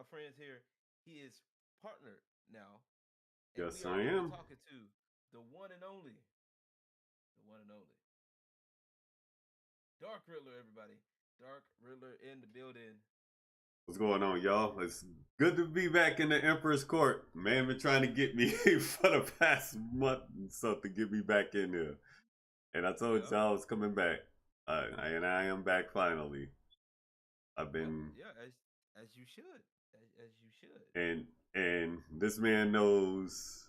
my friends here, he is partnered now, and we Yes, are I going to be am. talking to the one and only, the one and only Dark Riddler. Everybody, Dark Riddler in the building. What's going on, y'all? It's good to be back in the Emperor's Court. Man, been trying to get me for the past month and stuff to get me back in there. And I told Yeah. y'all I was coming back. And I am back finally. I've Well, been yeah, as you should, as you should. and this man knows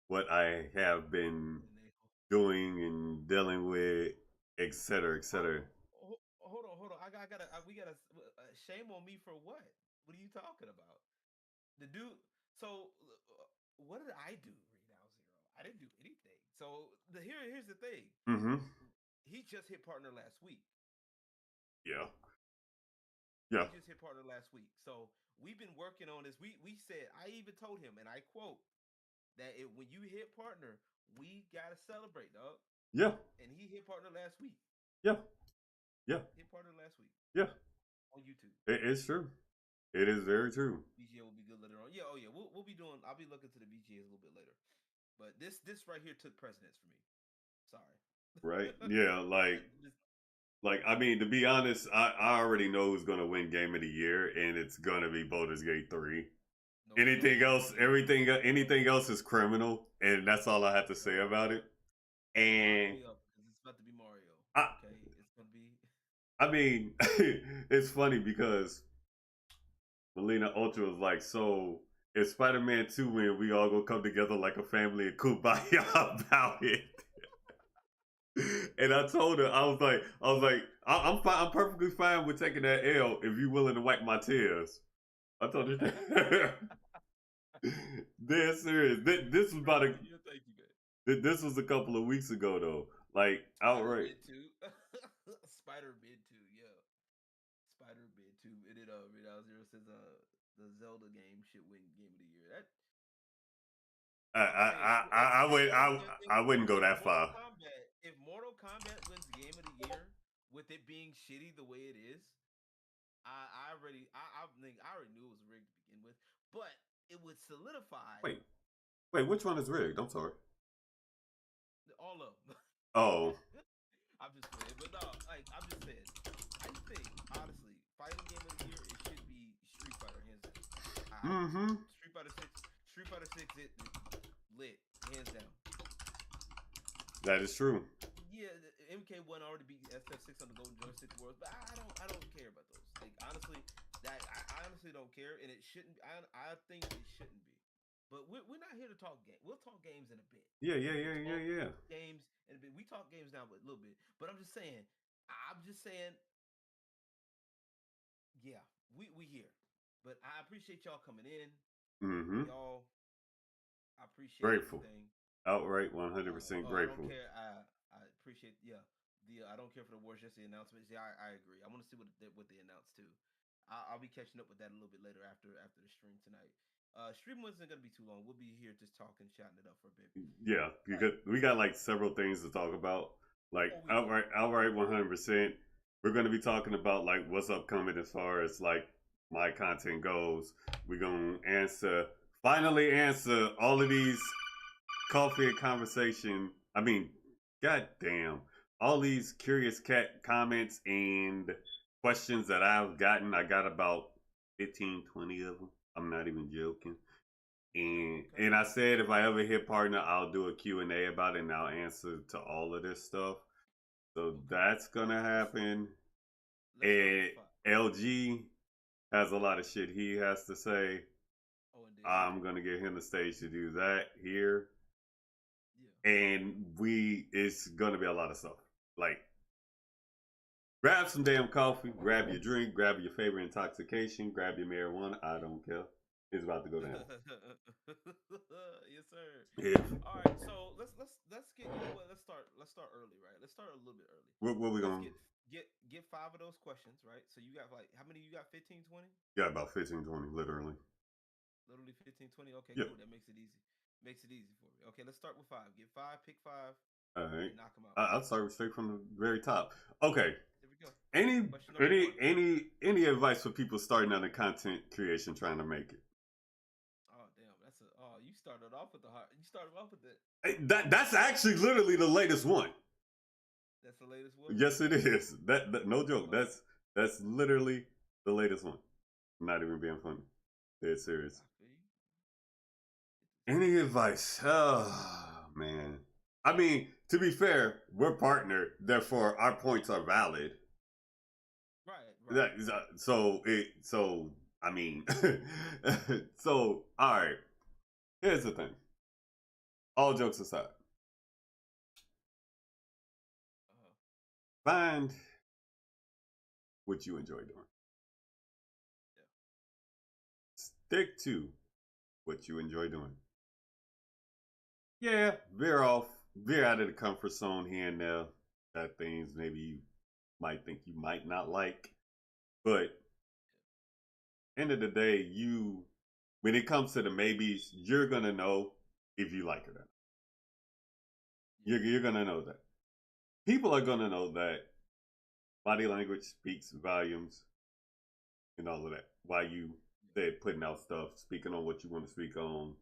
what I have been And they, doing and dealing with, etc., etc. hold on. We gotta. Shame on me for what? What are you talking about? The dude. So, what did I do? Renown zero. I didn't do anything. So here's the thing. Mm-hmm. He just hit partner last week. Yeah. He Yeah. just hit partner last week. So we've been working on this. We said I even told him, and I quote that when you hit partner, we gotta celebrate, dog. Yeah. And he hit partner last week. Yeah. Yeah. Hit partner last week Yeah. on YouTube. It's true. It is very true. VGA will be good later on. Yeah, oh yeah, we'll be doing. I'll be looking to the VGAs a little bit later. But this right here took precedence for me. Sorry. Right? Yeah, Just, like I mean, to be honest, I already know who's gonna win Game of the Year, and it's gonna be Baldur's Gate 3. no Anything else, bullshit. anything else is criminal, and that's all I have to say about it. Lock And me up because it's about to be Mario. I, Okay, it's gonna be. I mean, it's funny because Melina Ultra was like, "So if Spider-Man 2 win, we all gonna come together like a family and kumbaya about it." And I told her, I'm fine. I'm perfectly fine with taking that L if you're willing to wipe my tears. I told her that. Dead serious. This was about a. Thank you, man. This was a couple of weeks ago though. Like outright. Spider-Man 2. Spider-Man 2, yeah. Spider-Man 2. And it Red Zero says the Zelda game should win Game of the Year. That I'm saying I wouldn't go if that far. Mortal Kombat wins Game of the Year with it being shitty the way it is, I think I already knew it was rigged to begin with, but it would solidify Wait, which one is rigged? I'm sorry. all of them. Oh. I'm just playing, but no, like I'm just saying. I think honestly, fighting game of the year it should be Street Fighter hands down. Mm-hmm. Street Fighter Six, it lit hands down. That is true. Yeah, MK1 already beat SF6 on the Golden Joystick Awards, but I don't care about those. Like honestly, I honestly don't care, and it shouldn't. I think it shouldn't be. But we're not here to talk game. We'll talk games in a bit. Yeah. Games in a bit. We talk games now, but a little bit. But I'm just saying. Yeah, we here. But I appreciate y'all coming in. Mm-hmm. Y'all, I appreciate Grateful. everything. Outright 100% I don't grateful. care. I appreciate. Yeah, I don't care for the awards. Just the announcements. Yeah, I agree. I want to see what they announced too. I'll be catching up with that a little bit later after the stream tonight. Stream wasn't gonna be too long. We'll be here just talking, chatting it up for a bit. Yeah, because we got like several things to talk about. Like outright 100%. We're gonna be talking about like what's upcoming as far as like my content goes. We're gonna finally answer all of these coffee and conversation. I mean, goddamn, all these curious cat comments and questions that I've gotten. I got about 15, 20 of them. I'm not even joking. And I said if I ever hit partner, I'll do a Q&A about it and I'll answer to all of this stuff. So that's gonna happen. And LG has a lot of shit he has to say. I'm gonna get him the stage to do that here. Yeah. And it's gonna be a lot of stuff. Like grab some damn coffee, grab your drink, grab your favorite intoxication, grab your marijuana. I don't care. It's about to go down. Yes, sir. Yeah. All right, so let's get let's start early, right? Let's start a little bit early. What we gonna get 5 of those questions, right? So you got like how many you got? 15, 20? Yeah, about 15, 20, literally. Literally 15, 20. Okay, yep. Cool. That makes it easy. Makes it easy for me. Okay, let's start with 5. Get 5, pick 5. All right. and knock them out. I'll start straight from the very top. Okay. There we go. Any Question number one. any advice for people starting out in content creation trying to make it? Oh damn, that's a oh you started off with the heart. You started off with the That's actually literally the latest one. that's the latest one. Yes, it is. That no joke. Oh, That's literally the latest one. I'm not even being funny. Dead serious. I feel you. Any advice? Oh man. I mean, to be fair, we're partnered, therefore our points are valid. Right, right, right. So I mean, so all right. Here's the thing. All jokes aside, Uh-huh. find what you enjoy doing. Yeah. Stick to what you enjoy doing. Yeah, veer out of the comfort zone here and there. That things maybe you might think you might not like, but end of the day, you when it comes to the maybes, you're gonna know if you like it or not. Yeah. You're gonna know that. People are gonna know that body language speaks volumes and all of that. Why you Yeah. said putting out stuff, speaking on what you want to speak on,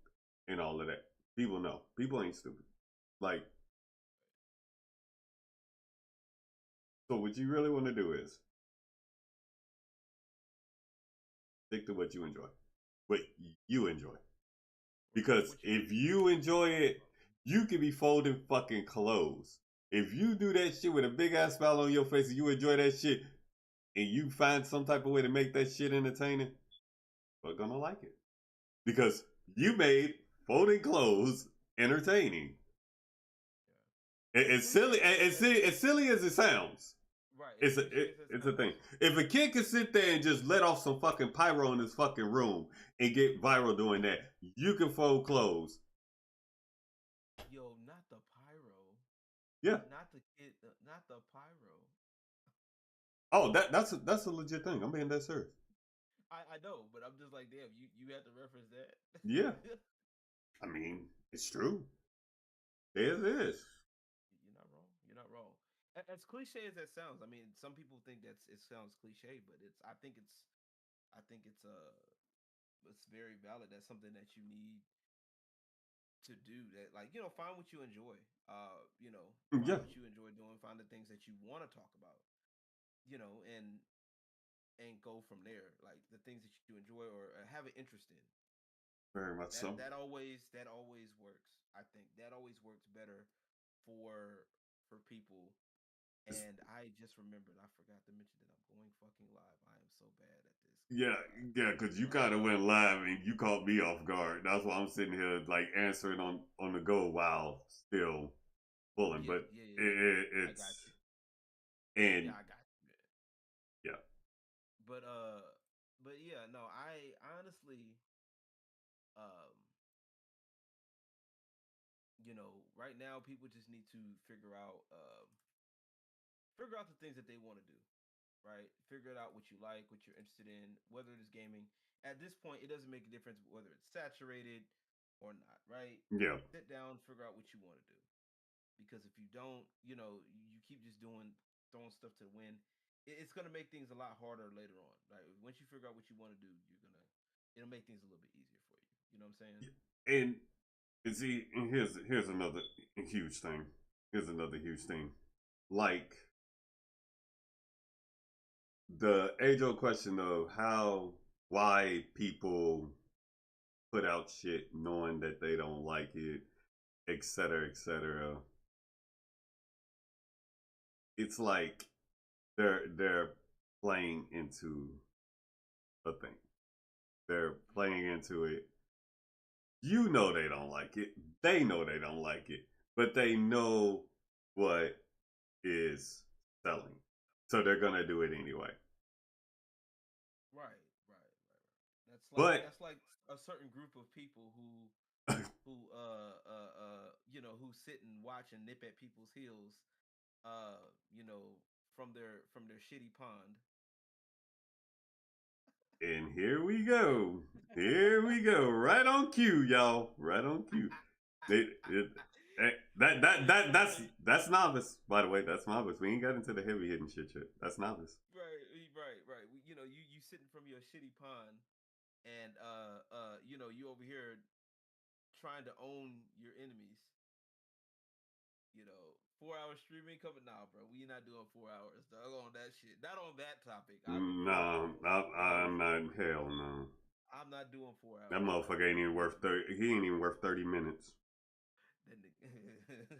and all of that. People know. People ain't stupid. Like, so what you really want to do is stick to what you enjoy. What you enjoy. Right. Because What you if you enjoy it, you can be folding fucking clothes. If you do that shit with a big ass smile on your face and you enjoy that shit and you find some type of way to make that shit entertaining, we're gonna like it. Because you made folding clothes entertaining. Yeah. As It's silly. cliche As silly as it sounds, right, as cliche as that it's a sounds. thing. If a kid can sit there and just let off some fucking pyro in his fucking room and get viral doing that, you can fold clothes. Yo, not the pyro. Yeah. Not the kid not the pyro. Oh, that's a legit thing. I'm being that serious. I know, but I'm just like, damn, you had to reference that. Yeah. I mean, it's true. It is. You're not wrong. You're not wrong. As cliche as that sounds, I mean, some people think it sounds cliche, but I think it's very valid. That's something that you need to do. That like find what you enjoy. Find Yeah. what you enjoy doing. Find the things that you want to talk about. And go from there. Like the things that you enjoy or have an interest in. Very much so. That always works. I think that always works better for people. It's, And I just remembered, I forgot to mention that I'm going fucking live. I am so bad at this yeah, going live. yeah, because you But kind of went live and you caught me off guard. That's why I'm sitting here like answering on the go while still pulling. yeah, But yeah, yeah, yeah. I got it's you. and Yeah, I got you. Man. yeah, But yeah, no, I honestly, um, right now people just need to figure out the things that they want to do, right? Figure it out what you like, what you're interested in, whether it is gaming. At this point, it doesn't make a difference whether it's saturated or not, right? yeah, Sit down, figure out what you want to do. Because if you don't, you keep just throwing stuff to win, it's gonna make things a lot harder later on. Right? Once you figure out what you want to do, it'll make things a little bit easier for you. You know what I'm saying? and see, and here's another huge thing. Here's another huge thing. Like the age old question of why people put out shit knowing that they don't like it, etc., etc. It's like they're playing into a thing. They're playing into it. You know they don't like it. They know they don't like it, but they know what is selling, so they're gonna do it anyway. Right, right, right, right. But That's like a certain group of people who sit and watch and nip at people's heels, uh, you know, from their shitty pond. and here we go. Here we go. Right on cue, y'all. Right on cue. They, it, That's novice, by the way. That's novice. We ain't got into the heavy hitting shit yet. That's novice. Right. You know, you sitting from your shitty pond, and you know, you over here trying to own your enemies. You know, 4 hour streaming coming now, bro. We not doing 4 hours, dog. On that shit. Not on that topic. I prefer No, 4 hours I'm of not. streaming. Hell no. I'm not doing four That hours, dog. motherfucker ain't even worth 30. He ain't even worth 30 minutes. Then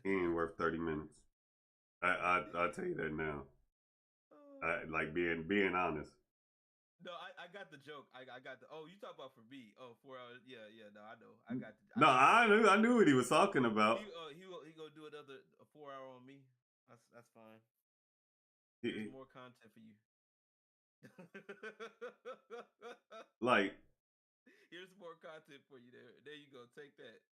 He ain't worth 30 minutes. I tell you that now. Like being honest. no, I got the joke. I got the. Oh, you talk about for me? Oh, 4 hours. Yeah. No, I know. I got. I No, know the joke. I knew what he was talking about. He gonna do another a 4 hour on me. That's fine. Here's He, more content for you. like Here's more content for you. There you go. Take that.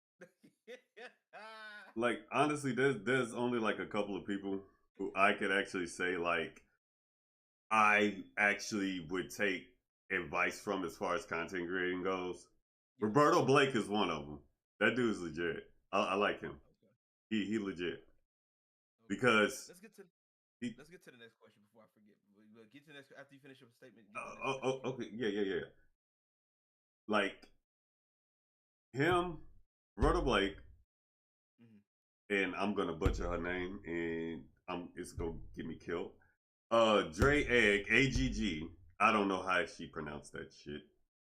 like honestly, there's only like a couple of people who I could actually say like I actually would take advice from as far as content creating goes. Yeah. Roberto Blake is one of them. That dude's legit. I like him. Okay. He legit Okay. because Let's get to he. let's get to the next question before I forget. We'll get to the next after you finish your statement. Get to the next question. Oh, okay, yeah. Like him, Roberto Blake, Mm-hmm. and I'm gonna butcher her name, and it's gonna get me killed. Dre Egg, AGG. I don't know how she pronounced that shit,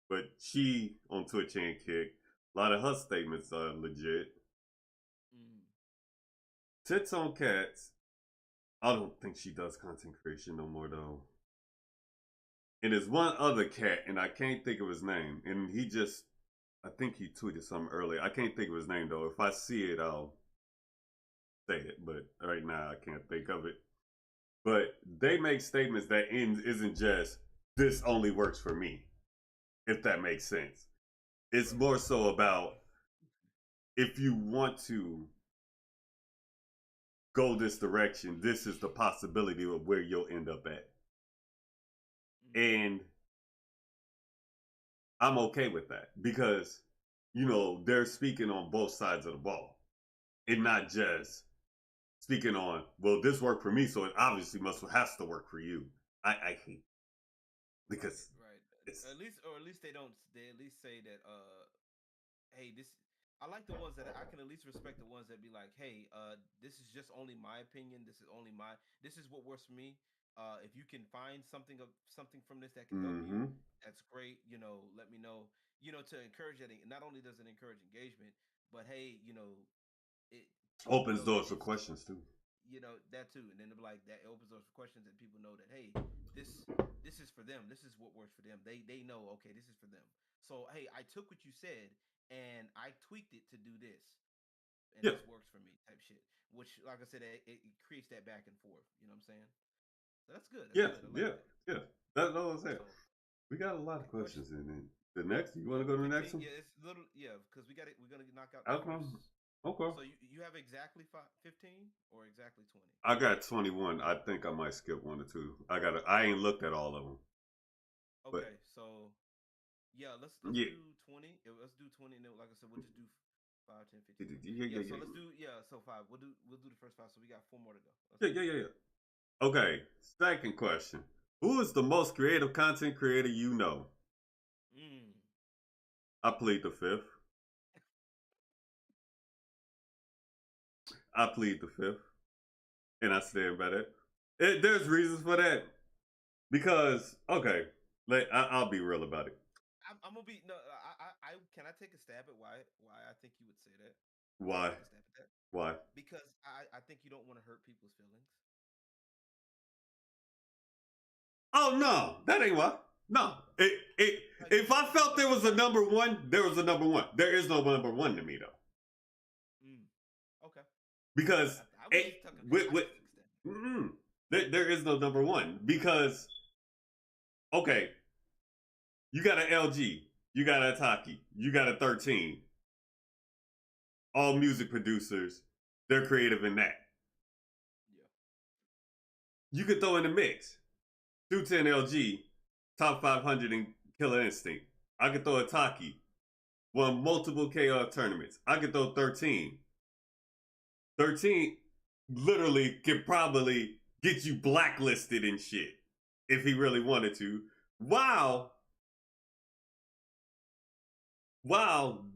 but she on Twitch and Kick. A lot of her statements are legit. Mm-hmm. Tits on Cats. I don't think she does content creation no more though. And there's one other cat, and I can't think of his name. And I think he tweeted something earlier. I can't think of his name though. If I see it, I'll say it. But right now, I can't think of it. But they make statements that isn't just this only works for me, if that makes sense. It's Right. more so about if you want to go this direction, this is the possibility of where you'll end up at. Mm-hmm. And I'm okay with that because, they're speaking on both sides of the ball and not just speaking on, well, this worked for me, so it obviously has to work for you. I hate because Right. it's At least they don't. They at least say that. Hey, this. I like the ones that I can at least respect the ones that be like, hey, this is just only my opinion. This is only my. This is what works for me. If you can find something from this that can help you, mm-hmm. that's great. You know, let me know. You know, to encourage that. Not only does it encourage engagement, but hey, it people Opens know that doors for it's questions too. that too, and then they're like that opens those questions, and people know that hey, this this is for them. This is what works for them. They know okay, this is for them. So hey, I took what you said and I tweaked it to do this, and Yeah, this works for me type shit. Which, like I said, it creates that back and forth. You know what I'm saying? So that's good. That's yeah, good. I like yeah, that. yeah. That's all I'm saying. So We got a lot of okay, question. questions in it. The next, you want to Yeah, go to the next 15. one? Yeah, it's little. Yeah, because we got it. We're gonna knock out the Okay, first. okay. So you have exactly 15 or exactly 20? I got 21. I think I might skip one or two. I ain't looked at all of them, but Okay, so yeah, let's yeah, do 20. Yeah, let's do 20, and then, like I said, we'll just do 5, 10, yeah, 15, 20. yeah, Yeah, yeah, so yeah, let's do so five. We'll do the first five. So we got four more to go. Let's yeah, do yeah, it. yeah. Okay, second question. Who is the most creative content creator you know? Mm. I plead the fifth. I plead the fifth. And I stand by that. There's reasons for that. Because, okay, I'll be real about it. I'm gonna be no. I can I take a stab at why I think you would say that. Can I Why? take a stab at that? Why? Because I think you don't want to hurt people's feelings. Oh, no, that ain't why. No. Like If I felt there was a like number one, there was a number one. There is no number one to me, though. mm, okay. Because I was just talking. I with just took a stab. there is no number one. Because, okay, you got an LG, you got a Taki, you got a 13. All music producers, they're creative in that. Yeah. You could throw in the mix 210 LG, top 500 in Killer Instinct. I could throw a Taki, won multiple KO tournaments. I could throw 13. 13 literally could probably get you blacklisted and shit if he really wanted to. While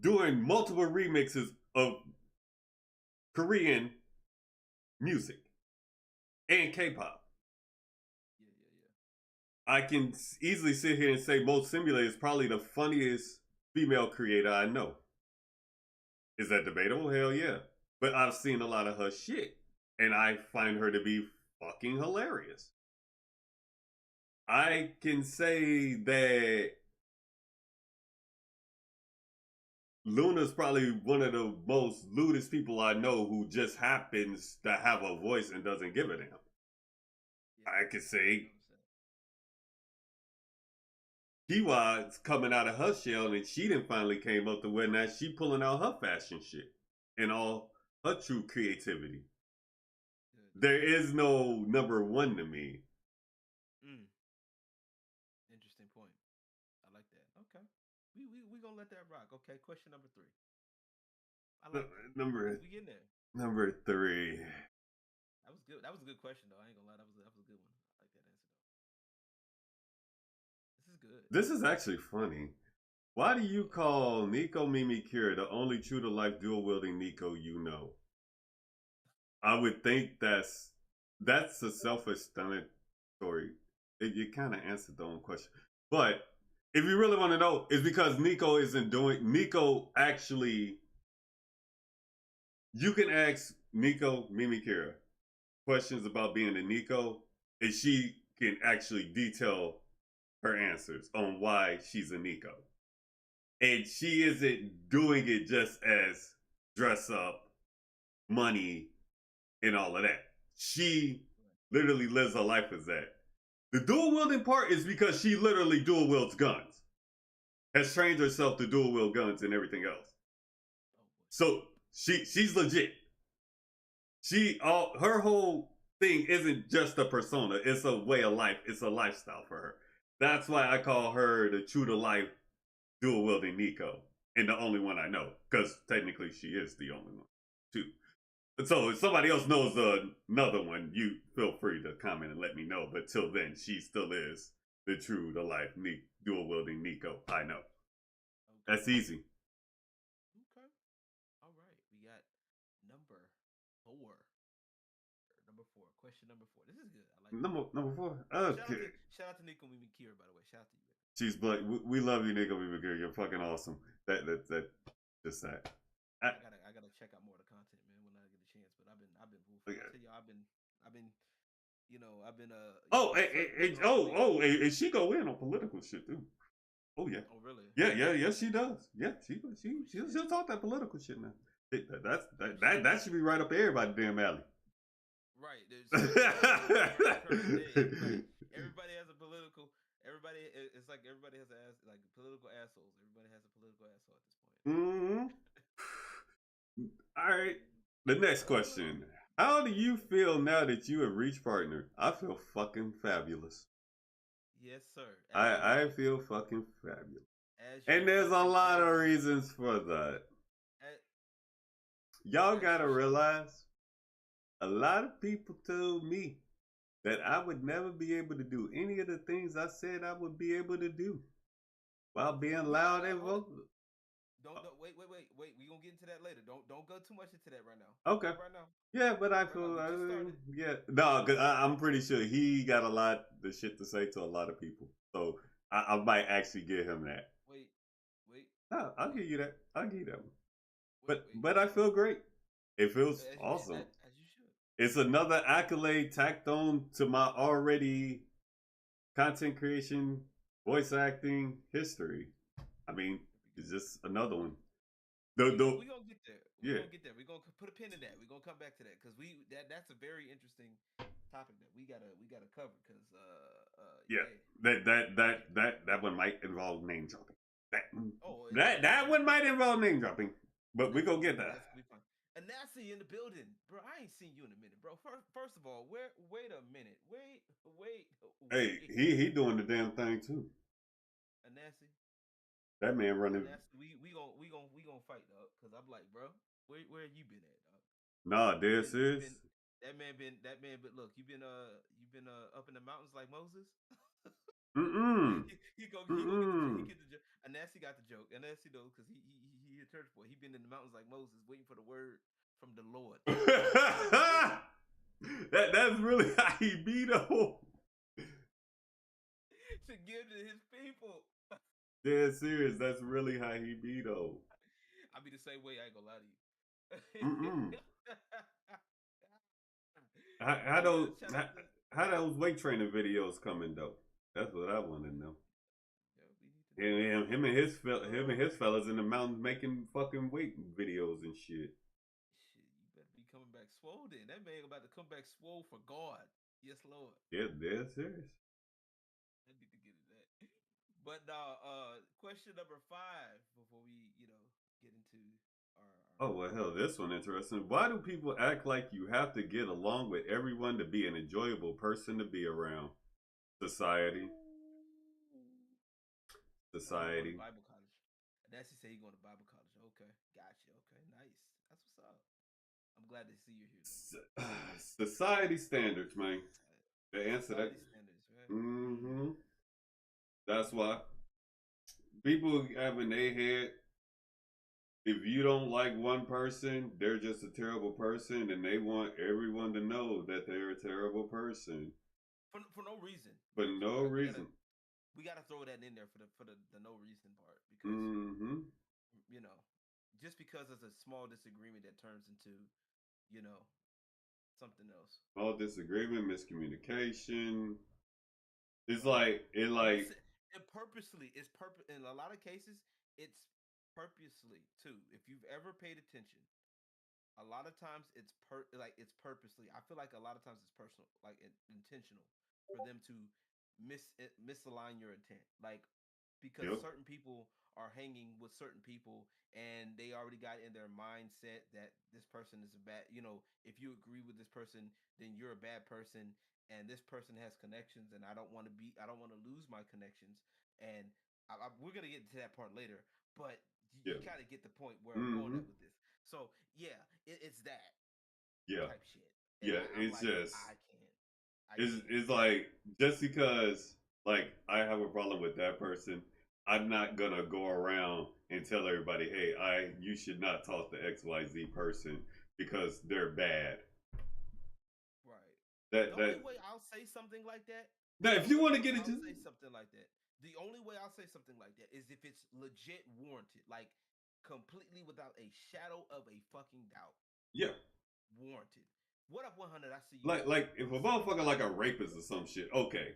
doing multiple remixes of Korean music and K-pop. Yeah, yeah, yeah. I can easily sit here and say Most Simulated is probably the funniest female creator I know. Is that debatable? Hell yeah. But I've seen a lot of her shit, and I find her to be fucking hilarious. I can say that Luna's probably one of the most lewdest people I know who just happens to have a voice and doesn't give a damn. Yeah, I could say 100%. Kiwa's coming out of her shell and she then finally came up to where now she pulling out her fashion shit and all her true creativity. Good. There is no number one to me. Interesting point. I like that. Okay. We gonna let that rock. Okay, question number 3. I like that. Number We getting there. number 3. That was good. That was a good question though. I ain't gonna lie. That was a good one. I like that answer though. This is good. This is actually funny. Why do you call Nico Mimikira the only true to life dual wielding Nico you know? I would think that's a self-explanatory. You kind of answered the own question, but if you really want to know, it's because Nico isn't doing. Nico actually, you can ask Nico Mimikira questions about being a Nico, and she can actually detail her answers on why she's a Nico. And she isn't doing it just as dress up, money, and all of that. She literally lives her life as that. The dual wielding part is because she literally dual wields guns, has trained herself to dual wield guns and everything else. So she's legit. Her whole thing isn't just a persona; it's a way of life. It's a lifestyle for her. That's why I call her the true to life dual wielding Nico, and the only one I know, because technically she is the only one too. So if somebody else knows another one, you feel free to comment and let me know. But till then, she still is the true to life dual wielding Nico. I know. Okay. That's easy. Okay. All right. We got number 4. Number 4. Question number 4. This is good. I like number 4. Okay. Shout out to Nico Mimikira, by the way. Shout out to you. She's black. We love you, Nico Mimikira. You're fucking awesome. That just that. I gotta check out more of the content, man, when I get a chance. But I've been okay. I tell you, I've been and she go in on political shit too. Oh yeah. Oh really? Yeah, she does. Yeah, she'll talk that political shit now. That should be right up everybody's damn alley. Right. Everybody has a political. It's like everybody has political assholes. Everybody has a political asshole at this point. Mm-hmm. All right. The next question. How do you feel now that you have reached partner? I feel fucking fabulous. Yes, sir. I feel fucking fabulous. And there's a lot of reasons for that. Y'all gotta realize, a lot of people told me that I would never be able to do any of the things I said I would be able to do while being loud and vocal. Don't wait. We gonna get into that later. Don't go too much into that right now. Okay. Right now. Yeah, but I feel no, cause I'm pretty sure he got a lot of shit to say to a lot of people. So I might actually give him that. Wait. No, I'll give you that. I'll give you that one. But I feel great. It feels awesome. As you should. It's another accolade tacked on to my already content creation, voice acting history. I mean, it's just another one. We're gonna get there. We're gonna get there. We're gonna put a pin in that. We're gonna come back to that because that's a very interesting topic that we gotta cover because that one might involve name dropping. That one might involve name dropping, but we gonna get that. That's gonna be fun. Anasi in the building, bro. I ain't seen you in a minute, bro. First of all, wait a minute. Wait. Hey, he doing the damn thing too. Anasi. That man running. We gonna fight, dog. Cause I'm like, bro, where you been at, dog? Nah, You dead been you been serious. that man. But look, you been up in the mountains like Moses. Mm-mm. He go get the joke. He Mm-mm. get the joke. Anansi got the joke. Anansi knows because he a church boy. He been in the mountains like Moses, waiting for the word from the Lord. That's really how he be though. To give to his people. Dead serious. That's really how he be though. I be the same way. I ain't gonna lie to Mm-mm. you. How But yeah, those shout out to how those weight training videos coming though? That's what I want to know. yeah. We need to know. Him and him and his Uh, fellas in the mountains making fucking weight videos and shit. shit, you better be coming back swole. Then that man about to come back swole for God. Yes, Lord. Yeah, dead serious. I need to get into that. But question number 5 before we get into Oh our well, hell, this one interesting. Why do people act like you have to get along with everyone to be an enjoyable person to be around? Society, oh, you going to society. Bible college? And that's he say you going to Bible college. Okay, gotcha. Okay, nice. That's what's up. I'm glad to see you here though. Society standards, man. The answer that. Society standards, right? Mm-hmm. That's why people have in their head, if you don't like one person, they're just a terrible person, and they want everyone to know that they're a terrible person For no reason, for mind you, no right? reason. We gotta throw that in there for the no reason part because Mm-hmm. you know just because it's a small disagreement that turns into you know something else. All disagreement, miscommunication. It's Right. like it And mis like and purposely, it's in a lot of cases, it's purposely too. If you've ever paid attention, a lot of times it's purposely. I feel like a lot of times it's personal, like intentional for them to misalign your intent. Like because yep, certain people are hanging with certain people and they already got in their mindset that this person is a bad, if you agree with this person, then you're a bad person and this person has connections and I don't want to lose my connections and we're going to get to that part later, but you yeah, kind of get the point where I'm going mm-hmm, at with this. So, yeah, it's that yeah, type shit. And yeah. I'm It's like just I can't. it's like just because like I have a problem with that person, I'm not gonna go around and tell everybody, hey, you should not talk to XYZ person because they're bad. Right. That The only that way I'll say something like that, now the if you only want to way get I'll into say something like that, the only way I'll say something like that is if it's legit warranted, like completely without a shadow of a fucking doubt, yeah, warranted. What up, 100? I see you like down there. if I a see you. motherfucker like a rapist or some shit, okay,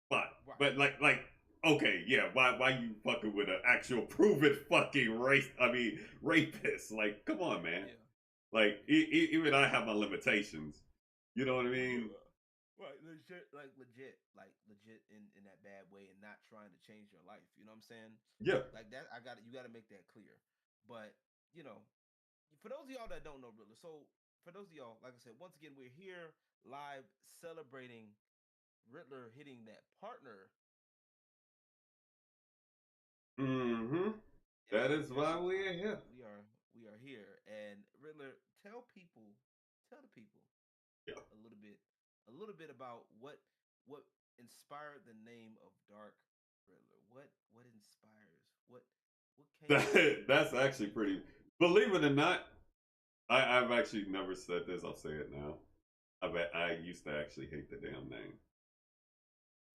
fine. Right. But like okay, yeah, why you fucking with an actual proven fucking rapist? Like, come on, man. Yeah. Like Yeah. even I have my limitations. You know what I Well, you mean? right, legit in that bad way, and not trying to change your life. You know what I'm saying? Yeah. Like that, you got to make that clear. But you know, for those of y'all that don't know Riddler, so for those of y'all, like I said, once again, we're here live celebrating Riddler hitting that partner. Mm-hmm. Yeah, That we're is here why sometime. we're here. We are here, and Riddler, tell the people Yeah. a little bit about what inspired the name of Dark Riddler. What inspires? What came to you That's when actually you pretty. Believe it or not, I've actually never said this. I'll say it now. I used to actually hate the damn name.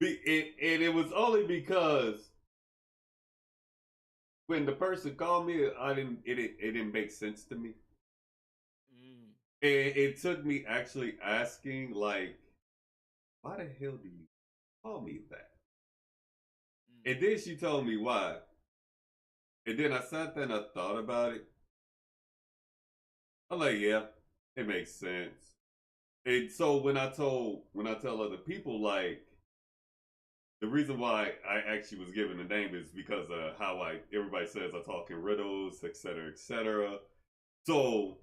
And it was only because when the person called me, I didn't. It didn't make sense to me. mm, And it took me actually asking, like, why the hell do you call me that? mm, And then she told me why. And then I sat there and I thought about it. I'm like, yeah, it makes sense. And so when I tell other people, like, the reason why I actually was given the name is because of how everybody says I talk in riddles, etc., etc. So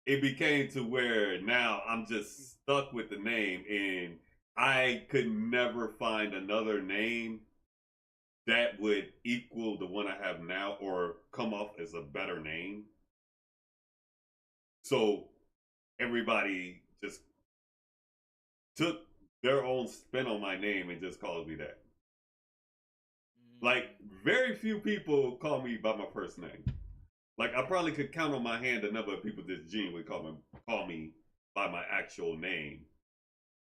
it became to where now I'm just stuck with the name, and I could never find another name that would equal the one I have now or come off as a better name. So everybody just took their own spin on my name and just called me that. Like, very few people call me by my first name. Like, I probably could count on my hand the number of people that genuinely call me by my actual name.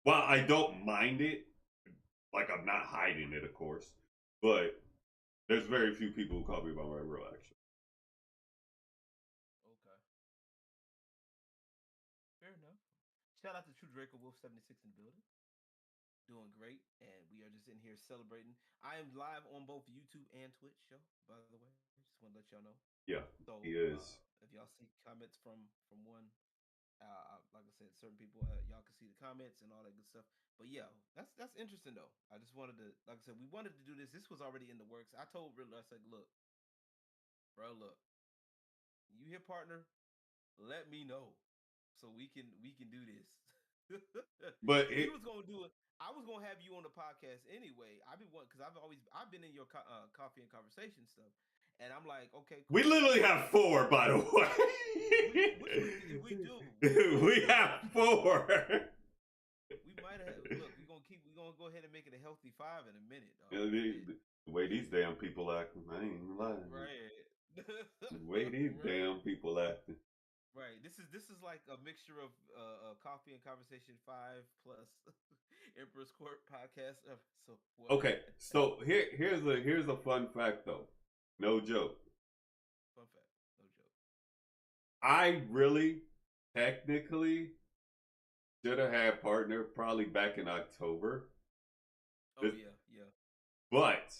While I don't mind it, like I'm not hiding it, of course, but there's very few people who call me by my real actual. Okay. Fair enough. Shout out to True Draco Wolf 76 in the building. Doing great, and we are just in here celebrating. I am live on both YouTube and Twitch, show, by the way. Just want to let y'all know. Yeah, So he is. if y'all see comments from one, like I said, certain people, y'all can see the comments and all that good stuff. But yeah, that's interesting though. I just wanted to, like I said, we wanted to do this. This was already in the works. I told Riddler, I said, look, bro, look, you here, partner? Let me know so we can do this. But We was gonna do it. I was gonna have you on the podcast anyway. I've been because I've been in your coffee and conversation stuff, and I'm like, okay, cool. We literally have 4, by the way. we do. We have 4. We might have. Look, we're gonna go ahead and make it a healthy 5 in a minute. The way these damn people acting, I ain't lying. Right. The way these right. damn people acting. Right. This is like a mixture of coffee and conversation 5 plus Emperor's Court podcast. So what? Okay, so here's a fun fact though. No joke. Fun fact. No joke. I really technically should have had partner probably back in October. Oh yeah. But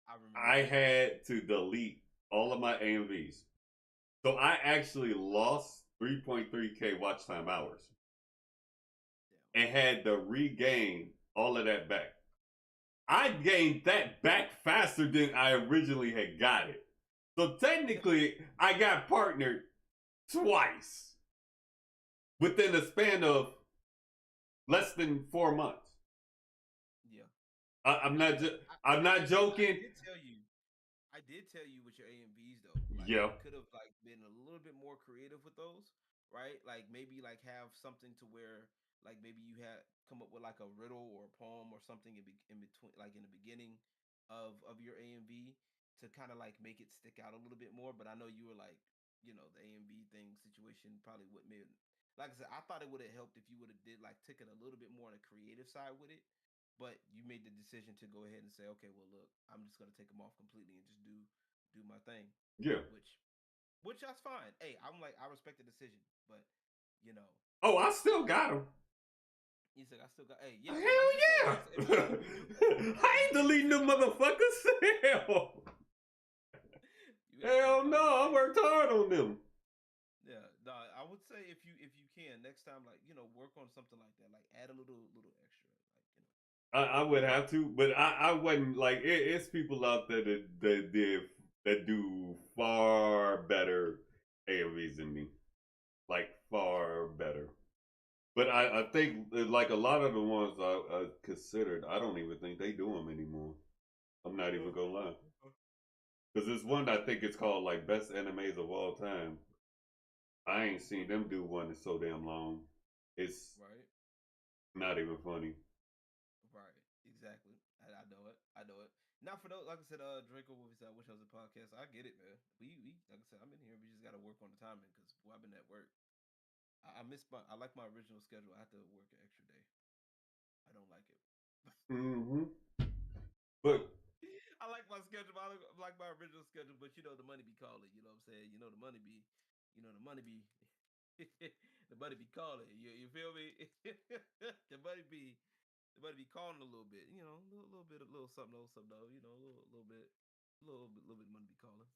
I remember. I had to delete all of my AMVs. So I actually lost 3.3K watch time hours. Damn. And had to regain all of that back. I gained that back faster than I originally had got it. So technically, I got partnered twice within a span of less than 4 months. Yeah. I'm not joking. I did tell you with your AMVs though. Like, yeah. You could have like been a little bit more creative with those, right? Like maybe like have something to where like maybe you had come up with like a riddle or a poem or something in between, like in the beginning of your AMV to kind of like make it stick out a little bit more. But I know you were like, the AMV thing situation probably wouldn't have. Like I said, I thought it would have helped if you would have did like took it a little bit more on the creative side with it. But you made the decision to go ahead and say, okay, well, look, I'm just gonna take them off completely and just do my thing. Yeah. Which that's fine. Hey, I'm like, I respect the decision, but Oh, I still got them. You said I still got. Hey, yeah. Hell yeah. I ain't deleting them motherfuckers. Hell no, I worked hard on them. Yeah, no, I would say if you can next time, like work on something like that, like add a little extra, like I would have to, but I wouldn't like. It's people out there that do far better AOVs than me, like far better. But I think like a lot of the ones I considered, I don't even think they do them anymore. I'm not even gonna lie. Because there's one I think it's called like Best Animes of All Time. I ain't seen them do one that's so damn long. It's right. Not even funny. Right. Exactly. I know it. Now for those, like I said, Draco Wolf said, I wish I was a podcast. I get it, man. We like I said, I'm in here. We just got to work on the timing because I've been at work. I like my original schedule. I have to work an extra day. I don't like it. But I like my schedule. I like my original schedule, but the money be calling. You know what I'm saying? The money be, the money be, the money be calling. You feel me? the money be calling a little bit. A little something, though. A little bit money be calling.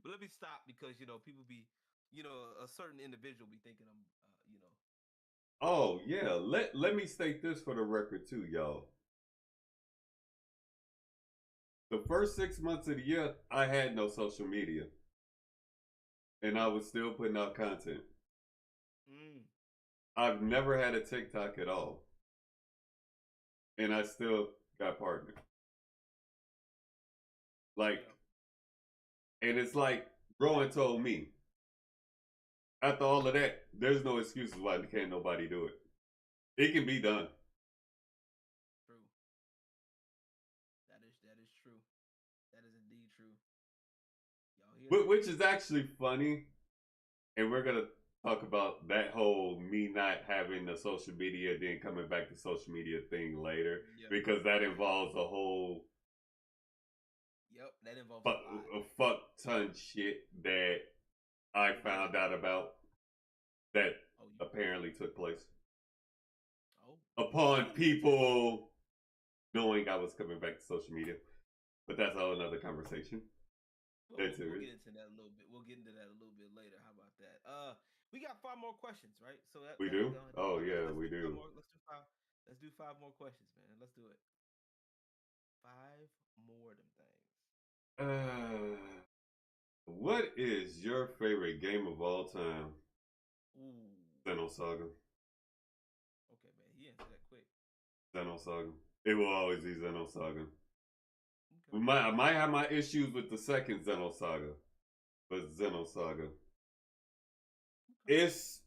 But let me stop because people be, a certain individual be thinking I'm, Oh yeah, let me state this for the record too, y'all. The first 6 months of the year, I had no social media, and I was still putting out content. I've never had a TikTok at all, and I still got partnered. Like, and it's like Rowan told me, after all of that, there's no excuses why can't nobody do it. It can be done. True. That is true. That is indeed true. Y'all hear that? Which is actually funny, and we're gonna talk about that whole me not having the social media, then coming back to social media thing later, Yeah. because that involves a whole Yep, that involves a lot. a fuck ton shit that I found out about that apparently took place upon people knowing I was coming back to social media. But that's a whole another conversation. We'll get into that a little bit. We'll get into that a little bit later. How about that? We got 5 more questions, right? So we do. Oh yeah, we do. Let's do 5. Let's do 5 more questions, man. Let's do it. 5 more of them things. What is your favorite game of all time? Ooh. Xenosaga. Okay, man. He answered that quick. Xenosaga. It will always be Xenosaga. Okay. I might have my issues with the second Xenosaga, but Xenosaga. Okay. It's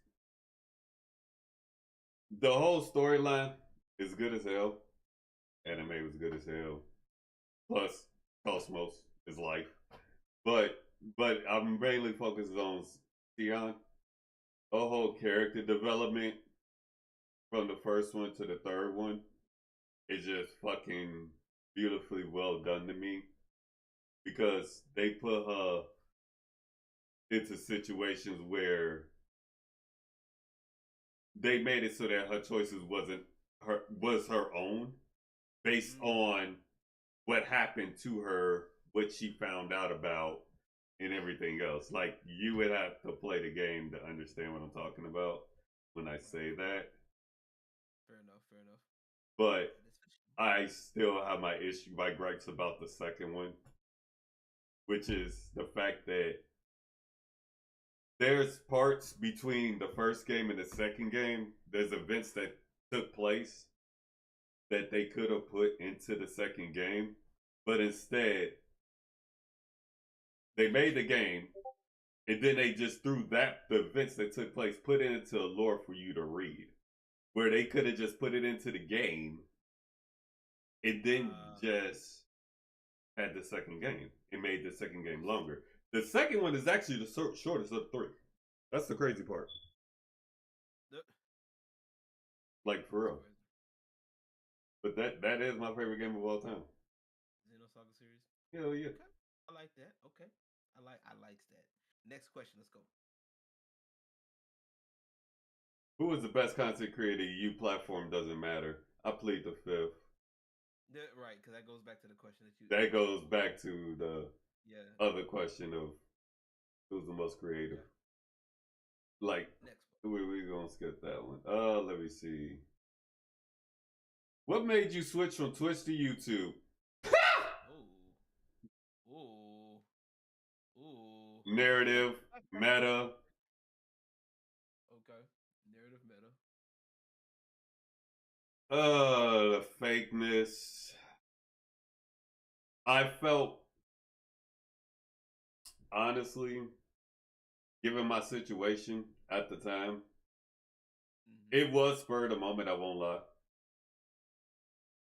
the whole storyline is good as hell. Anime was good as hell. Plus, Cosmos is life. But I'm mainly focused on Sion. The whole character development from the first one to the third one is just fucking beautifully well done to me, because they put her into situations where they made it so that her choices was her own, based on what happened to her, what she found out about, and everything else. Like, you would have to play the game to understand what I'm talking about when I say that. Fair enough. But I still have my gripes about the second one, which is the fact that there's parts between the first game and the second game. There's events that took place that they could have put into the second game, but instead they made the game, and then they just threw the events that took place, put it into a lore for you to read, where they could have just put it into the game and then just had the second game and made the second game longer. The second one is actually the shortest of the 3. That's the crazy part. Like, for real. But that is my favorite game of all time. Xenosaga series? Hell yeah. Okay. I like that. Okay. I likes that. Next question, let's go. Who is the best content creator? You platform doesn't matter. I plead the fifth. Right, because that goes back to the question that you. That goes back to the other question of who's the most creative. Yeah. Like, next one. We're gonna skip that one. Let me see. What made you switch from Twitch to YouTube? Ooh. Narrative, meta. Okay. Narrative, meta. The fakeness. I felt, honestly, given my situation at the time, it was spurred a moment, I won't lie.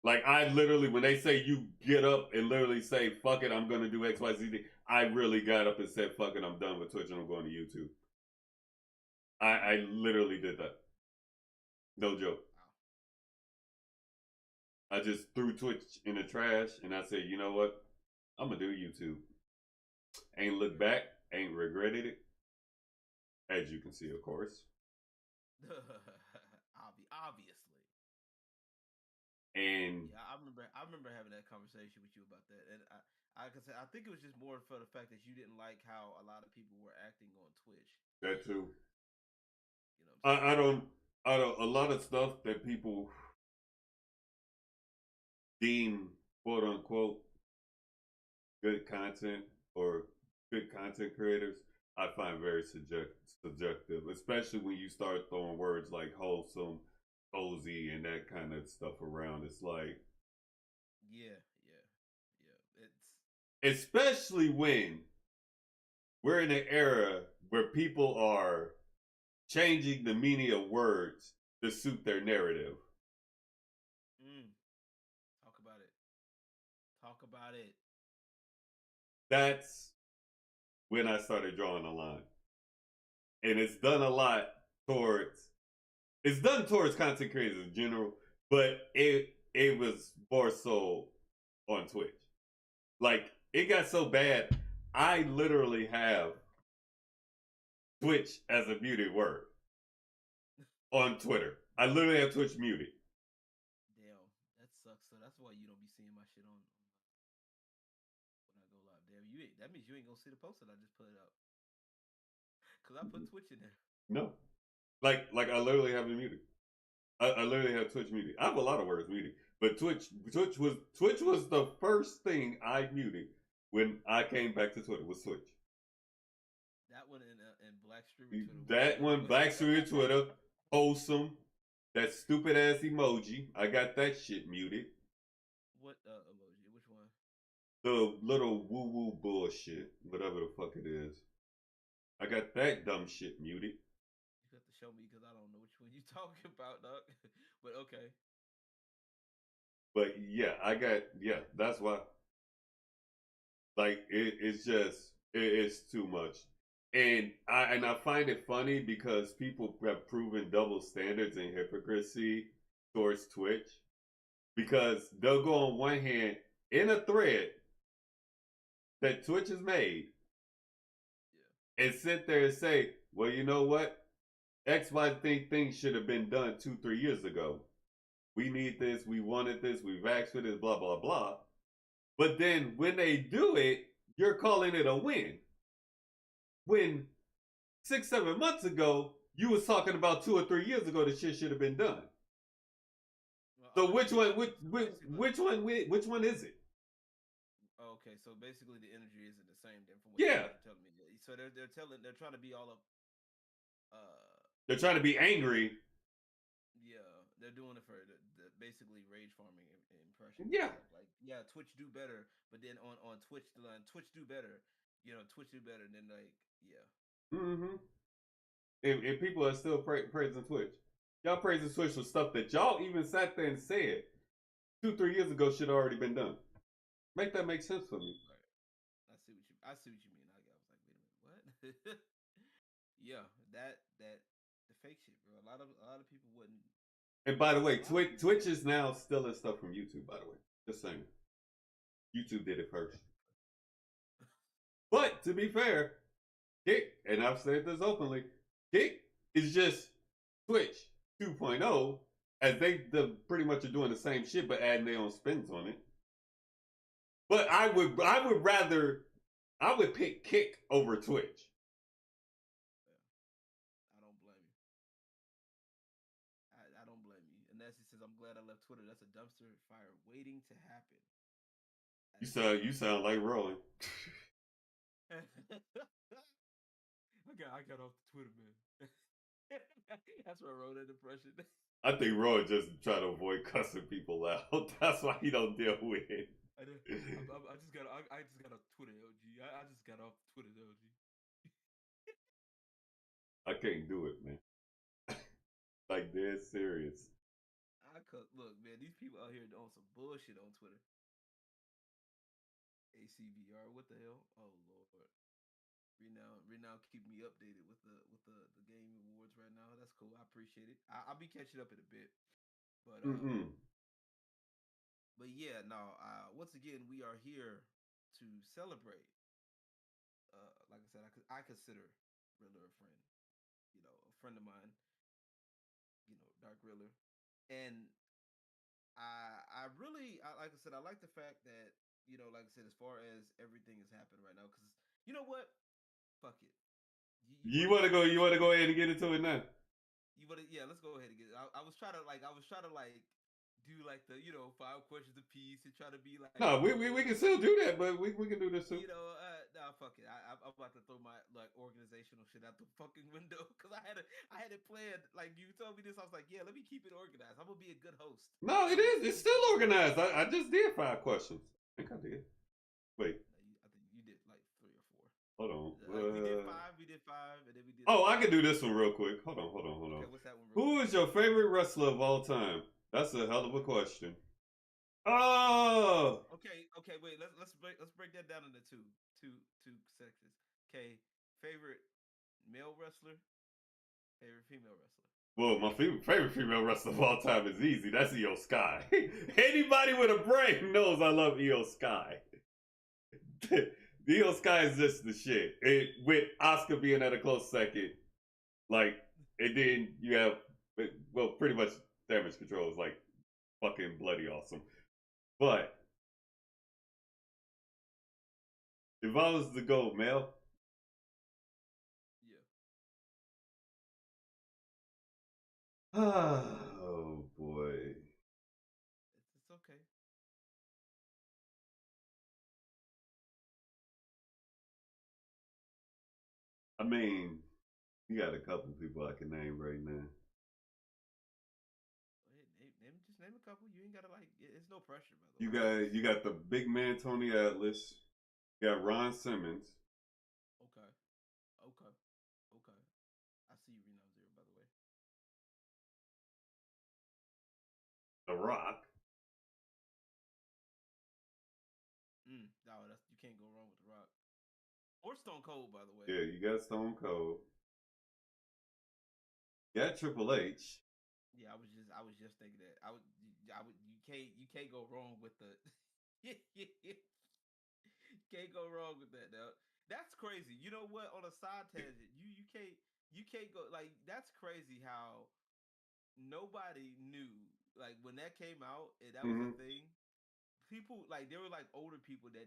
Like, I literally, when they say you get up and literally say, fuck it, I'm going to do X, Y, Z, I really got up and said, fuck it, I'm done with Twitch and I'm going to YouTube. I literally did that. No joke. I just threw Twitch in the trash and I said, you know what? I'm going to do YouTube. Ain't looked back, ain't regretted it. As you can see, of course. Obviously. And yeah, I remember having that conversation with you about that, and I think it was just more for the fact that you didn't like how a lot of people were acting on Twitch. That too. You know, I don't. A lot of stuff that people deem quote unquote good content or good content creators, I find very subjective, especially when you start throwing words like wholesome, cozy, and that kind of stuff around. It's like, yeah. It's especially when we're in an era where people are changing the meaning of words to suit their narrative. Mm. Talk about it. Talk about it. That's when I started drawing a line. And it's done a lot towards it's done towards content creators in general, but it was more so on Twitch. Like it got so bad, I literally have Twitch as a muted word on Twitter. I literally have Twitch muted. Damn, that sucks. So that's why you don't be seeing my shit on when I go live. Damn, that means you ain't gonna see the post that I just put up. Cause I put Twitch in there. No, like I literally have it muted. I literally have Twitch muted. I have a lot of words muted, but Twitch was the first thing I muted when I came back to Twitter. Was Twitch. That one in Black Streamer Twitter. That one, Black Streamer Twitter, wholesome. That stupid ass emoji. I got that shit muted. What emoji? Which one? The little woo woo bullshit, whatever the fuck it is. I got that dumb shit muted. You have to show me because I don't know which one you talking about, dog. But okay. But yeah, that's why. Like it's just it's too much. And I find it funny because people have proven double standards and hypocrisy towards Twitch. Because they'll go on one hand in a thread that Twitch has made and sit there and say, well, you know what? XY think things should have been done 2-3 years ago. We need this, we wanted this, we've asked for this, blah, blah, blah. But then when they do it, you're calling it a win. When 6-7 months ago, you was talking about 2 or 3 years ago that shit should have been done. So which one is it? Okay, so basically the energy isn't the same then from what Yeah. you're telling me. So they're trying to be all up. They're trying to be angry. Yeah, they're doing it for the basically rage farming impression. Yeah. Like Twitch do better, but then on Twitch the line Twitch do better. Twitch do better. And then like Mm-hmm. And people are still praising Twitch. Y'all praising Twitch for stuff that y'all even sat there and said 2-3 years ago should have already been done. Make that make sense for me. Right. I see what you mean. I was like, wait a minute, what? Yeah, that the fake shit, bro. A lot of people wouldn't. And by the way, Twitch is now stealing stuff from YouTube. By the way, just saying, YouTube did it first. But to be fair, Kick, and I've said this openly, Kick is just Twitch 2.0, as they pretty much are doing the same shit but adding their own spins on it. But I would pick Kick over Twitch. I don't blame you. I don't blame you. And Nancy says, "I'm glad I left Twitter. That's a dumpster fire waiting to happen." You sound like Rowan. I got off the Twitter, man. That's why I wrote that impression. I think Rowan just trying to avoid cussing people out. That's why he don't deal with it. I just got off Twitter, LG. I just got off Twitter, LG. I can't do it, man. Like dead serious. Look, man. These people out here doing some bullshit on Twitter. ACVR, what the hell? Oh Lord. Renown keep me updated with the game awards right now. That's cool. I appreciate it. I'll be catching up in a bit. But but yeah, no. Once again, we are here to celebrate. Like I said, I consider Riddler a friend. A friend of mine. Dark Riddler, and like I said, I like the fact that like I said, as far as everything is happening right now, because you know what, fuck it. You want to go? You want to go ahead and get into it now? Yeah, let's go ahead and get it. I was trying to do like the 5 questions apiece and try to be like. No, we can still do that, but we can do this too. Nah, fuck it. I'm about to throw my organizational shit out the fucking window because I had it planned. Like you told me this, I was like, yeah, let me keep it organized. I'm gonna be a good host. No, it is. It's still organized. I just did 5 questions. I think I did. Wait. I think you did like 3 or 4. Hold on. Like we did five, and then we did Oh, like I can three. do this one real quick. Hold Okay, on. what's that one real Who quick? is your favorite wrestler of all time? That's a hell of a Okay. question. Oh, Okay. Wait. Let's break that down into two sections. Okay. Favorite male wrestler. Favorite female wrestler. well, my favorite female wrestler of all time is easy. That's Io Sky. Anybody with a brain knows I love Io Sky. Io Sky is just the shit. With Oscar being at a close second, like, and then you have, well, pretty much Damage Control is like fucking bloody awesome. But if I was to go male, Yeah. oh boy. It's okay. I mean, you got a couple people I can name right now. Go ahead, just name a couple. You ain't gotta like. It's no pressure, by the You way. got you got the big man Tony Atlas. You got Ron Simmons, Okay. Okay. Okay. I see you, Reno Zero, by the way. The Rock. No, that's you can't go wrong with the Rock or Stone Cold, by the way. Yeah, you got Stone Cold. You got Triple H. Yeah, I was just thinking that. You can't go wrong with the. Can't go wrong with that. Now. That's crazy. You know what? On a side tangent, you can't go like that's crazy how nobody knew like when that came out and that was a Mm-hmm. thing. People like there were like older people that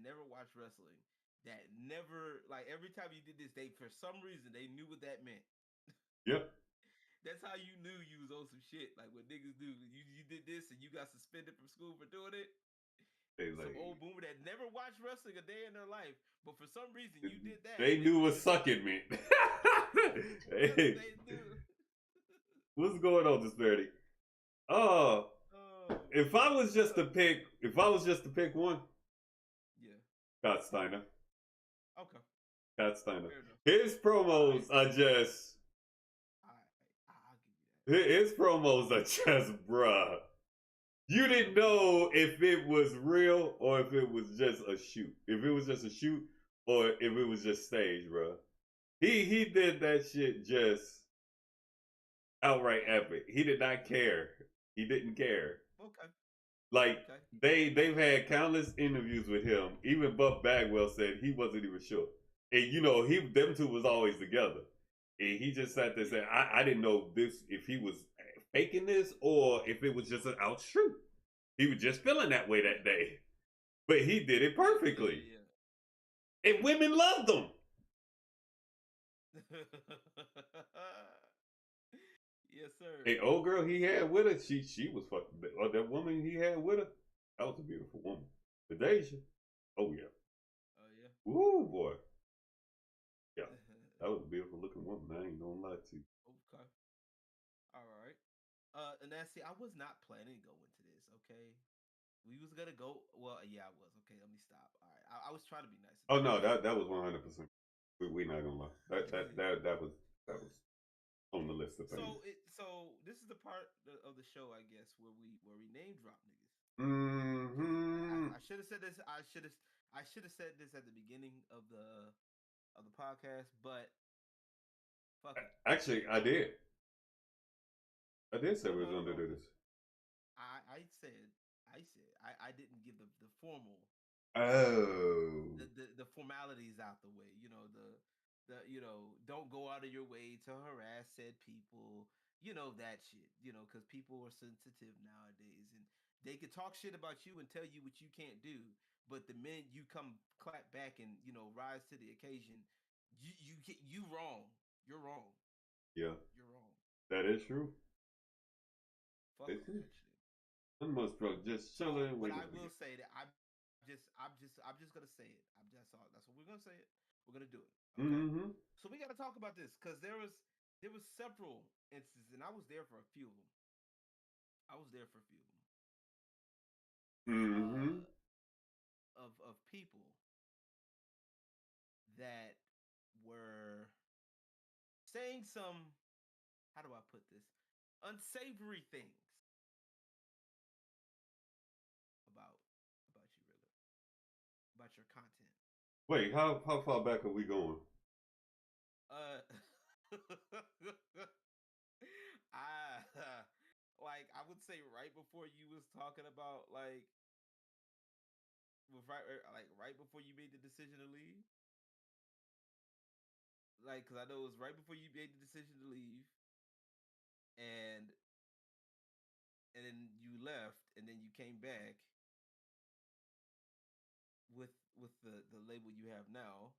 never watched wrestling that never like every time you did this they for some reason they knew what that meant. Yep. That's how you knew you was on some shit. Like what niggas do, you did this and you got suspended from school for doing it. They Some like old boomer that never watched wrestling a day in their life, but for some reason you did that they and they knew were what just like, sucking meant. Hey, they knew. what's going on, Disparity? Oh, Oh if I man, was just to pick, if I was just to pick one, yeah, Scott Steiner. okay, Scott Steiner. fair enough. His All right, promos are just, all right, I'll give you that. his promos are just, bruh. You didn't know if it was real or if it was just a shoot. If it was just a shoot or if it was just stage, bro. He did that shit just outright epic. He did not care. He didn't care. Okay, Like okay, they've had countless interviews with him. Even Buff Bagwell said he wasn't even sure. And you know, them two was always together. And he just sat there and yeah, said, I didn't know this if he was faking this or if it was just an out shoot. He was just feeling that way yeah, that day. But he did it yeah, perfectly. yeah, And women loved him. yeah. Yes, sir. And old girl he Yes, sir. had with her, she was fucking. Or that woman he had with her, that was a beautiful woman. The Deja, oh yeah, Oh yeah. woo boy, yeah, that was a beautiful looking woman. I ain't gonna lie to you. Okay. All right. And that's see, I was not planning to go into this. Okay, we was gonna go. Well, yeah, I was. Okay, let me stop. All right, I was trying to be nice Oh about no, this. that was 100%. We not gonna lie. That was on the list of things. So this is the part of the show, I guess, where we name drop niggas. Okay, Mm-hmm. I should have said this. I should have said this at the beginning of the podcast, but fuck it. Actually, I did. I did say Well, we was no, gonna no. do this. I didn't give the formal Oh, the formalities out the way. You know the don't go out of your way to harass said people. You know that shit. You know because people are sensitive nowadays and they could talk shit about you and tell you what you can't do. But the minute you come clap back and rise to the occasion, you wrong. You're wrong. yeah, You're wrong. that is true. Fuck It's all true. that shit. I'm most drunk, just So, chilling, but waiting I to will get. say that I'm just gonna say it. I'm just all. That's what we're gonna say it. We're gonna do it. Okay. Mm-hmm. So we got to talk about this because there was several instances, and I was there for a few of them. I was there for a few of them. Mm-hmm. Of people that were saying some, how do I put this, unsavory things about you, Riddler, about your content. Wait, how far back are we going? Uh, I like I would say right before you was talking about right before you made the decision to leave. Like, because I know it was right before you made the decision to leave, and then you left, and then you came back with the label you have now.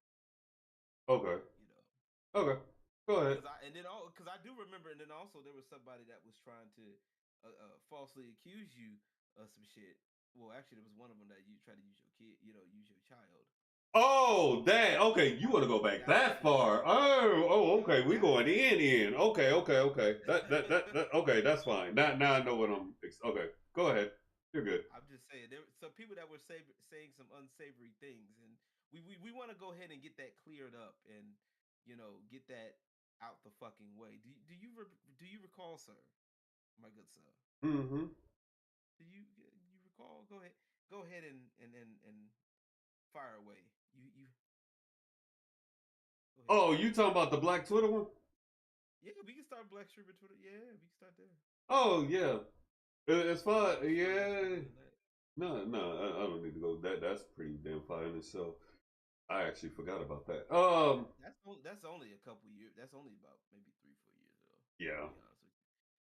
Okay. You know, Okay. Go ahead. because I do remember, and then also there was somebody that was trying to falsely accuse you of some shit. Well, actually, there was one of them that you tried to use your kid, use your child. Oh, that okay. You want to go back That was that far? Okay. We that going in. Okay. That okay. That's fine. Now I know what I'm. Okay, go ahead. You're good. I'm just saying there were some people that were saying some unsavory things, and we want to go ahead and get that cleared up, and get that out the fucking way. Do you recall, sir, my good sir? Mm-hmm. Do you recall? Go ahead and fire away. You go ahead. Oh, you talking about the Black Twitter one? Yeah, we can start Black Streamer Twitter. Yeah, we can start there. Oh yeah. As far Black Streamer yeah. Twitter. Like, No, I don't need to go. That's pretty damn fire in itself. I actually forgot about that. that's only a couple years. That's only about maybe 3-4 years ago. To Yeah. be honest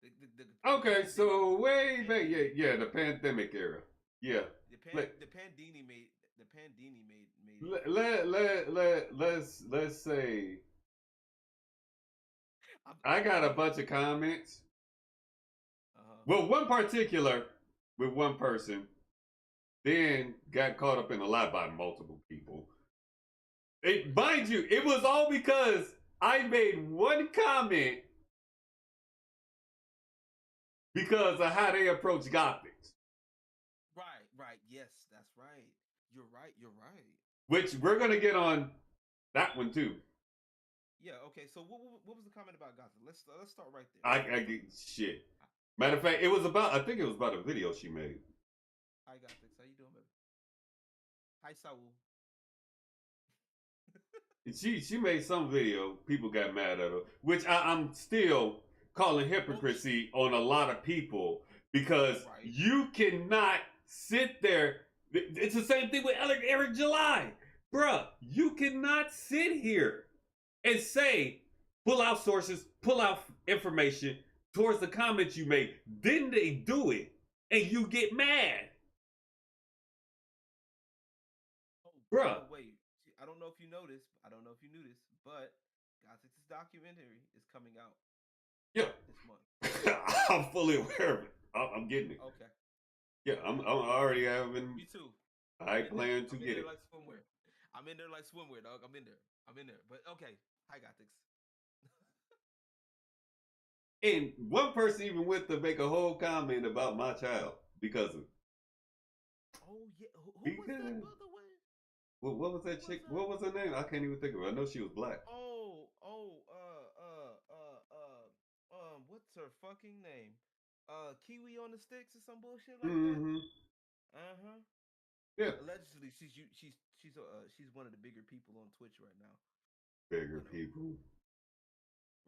with you, the Okay, pandemic, so way back, pandini, yeah, the pandemic era. Yeah. Let the pandini made it. let's say I I'm got a thinking. bunch of comments. Uh-huh. Well, one particular with one person, then got caught up in a lie by multiple people. Mind you, it was all because I made one comment because of how they approach Gothics. Right. Yes, that's right. You're right. You're right. Which we're gonna get on that one too. Yeah. Okay. So what was the comment about Gotham? Let's start right there. I get shit. Matter of fact, I think it was about a video she made. Hi, Gotham. How you doing, baby? Hi, Saul. She made some video. People got mad at her, which I'm still calling hypocrisy on a lot of people because Right. you cannot sit there. It's the same thing with Eric July, bruh. You cannot sit here and say pull out sources, pull out information towards the comments you made. Then they do it, and you get mad, Oh, by the bruh. way, I don't know if you noticed. I don't know if you knew this, but Gotham's documentary is coming out Yeah, this month. I'm fully aware of it. I'm getting it. Okay. Yeah, I'm already having. Me too. I'm I in there. plan to I'm in get there it. like swimwear. I'm in there like swimwear, dog. I'm in there. I'm in there. But okay. Hi, Gothics. And one person even went to make a whole comment about my child because of Oh yeah. Who was that, because by the way? what was Who that was chick? that? What was her name? I can't even think of her. I know she was black. What's her fucking name? Kiwi on the sticks or some bullshit like that. Mm-hmm. Uh huh. Yeah, Allegedly, she's one of the bigger people on Twitch right now. bigger You know. people.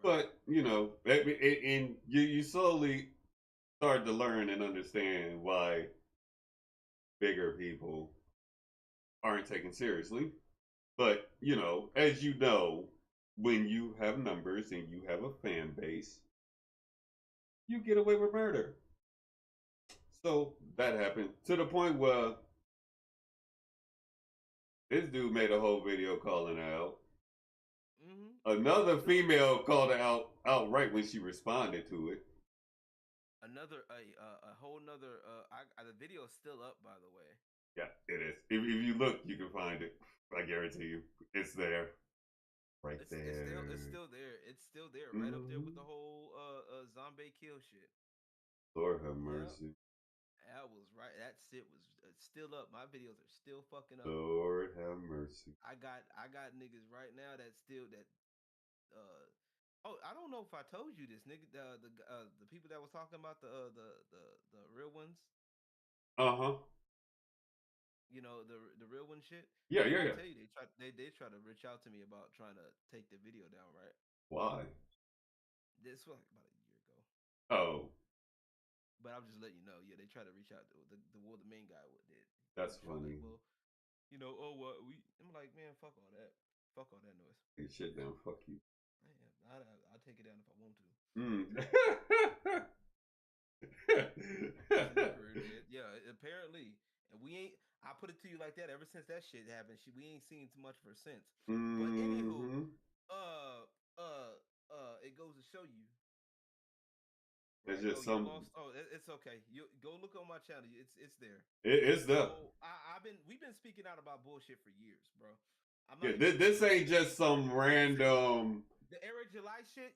Right. But you know, and you slowly start to learn and understand why bigger people aren't taken seriously. But you know, as you know, when you have numbers and you have a fan base, you get away with murder. So that happened to the point where this dude made a whole video calling out. Mm-hmm. Another So female called her out outright when she responded to it. another a whole nother the video is still up, by the way. Yeah, it is. If you look, you can find it. I guarantee you, it's there, right there. It's still there. It's still there, right up there with Mm-hmm. the whole zombie kill shit. Lord have Yep. mercy. That was right. That shit was still up. My videos are still fucking up. Lord have mercy. I got niggas right now that still that uh oh, I don't know if I told you this, nigga. The people that was talking about the real ones, Uh huh. you know, the real one shit. Yeah, yeah, I yeah. tell you, they try to reach out to me about trying to take the video down. Right, Why? this was like about a year ago. Oh, But I'm just letting you know. Yeah, they try to reach out. The main guy did. that's She was like, funny. well, you know, oh what we. I'm like, man, fuck all that. Fuck all that noise. Hey, shit down. Fuck you. I'll take it down if I want to. Mm. That's what the career did. Yeah, apparently. And we ain't. I put it to you like that. Ever since that shit happened, we ain't seen too much of her since. But anywho, Mm-hmm. uh, it goes to show you, It's right? Oh, just you some. lost. Oh, it's okay. You go look on my channel. It's there. It's the. So we've been speaking out about bullshit for years, bro. I'm Yeah, not even this gonna ain't just some random. the Eric July shit.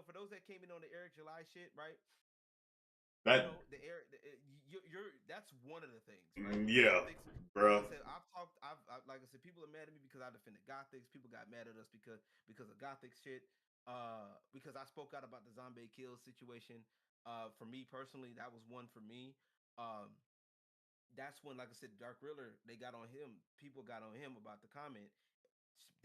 For those that came in on the Eric July shit, right? You That. know the Eric. You're that's one of the things, right? Yeah, Gothics. Like I bro. said, like I said, people are mad at me because I defended Gothics. People got mad at us because of Gothic shit. Because I spoke out about the zombie kill situation. For me personally, that was one for me. Um, that's when, like I said, Dark Riddler, they got on him. People got on him about the comment.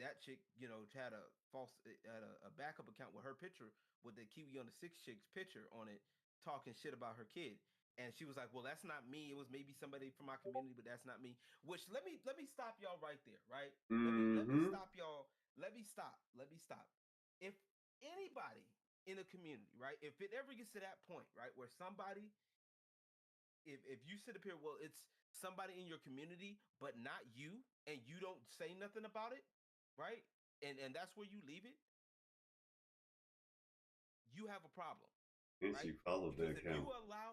That chick, had a backup account with her picture with the Kiwi on the six chick's picture on it, talking shit about her kid. And she was like, "Well, that's not me. It was maybe somebody from my community, but that's not me." Which let me stop y'all right there, right? Let me Mm-hmm. stop y'all. Let me stop. If anybody in a community, right? If it ever gets to that point, right, where somebody if you sit up here, well, it's somebody in your community, but not you, and you don't say nothing about it, right? And that's where you leave it, you have a problem, And right? she followed the Because if you account. allow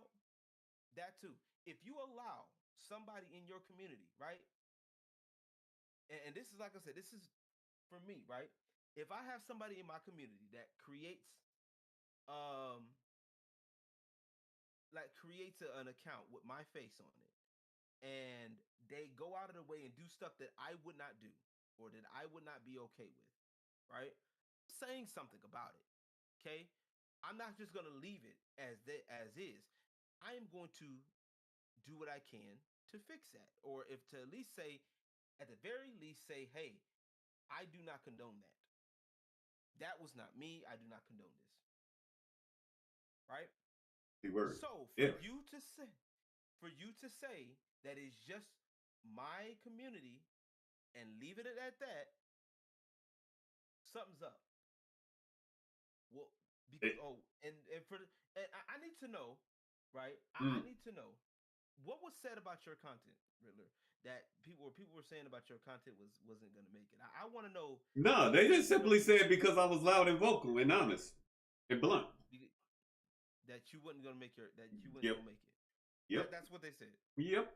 that too, if you allow somebody in your community, right? And this is like I said, this is for me, right? If I have somebody in my community that um creates an account with my face on it and they go out of the way and do stuff that I would not do or that I would not be okay with, right? Saying something about it, okay? I'm not just gonna leave it as is. I am going to do what I can to fix that, or if to at least say, at the very least, say, hey, I do not condone that. That was not me. I do not condone this, right? The word. So If. for you to say that it's just my community and leave it at that, something's up. Well, because It, I need to know, right? I mm. need to know what was said about your content, Riddler. That people were saying about your content wasn't gonna make it. I want to know No, what they was just said simply said because I was loud and vocal and honest and blunt. that you wasn't gonna make that you wasn't Yep. gonna make it. Yep. That's what they said Yep.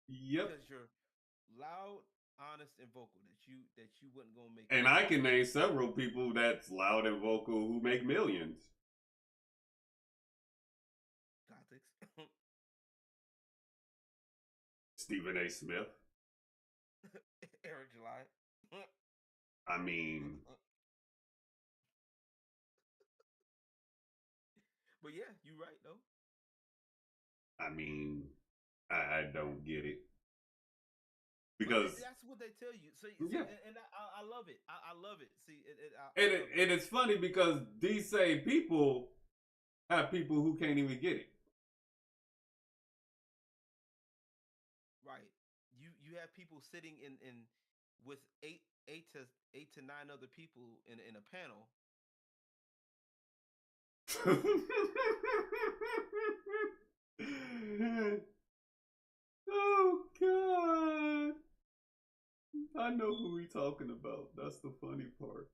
Yep. because you're loud, honest, and vocal. That you wasn't gonna make it. And I can name several people that's loud and vocal who make millions. Gothics. Stephen A. Smith. Eric July. I mean, But yeah, you right though. I mean, I don't get it But because that's what they tell you. So yeah, and I love it. I love it. See, I and love it. it's funny because these same people have people who can't even get it. Right. You have people sitting in with eight to nine other people in a panel. Oh God! I know who we talking about. That's the funny part.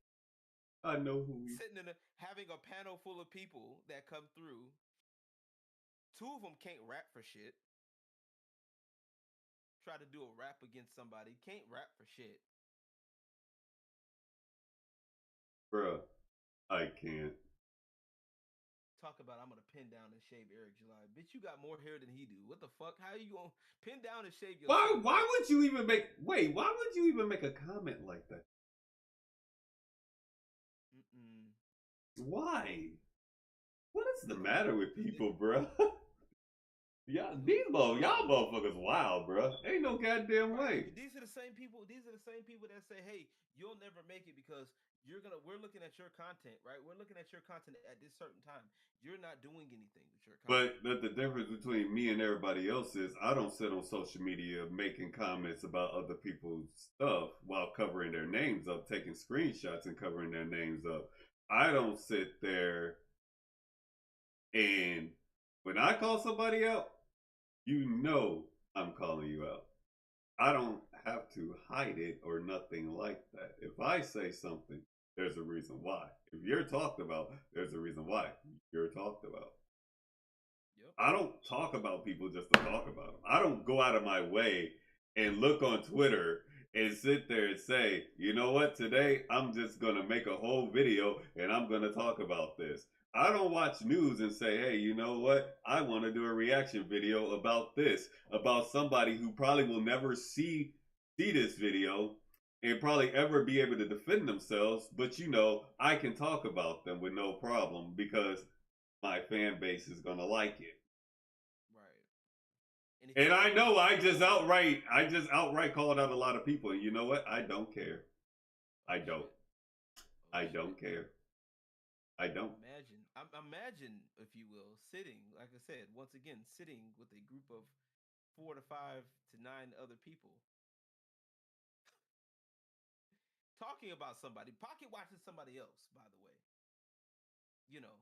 I know who we. Sitting having a panel full of people that come through. Two of them can't rap for shit. Try to do a rap against somebody. Can't rap for shit. Bruh, I can't. talk about I'm gonna pin down and shave Eric July. Bitch, you got more hair than he do. What the fuck? How you gonna pin down and shave yourself? Why would you even make why would you even make a comment like that? Mm-mm. Why? What is the Because matter with people, bro? Y'all, y'all um, motherfuckers wild, bro. Ain't no goddamn right. way. These are the same people. These are the same people that say, "Hey, you'll never make it because We're looking at your content, right? We're looking at your content at this certain time. You're not doing anything with your content." But the difference between me and everybody else is I don't sit on social media making comments about other people's stuff while covering their names up, taking screenshots and covering their names up. I don't sit there and when I call somebody out, you know I'm calling you out. I don't have to hide it or nothing like that. If I say something, there's a reason why. If you're talked about, there's a reason why you're talked about. Yep. I don't talk about people just to talk about them. I don't go out of my way and look on Twitter and sit there and say, you know what, today I'm just going to make a whole video and I'm going to talk about this. I don't watch news and say, hey, you know what, I want to do a reaction video about this, about somebody who probably will never see this video and probably ever be able to defend themselves. But you know, I can talk about them with no problem because my fan base is going to like it. Right. And if you And I don't like know it, I just outright called out a lot of people. And you know what? I don't care. I oh don't. shit, oh I shit. don't care. I don't. Imagine, if you will, sitting, like I said, once again, sitting with a group of 4 to 5 to 9 other people, talking about somebody, pocket watching somebody else. By the way, you know,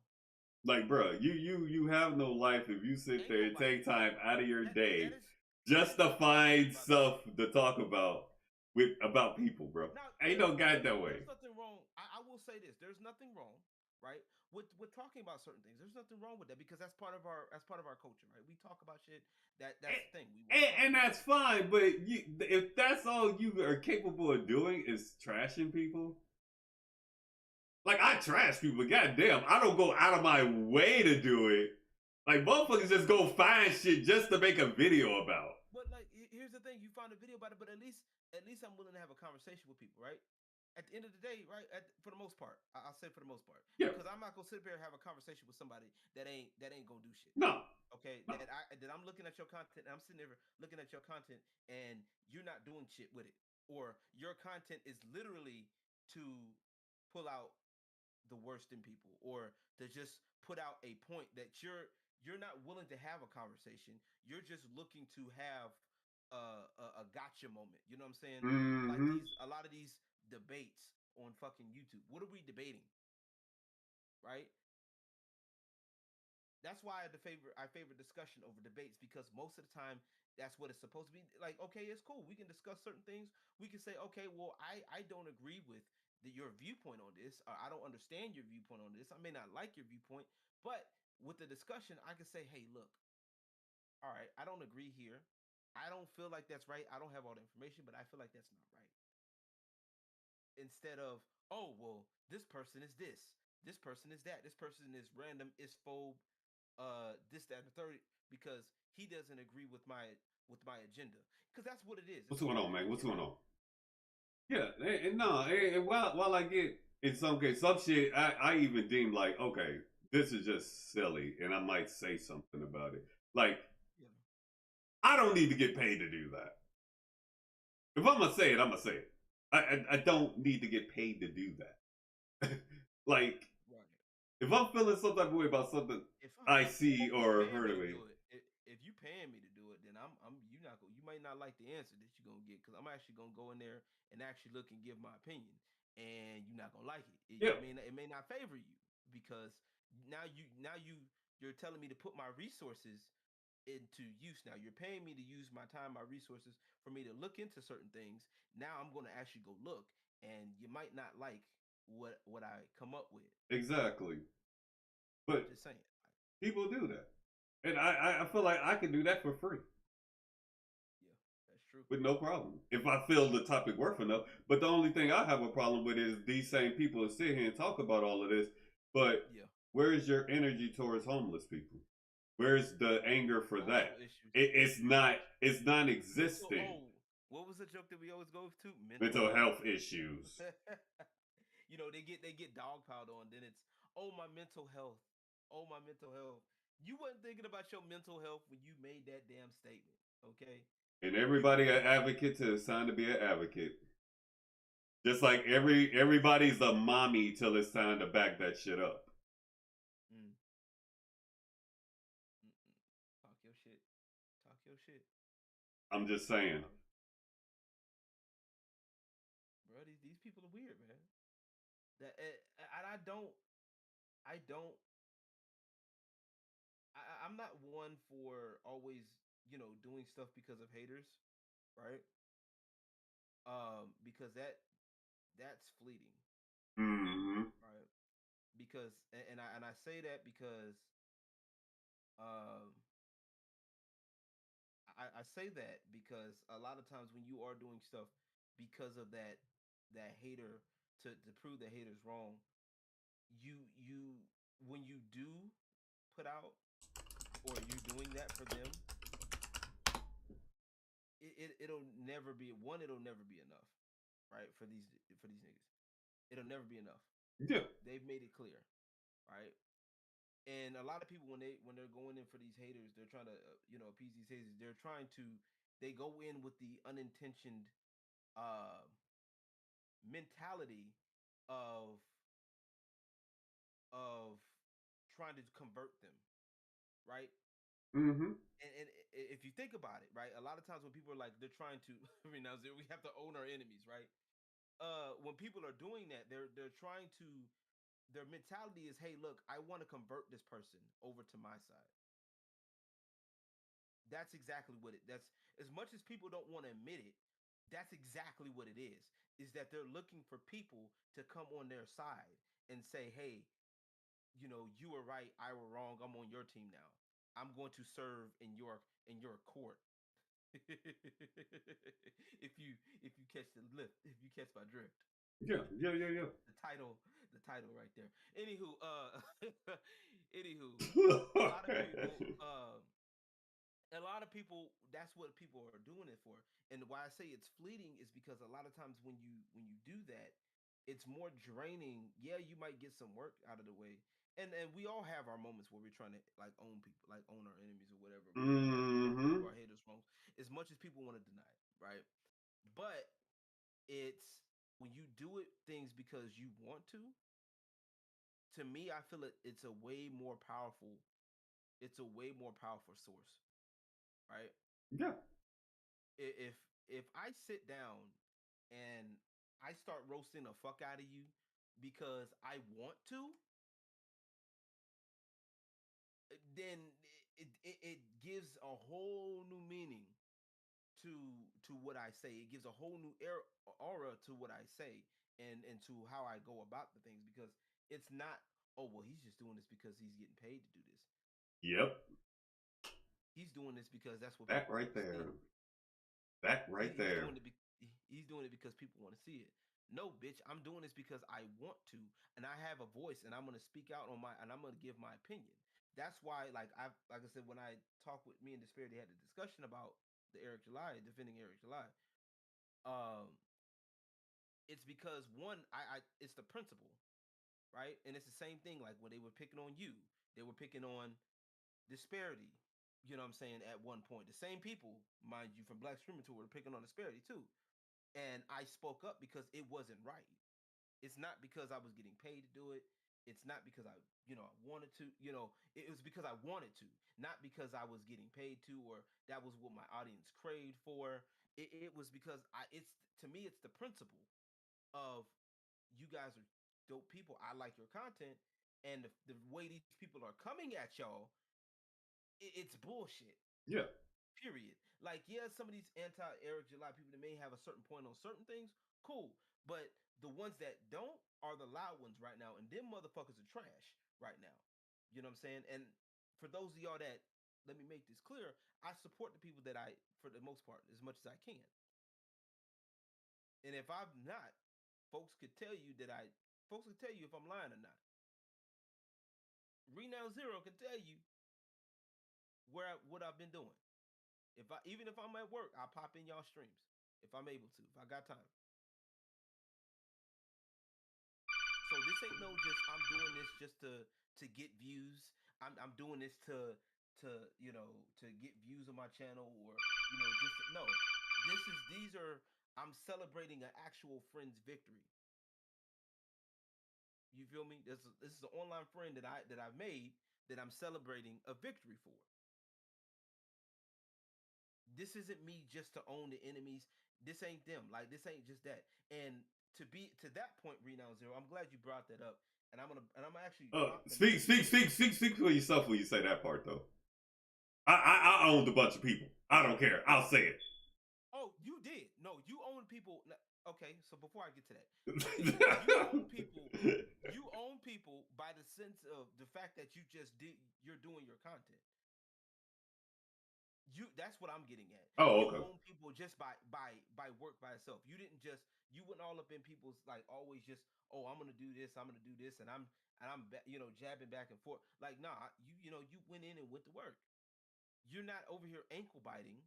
Like, bro, you have no life if you sit ain't there and nobody take time out of your that day is just to let me tell you find about this. stuff to talk about about people, bro. Now, Ain't no goddamn way. there's nothing wrong. I will say this: there's nothing wrong, right, with talking about certain things. There's nothing wrong with that because that's part of our culture, right? We talk about shit that's the thing. We want to talk And about that's shit. fine, but if that's all you are capable of doing is trashing people, like I trash people, goddamn, I don't go out of my way to do it. Like motherfuckers just go find shit just to make a video about. But like, here's the thing: you find a video about it, but at least I'm willing to have a conversation with people, right? At the end of the day, right? For the most part, I'll say for the most part, Yeah, because I'm not gonna sit there and have a conversation with somebody that ain't gonna do shit. no, Okay, no. that I'm looking at your content, and I'm sitting there looking at your content, and you're not doing shit with it, or your content is literally to pull out the worst in people, or to just put out a point that you're not willing to have a conversation. You're just looking to have a gotcha moment. You know what I'm saying? Like Mm-hmm. a lot of these debates on fucking YouTube. What are we debating? Right? That's why I favor discussion over debates because most of the time that's what it's supposed to be. Like, okay, it's cool. We can discuss certain things. We can say, okay, well, I don't agree with your viewpoint on this. Or I don't understand your viewpoint on this. I may not like your viewpoint, but with the discussion, I can say, hey, look, all right, I don't agree here. I don't feel like that's right. I don't have all the information, but I feel like that's not right. Instead of, oh, well, this person is this person is that, this person is random, is phobe, this, that, and the third, because he doesn't agree with my agenda. Because that's what it is. It's What's going about on, your man? What's agenda. going on? Yeah, and no, and while I get in some case some shit, I even deem like okay, this is just silly, and I might say something about it. Like Yeah. I don't need to get paid to do that. If I'm gonna say it, I'm gonna say it. I don't need to get paid to do that. Like Right. if I'm feeling some type of way about something I see If you or paying heard me of to it, do it, if you paying me to do it, then I'm you not go, you might not like the answer that you're gonna get because I'm actually gonna go in there and actually look and give my opinion, and you're not gonna like it. yeah, It may not favor you because now you're telling me to put my resources into use. Now you're paying me to use my time, my resources for me to look into certain things. Now I'm gonna actually go look, and you might not like what I come up with. exactly. But Just saying. people do that, and I feel like I can do that for free. Yeah, that's true. With no problem if I feel the topic worth enough. But the only thing I have a problem with is these same people sit here and talk about all of this, but Yeah. where is your energy towards homeless people? Where's the anger for Mental that? issues. It's not. It's Mental. non-existent. Oh, what was the joke that we always go to? Mental Mental health. health issues. They get dogpiled on. Then it's, oh, my mental health. Oh, my mental health. You wasn't thinking about your mental health when you made that damn statement. Okay, And you everybody an advocate to sign to be an advocate. Just like that's everybody's a mommy till it's time to back that shit up. mm, mm-mm. Talk your shit. Talk your shit. I'm just saying. Um, bro, these people are weird, man. That and I don't. I'm not one for always doing stuff because of haters, right? Because that's fleeting, Mm-hmm. right? Because and I say that because um I say that because a lot of times when you are doing stuff because of that hater to prove the haters wrong, you when you do put out or you're doing that for them, it'll never be one. It'll never be enough, right? For these niggas, it'll never be enough. Yeah. They've made it clear, right? And a lot of people when they're going in for these haters, they're trying to appease these haters. They go in with the unintentioned uh, mentality of of trying to convert them, right? Mm-hmm. And if you think about it, right, a lot of times when people are like they're trying to, I mean, now we have to own our enemies, right? When people are doing that, they're trying to. Their mentality is, hey, look, I want to convert this person over to my side. That's exactly what it. That's as much as people don't want to admit it. That's exactly what it is. Is that they're looking for people to come on their side and say, hey, you were right, I were wrong. I'm on your team now. I'm going to serve in your court. If you catch the lift, if you catch my drift. Yeah. Yeah. Yeah. the title the title right there. Anywho, anywho, a lot of people Yeah. a lot of people, that's what people are doing it for. And why I say it's fleeting is because a lot of times when you do that, it's more draining. Yeah, you might get some work out of the way. And we all have our moments where we're trying to like own people, like own our enemies or whatever. We're trying to prove Mm-hmm. our haters wrong as much as people want to deny it, right? But it's when you do it things because you want to me, I feel it's a way more powerful, it's a way more powerful source, right? Yeah. If I sit down and I start roasting the fuck out of you because I want to, then it gives a whole new meaning to what I say. It gives a whole new aura to what I say and to how I go about the things because it's not, oh well, he's just doing this because he's getting paid to do this. Yep. He's doing this because that's what That people right want to there. see. That He, right he's there. doing it. He's doing it because people want to see it. No, bitch, I'm doing this because I want to, and I have a voice, and I'm gonna speak out on and I'm gonna give my opinion. That's why, like I said, when I talked with me and Despair, they had a discussion about the Eric July defending Eric July. Um, it's because one, it's the principle, right? And it's the same thing. Like when they were picking on you, they were picking on disparity. You know what I'm saying? At one point, the same people, mind you, from Black Screaming Tour were picking on disparity too. And I spoke up because it wasn't right. It's not because I was getting paid to do it. It's not because I wanted to. It was because I wanted to, not because I was getting paid to, or that was what my audience craved for. It was because it's to me, it's the principle of you guys are dope people. I like your content, and the way these people are coming at y'all, it's bullshit. Yeah. Period. Like, yeah, some of these anti Eric July people that may have a certain point on certain things, cool. But the ones that don't are the loud ones right now, and them motherfuckers are trash right now. You know what I'm saying? And for those of y'all that let me make this clear, I support the people that for the most part, as much as I can. And if I'm not, folks could tell you that folks could tell you if I'm lying or not. Renown Zero can tell you what I've been doing. If I even if I'm at work, I'll pop in y'all streams if I'm able to, if I got time. So this ain't no just I'm doing this just to get views. I'm doing this to get views on my channel or just no. These are I'm celebrating an actual friend's victory. You feel me? This is an online friend that I've made that I'm celebrating a victory for. This isn't me just to own the enemies. This ain't them. Like this ain't just that. And to be to that point, Renown Zero, I'm glad you brought that up. And I'm actually prompt the Speak, man. speak, speak, speak, speak for yourself when you say that part, though. I owned a bunch of people. I don't care. I'll say it. Oh, you did. No, you own people. Okay, so before I get to that, you own people. You own people by the sense of the fact that you're doing your content. That's what I'm getting at. Oh, You okay. own people just by work by itself. You went all up in people's like always just, oh, I'm gonna do this, I'm gonna do this, and I'm jabbing back and forth. Like, nah, you went in and went to work. You're not over here ankle biting.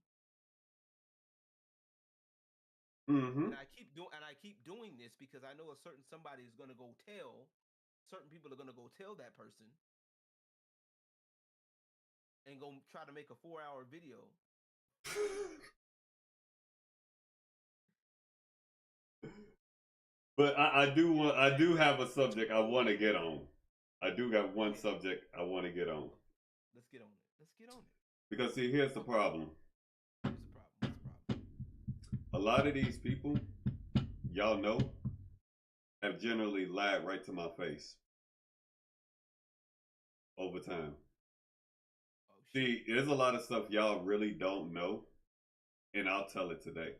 Mm-hmm. And I keep doing this because I know a certain somebody is gonna go tell certain people are gonna go tell that person and go try to make a 4 hour video. But I do have a subject I want to get on. I do got one Okay, subject I want to get on. let's get on it. Let's get on it. Because see, here's the problem. Here's the problem. What's the problem? A lot of these people, y'all know, have generally lied right to my face over time. Oh shit. See, there's a lot of stuff y'all really don't know, and I'll tell it today.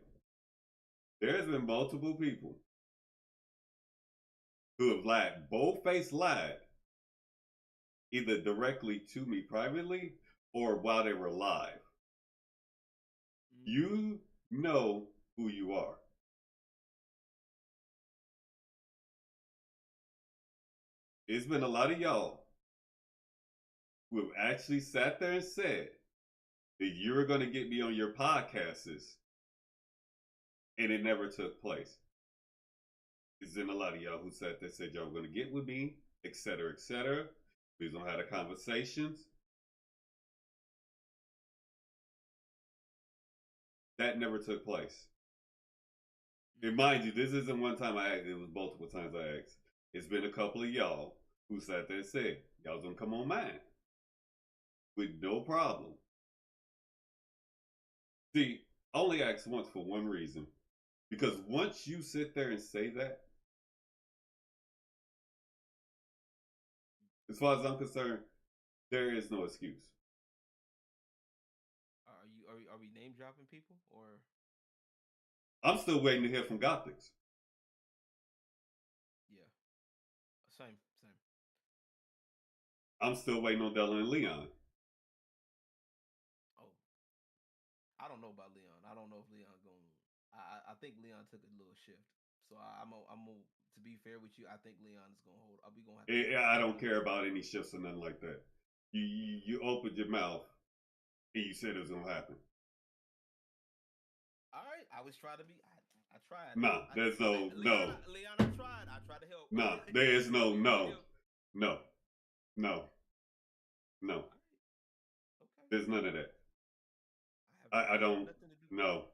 There's been multiple people who have lied, bold-faced lied, either directly to me privately or while they were live. You know who you are. It's been a lot of y'all who have actually sat there and said that you were going to get me on your podcasts, and it never took place. It's been a lot of y'all who sat there and said y'all were going to get with me, etc., etc. Please don't have the conversations. That never took place. And mind you, this isn't one time I asked, it was multiple times I asked. It's been a couple of y'all who sat there and said, y'all's gonna come on mine. With no problem. See, I only asked once for one reason. Because once you sit there and say that, as far as I'm concerned, there is no excuse. Are we name dropping people or? I'm still waiting to hear from Gothics. Yeah, same. I'm still waiting on Della and Leon. Oh, I don't know about Leon. I don't know if Leon going. I think Leon took a little shift. So I'm to be fair with you. I think Leon is gonna hold. We gonna have to hold. I don't care about any shifts or nothing like that. You opened your mouth and you said it was gonna happen. All right, I was trying to be. I tried. Nah, there's no Leon, no. Leon, I tried. I tried to help. Nah, there is no no. No. No. No. Right. Okay. There's none of that. I I have don't nothing to do. know.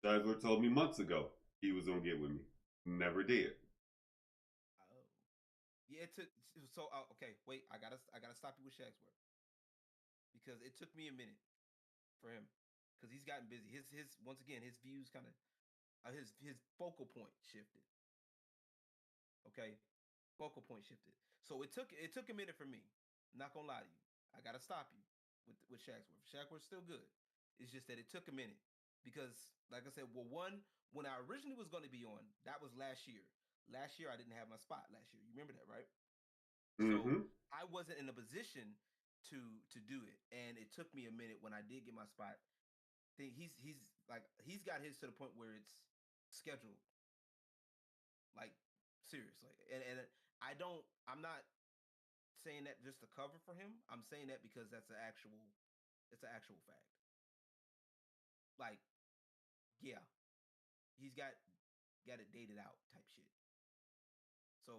Driver told me months ago he was gonna get with me. Never did. Oh. Yeah, it took. So okay, wait. I gotta stop you with Shagsworth because it took me a minute for him because he's gotten busy. His once again his views kind of his focal point shifted. Okay, focal point shifted. So it took a minute for me. I'm not gonna lie to you. I gotta stop you with Shagsworth. Shagsworth's still good. It's just that it took a minute because, like I said, well, one when I originally was going to be on, that was last year. Last year I didn't have my spot. Last year, you remember that, right? So Mm-hmm. I wasn't in a position to do it, and it took me a minute when I did get my spot. He's got his to the point where it's scheduled, like serious, like and I don't. I'm not. saying that just to cover for him. I'm saying that because it's an actual fact. Like, yeah, he's got it dated out type shit. So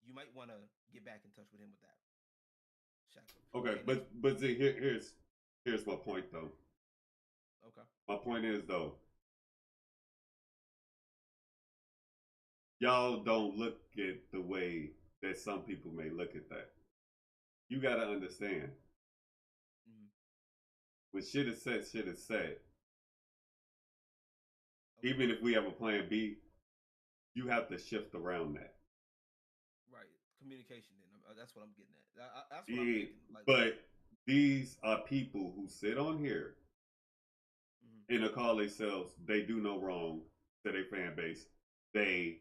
you might want to get back in touch with him with that. Shackler. Okay, Okay, next. but see, here's my point though. Okay. My point is though, y'all don't look at the way that some people may look at that. You got to understand, Mm-hmm. when shit is set, shit is set. Okay. Even if we have a plan B, you have to shift around that. Right. Communication. Then that's what I'm getting at. That's what I'm Yeah, thinking. Like. but these are people who sit on here Mm-hmm. and call themselves, they do no wrong to their fan base. They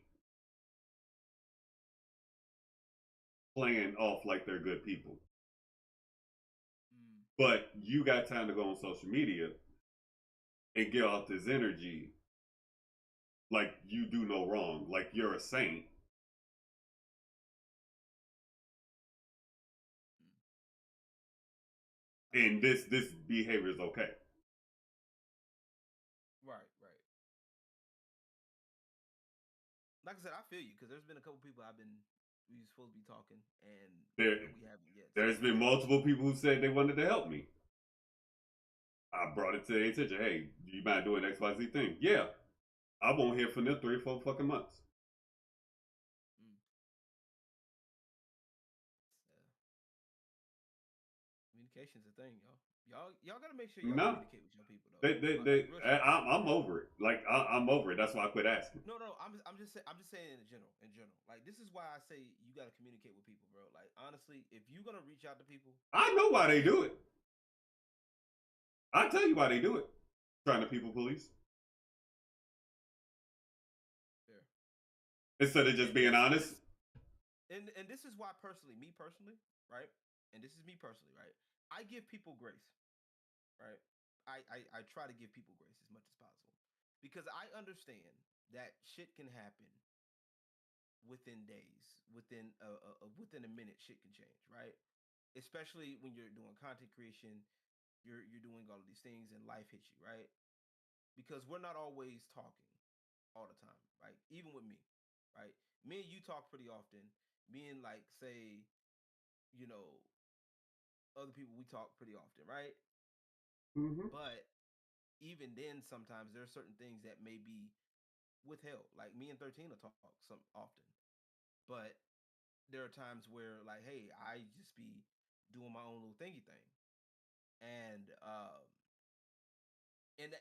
playing off like they're good people. Mm. But you got time to go on social media and get off this energy like you do no wrong, like you're a saint, Mm. I and see. this behavior is okay. Right. Right. Like I said, I feel you because there's been a couple people we were supposed to be talking, and There we haven't yet. So there's been multiple people who said they wanted to help me. I brought it to their attention. Hey, do you mind doing XYZ thing? Yeah. I won't hear from them 3 or 4 fucking months. mm, uh, communication's a thing, y'all. Y'all gotta make sure y'all No. communicate with your people though. Like real shit. I'm over it. Like I'm over it. That's why I quit asking. No, no, I'm just saying in general. In general, like this is why I say you gotta communicate with people, bro. Like honestly, if you're gonna reach out to people, I know why they just do it. I tell you why they do it. Trying to people police fair. instead of just And being honest. this is why me personally, right? And this is me personally, right? I give people grace, right? I try to give people grace as much as possible because I understand that shit can happen within days, within a minute, shit can change, right? Especially when you're doing content creation, you're doing all of these things, and life hits you, right? Because we're not always talking all the time, right? Even with me, right? Me and you talk pretty often. Me and like say, you know, other people we talk pretty often, right? Mm-hmm. But even then, sometimes there are certain things that may be withheld. Like me and 13 will talk some often, but there are times where like, hey, I just be doing my own little thingy thing, and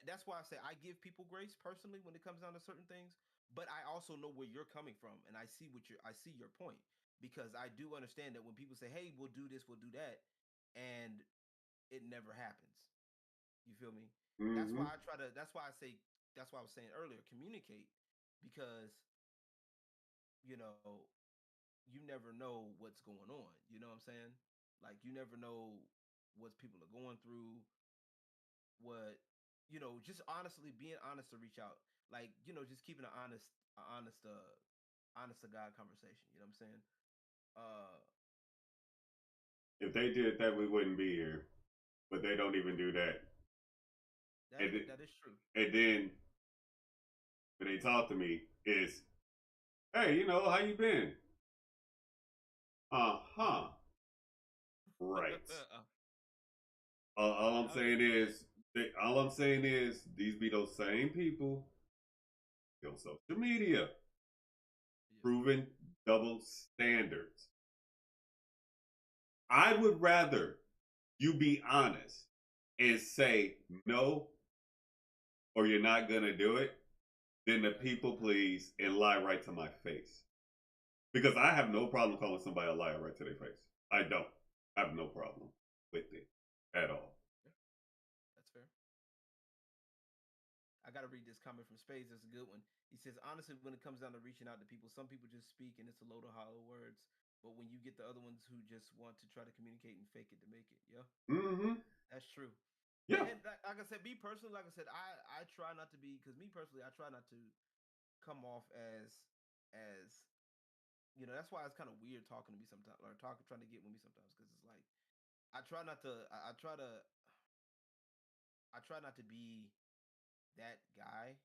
that's why I say I give people grace personally when it comes down to certain things. But I also know where you're coming from, and I see your point because I do understand that when people say, "Hey, we'll do this, we'll do that," and it never happens. You feel me? That's Mm-hmm. why I try to. That's why I say. That's why I was saying earlier, communicate, because you know you never know what's going on. You know what I'm saying? Like you never know what people are going through. What just honestly being honest to reach out. Like just keeping an honest to God conversation. You know what I'm saying? Uh, If they did that, we wouldn't be here. But they don't even do that. that And is that is true. and then when they talk to me, it's, hey, how you been? Uh huh. Right. All I'm I saying yeah, is, these be those same people on social media yeah. proving double standards. I would rather you be honest and say no or you're not gonna do it than the That's people please and lie right to my face. Because I have no problem calling somebody a liar right to their face. I don't. I have no problem with it at all. yeah, that's fair. I got to read this comment from Spades. That's a good one. He says, honestly, when it comes down to reaching out to people, some people just speak and it's a load of hollow words. But when you get the other ones who just want to try to communicate and fake it to make it, yeah, Mm-hmm. that's true. Yeah. And like I said, me personally, like I said, I try not to be because me personally, I try not to come off as that's why it's kind of weird talking to me sometimes, or talking trying to get with me sometimes, because it's like I try not to. I try not to be that guy,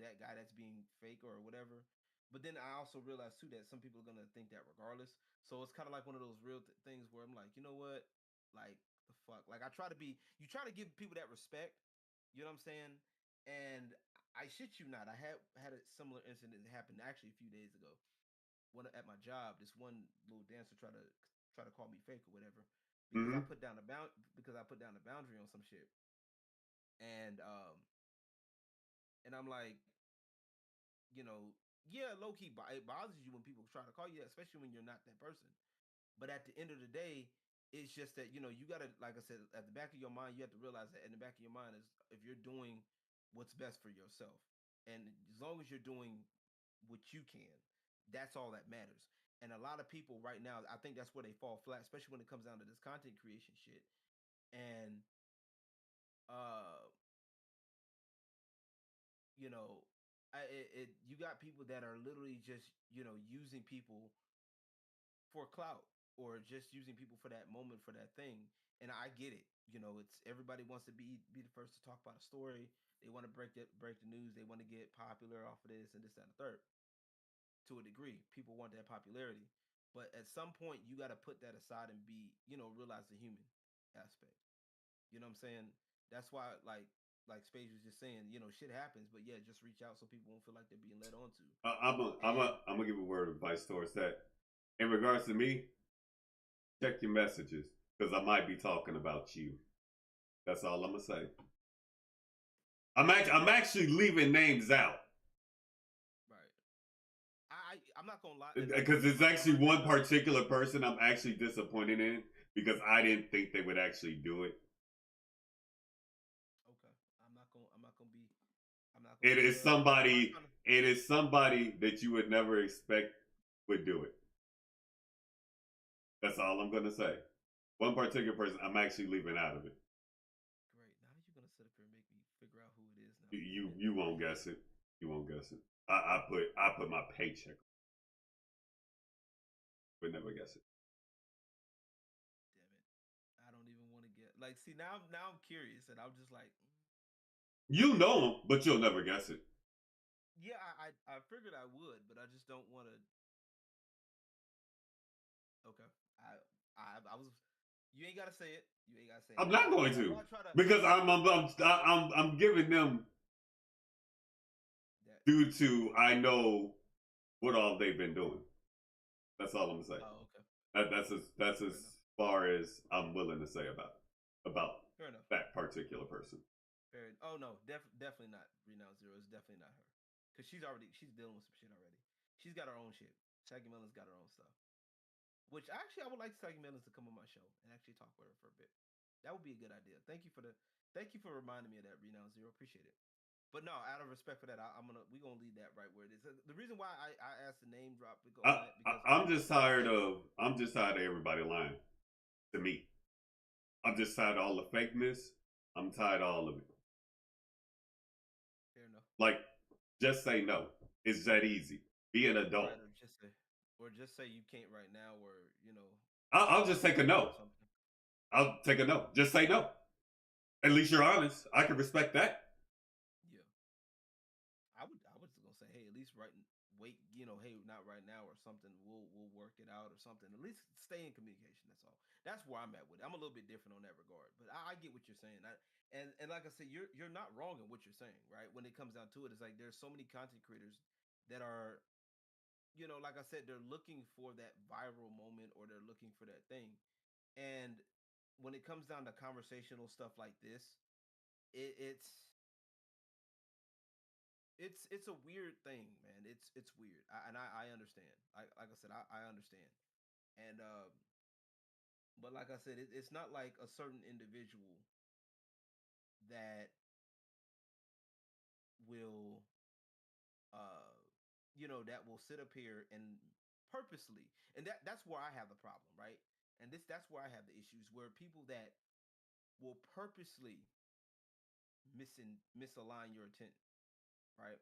that guy that's being fake or whatever. But then I also realize too that some people are gonna think that regardless. So it's kind of like one of those real things where I'm like, you know what, like the fuck, like I try to be. You try to give people that respect. You know what I'm saying? And I shit you not, I had a similar incident that happened actually a few days ago. One at my job, this one little dancer try to call me fake or whatever because I Mm-hmm. put down a boundary on some shit, and I'm like, you know, yeah, low key, it bothers you when people try to call you that, especially when you're not that person. But at the end of the day, it's just that you gotta, like I said, at the back of your mind, you have to realize that in the back of your mind is if you're doing what's best for yourself, and as long as you're doing what you can, that's all that matters. And a lot of people right now, I think that's where they fall flat, especially when it comes down to this content creation shit. And uh, you know, you got people that are literally just using people for clout or just using people for that moment for that thing. And I get it. It's everybody wants to be the first to talk about a story. They want to break the news. They want to get popular off of this and this that, and the third. To a degree, people want that popularity, but at some point you got to put that aside and realize the human aspect. You know what I'm saying? That's why, like Spade was just saying, shit happens, but yeah, just reach out so people won't feel like they're being led on to. And I'm gonna give a word of advice towards that. In regards to me, check your messages because I might be talking about you. That's all I'm gonna say. I'm actually leaving names out right, I'm not gonna lie, and like I because said, it's my actually thing one about it. particular person I'm actually disappointed in because I didn't think they would actually do it. Okay, I'm not gonna It be is I'm not somebody. trying to. It is somebody that you would never expect would do it. That's all I'm gonna say. One particular person I'm actually leaving out of it. Great. Now you're gonna sit up here and make me figure out who it is now. Damn You it. you won't guess it. You won't guess it. I put my paycheck, but never guess it. Damn it. I don't even want to get like. See, now I'm curious, and I'm just like, You know him, but you'll never guess it. yeah, I figured I would, but I just don't want to. Okay. I I was. You ain't gotta say it. You ain't gotta say it. I'm not going That's why to I try to. because That's why. I'm giving them That. due to I know what all they've been doing. That's all I'm saying. Oh, okay. That's Fair enough. as far as I'm willing to say about Fair enough. that particular person. Fair. Oh no, definitely not. Renown Zero is definitely not her, because she's dealing with some shit already. She's got her own shit. Shaggy Melon's got her own stuff. Which actually, I would like Shaggy Melons to come on my show and actually talk with her for a bit. That would be a good idea. Thank you for reminding me of that, Renown Zero. Appreciate it. But no, out of respect for that, we're gonna leave that right where it is. The reason why I asked the name drop to all that because like I said, I'm just tired of everybody lying to me. I'm just tired of all the fakeness. I'm tired of all of it. fair enough, Like, just say no. It's that easy. Be an right? adult. Or just say you can't right now, or I'll just take a or no. something. I'll take a no. Just say no. At least you're honest. I can respect that. Yeah, I was gonna say, hey, at least wait, hey, not right now or something. We'll work it out or something. At least stay in communication. That's all. That's where I'm at with it. I'm a little bit different on that regard, but I get what you're saying. And like I said, you're not wrong in what you're saying, right? When it comes down to it, it's like there's so many content creators that are, like I said, they're looking for that viral moment or they're looking for that thing. And when it comes down to conversational stuff like this, it's it's a weird thing, man. It's weird, I understand. Like I said, I understand, and but like I said, it's not like a certain individual that will, uh, that will sit up here and purposely, and that's where I have the problem, right? And that's where I have the issues where people that will purposely misalign your intent, right?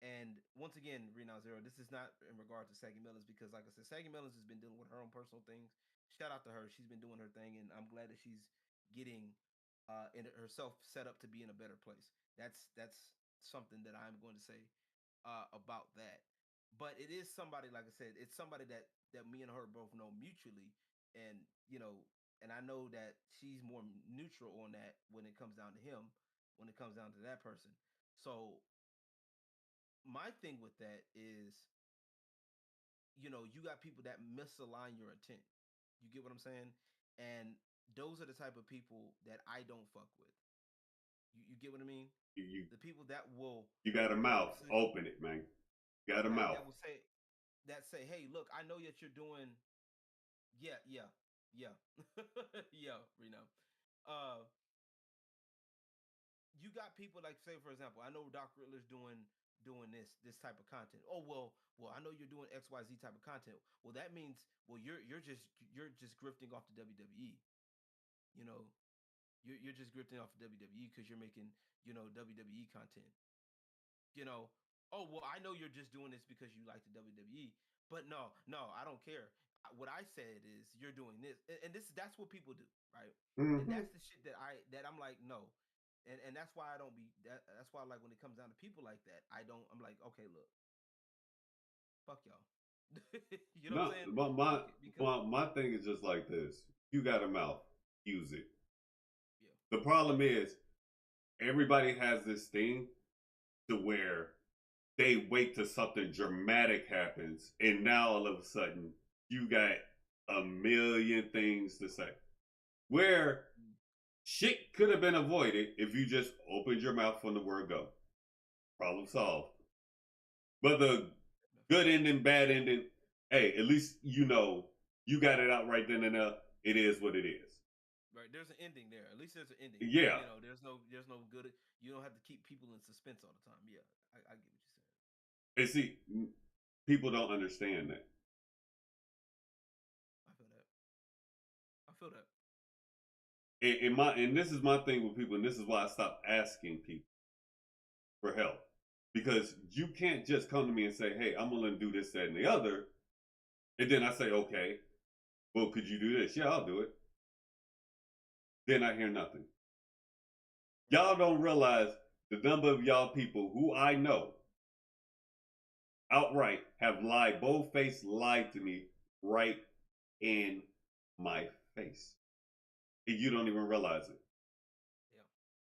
And once again, Renown Zero, this is not in regard to Saggy Melons because, like I said, Saggy Melons has been dealing with her own personal things. Shout out to her; she's been doing her thing, and I'm glad that she's getting herself set up to be in a better place. That's something that I'm going to say about that. But it is somebody, like I said, it's somebody that me and her both know mutually, and and I know that she's more neutral on that when it comes down to him, when it comes down to that person. So my thing with that is, you got people that misalign your intent. You get what I'm saying? And those are the type of people that I don't fuck with. You get what I mean? You The people that will you got a that will mouth. say Open it, man. You got a right, mouth. that say, hey, look, I know that you're doing yeah, yeah, yeah. Yeah, Reno. Uh you got people like, say for example, I know Doc Riddler's doing this type of content. Oh well, I know you're doing XYZ type of content. Well, that means, well, you're just grifting off the WWE. You know, you're just grifting off the WWE because you're making, WWE content. You know, oh well, I know you're just doing this because you like the WWE. But no, no, I don't care. What I said is you're doing this, and that's what people do, right? And Mm-hmm. that's the shit that I'm like, no. And that's why I don't be that's why, like, when it comes down to people like that, I'm like, okay, look, fuck y'all. You know what I'm No, saying? Because my thing is just like this. You got a mouth. Use it. yeah, The problem is everybody has this thing to where they wait till something dramatic happens, and now all of a sudden you got a million things to say. Where mm, shit could have been avoided if you just opened your mouth from the word go. Problem solved. But the good ending, bad ending, hey, at least you got it out right then and there. It is what it is. right. There's an ending there. At least there's an ending. Yeah. There's no good. You don't have to keep people in suspense all the time. Yeah, I get what you said. And see, people don't understand that. I feel that. I feel that. And this is my thing with people, and this is why I stopped asking people for help. Because you can't just come to me and say, hey, I'm willing to do this, that, and the other. And then I say, okay, well, could you do this? Yeah, I'll do it. Then I hear nothing. Right. Y'all don't realize the number of y'all people who I know outright have lied, bold faced lied to me right in my face. And you don't even realize it. Yeah,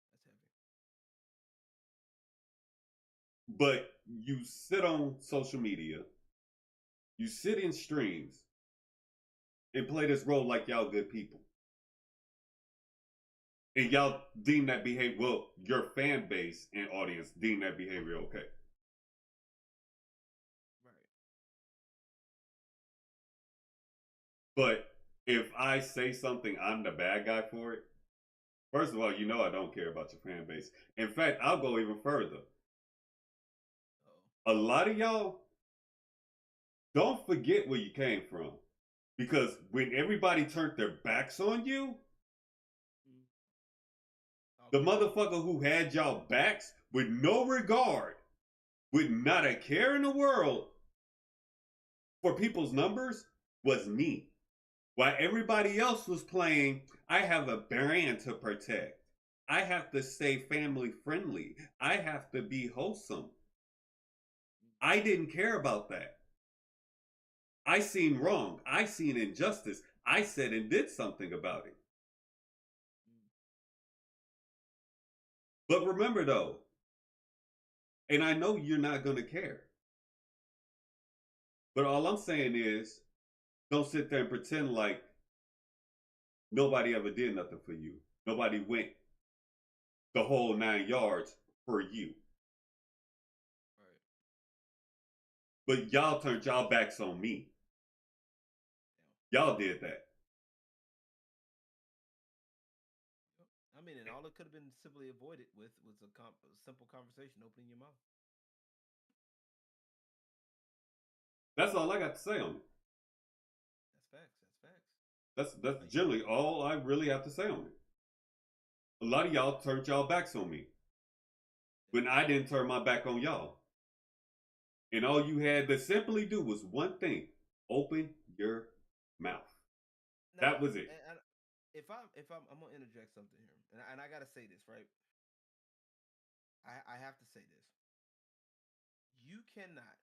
that's heavy. But you sit on social media, you sit in streams, and play this role like y'all good people. And y'all deem that behavior, well, your fan base and audience deem that behavior okay. Right. But if I say something, I'm the bad guy for it. First of all, I don't care about your fan base. In fact, I'll go even further. Oh. A lot of y'all don't forget where you came from. Because when everybody turned their backs on you, Mm. the Okay. motherfucker who had y'all backs with no regard, with not a care in the world for people's numbers, was me. While everybody else was playing, I have a brand to protect. I have to stay family friendly. I have to be wholesome. Mm. I didn't care about that. I seen wrong. I seen injustice. I said and did something about it. Mm. But remember though, and I know you're not going to care, but all I'm saying is don't sit there and pretend like nobody ever did nothing for you. Nobody went the whole 9 yards for you. Right. But y'all turned y'all backs on me. Yeah. Y'all did that. Yep. I mean, and all it could have been simply avoided with was a simple conversation, opening your mouth. That's all I got to say on it. That's facts. That's facts. That's You generally all I really have to say on it. A lot of y'all turned y'all backs on me yeah. when I didn't turn my back on y'all. And all you had to simply do was one thing: open your mouth. Now, That was it. and I'm gonna interject something here, and I gotta say this right. I have to say this. You cannot.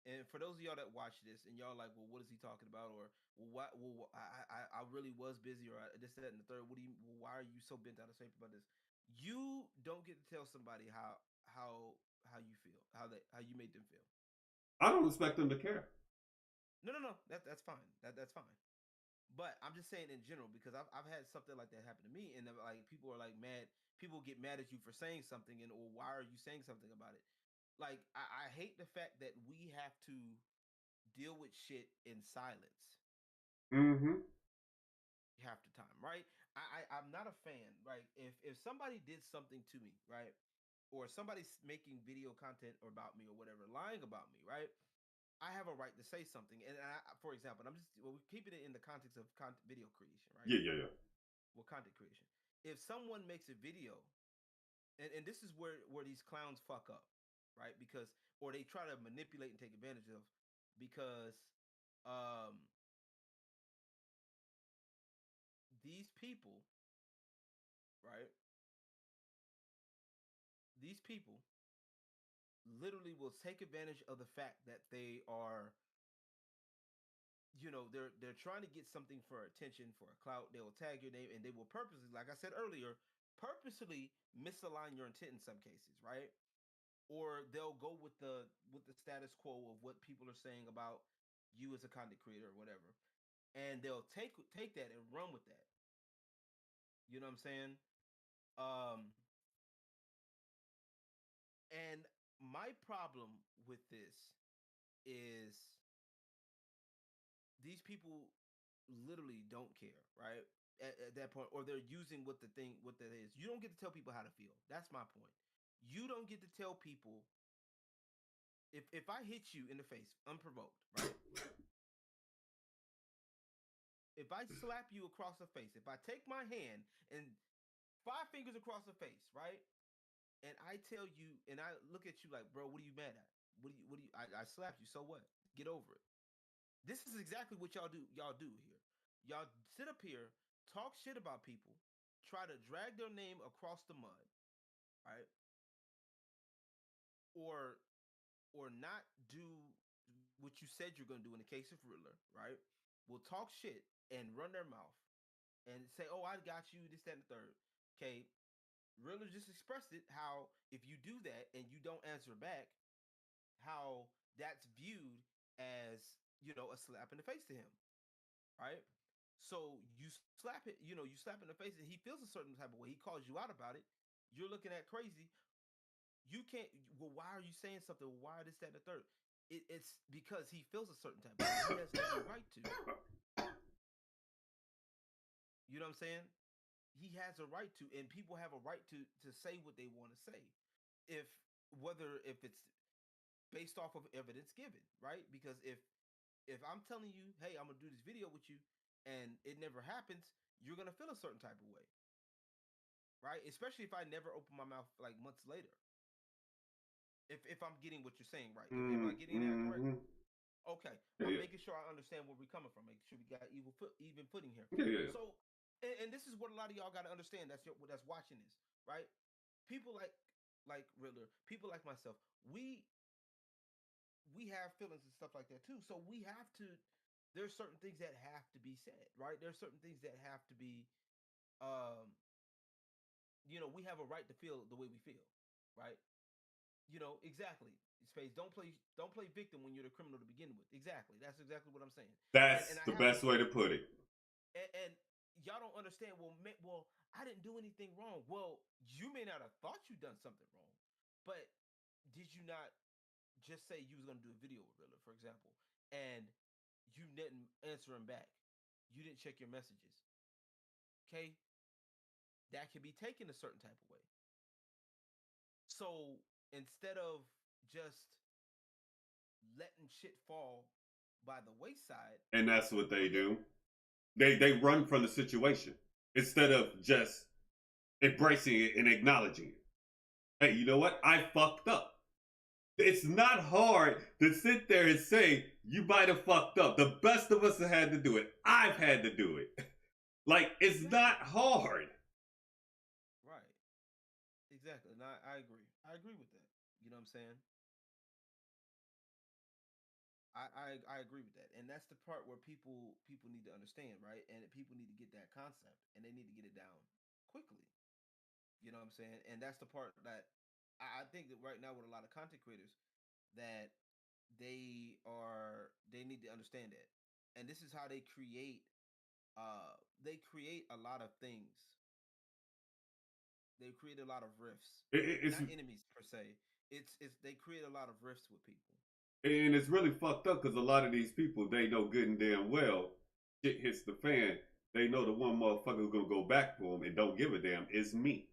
And for those of y'all that watch this and y'all like, well, what is he talking about? Or well, what? Well, I really was busy, or this, that, and the third. What do you? Well, why are you so bent out of shape about this? You don't get to tell somebody how you feel, how you made them feel. I don't expect them to care. No. That's fine. That's fine. But I'm just saying in general because I've had something like that happen to me, and like people are like mad. People get mad at you for saying something, and or why are you saying something about it? Like I hate the fact that we have to deal with shit in silence Mm-hmm. half the time, right? I'm not a fan, right? If somebody did something to me, right, or somebody's making video content about me or whatever, lying about me, right? I have a right to say something. And for example, I'm just we're keeping it in the context of video creation, right? Yeah. Well, content creation. If someone makes a video, and this is where these clowns fuck up, right? Because or they try to manipulate and take advantage of, because um these people, right? These people literally will take advantage of the fact that they are, they're trying to get something for attention, for a clout. They will tag your name and they will purposely, like I said earlier, purposely misalign your intent in some cases, right? Or they'll go with the status quo of what people are saying about you as a content creator or whatever, and they'll take that and run with that. You know what I'm saying? Um, and my problem with this is these people literally don't care, right? At that point, or they're using what that is. You don't get to tell people how to feel. That's my point. You don't get to tell people if I hit you in the face unprovoked, right? If I slap you across the face, if I take my hand and 5 fingers across the face, right? And I tell you, and I look at you like, bro, what are you mad at? I slapped you, so what? Get over it. This is exactly what y'all do here. Y'all sit up here, talk shit about people, try to drag their name across the mud, right? Or not do what you said you're gonna do in the case of Riddler, right? Will talk shit and run their mouth and say, "Oh, I got you," this, that, and the third. Okay, Riddler just expressed it how if you do that and you don't answer back, how that's viewed as a slap in the face to him, right? So you slap it, you slap in the face, and he feels a certain type of way. He calls you out about it. You're looking at crazy. You can't. Well, why are you saying something? Why this, that, and the third? It's because he feels a certain type of way. He has every right to. You know what I'm saying? He has a right to, and people have a right to say what they want to say, if if it's based off of evidence given, right? Because if I'm telling you, hey, I'm gonna do this video with you, and it never happens, you're gonna feel a certain type of way, right? Especially if I never open my mouth like months later. If I'm getting what you're saying right, am I getting that correct? Mm-hmm. Okay, I'm Yeah. making sure I understand where we're coming from. Making sure we got even footing here. Yeah. So, and this is what a lot of y'all got to understand. That's watching this, right? People like Riddler, people like myself, we have feelings and stuff like that too. So we have to. There's certain things that have to be said, right? There's certain things that have to be, um, we have a right to feel the way we feel, right? Exactly. Space. Don't play victim when you're the criminal to begin with. Exactly. That's exactly what I'm saying. And That's I the have best way to put it. and y'all don't understand. Well, I didn't do anything wrong. Well, you may not have thought you done something wrong, but did you not just say you was gonna do a video with Riddler, for example, and you didn't answer him back? You didn't check your messages. Okay, that can be taken a certain type of way. So instead of just letting shit fall by the wayside, And that's what they or let do. They run from the situation instead of just embracing it and acknowledging it. Hey, you know what? I fucked up. It's not hard to sit there and say you might have fucked up. The best of us have had to do it. I've had to do it. Like, it's Exactly. not hard. Right. Exactly. And I agree. I agree with that. You know what I'm saying? I agree with that. And that's the part where people need to understand, right? And people need to get that concept and they need to get it down quickly. You know what I'm saying? And that's the part that I think that right now with a lot of content creators that they need to understand that. And this is how they create a lot of things. They create a lot of rifts. It's Not enemies per se. It's they create a lot of rifts with people. and it's really fucked up because a lot of these people they know good and damn well shit hits the fan. They know the one motherfucker who's gonna go back for them and don't give a damn is me.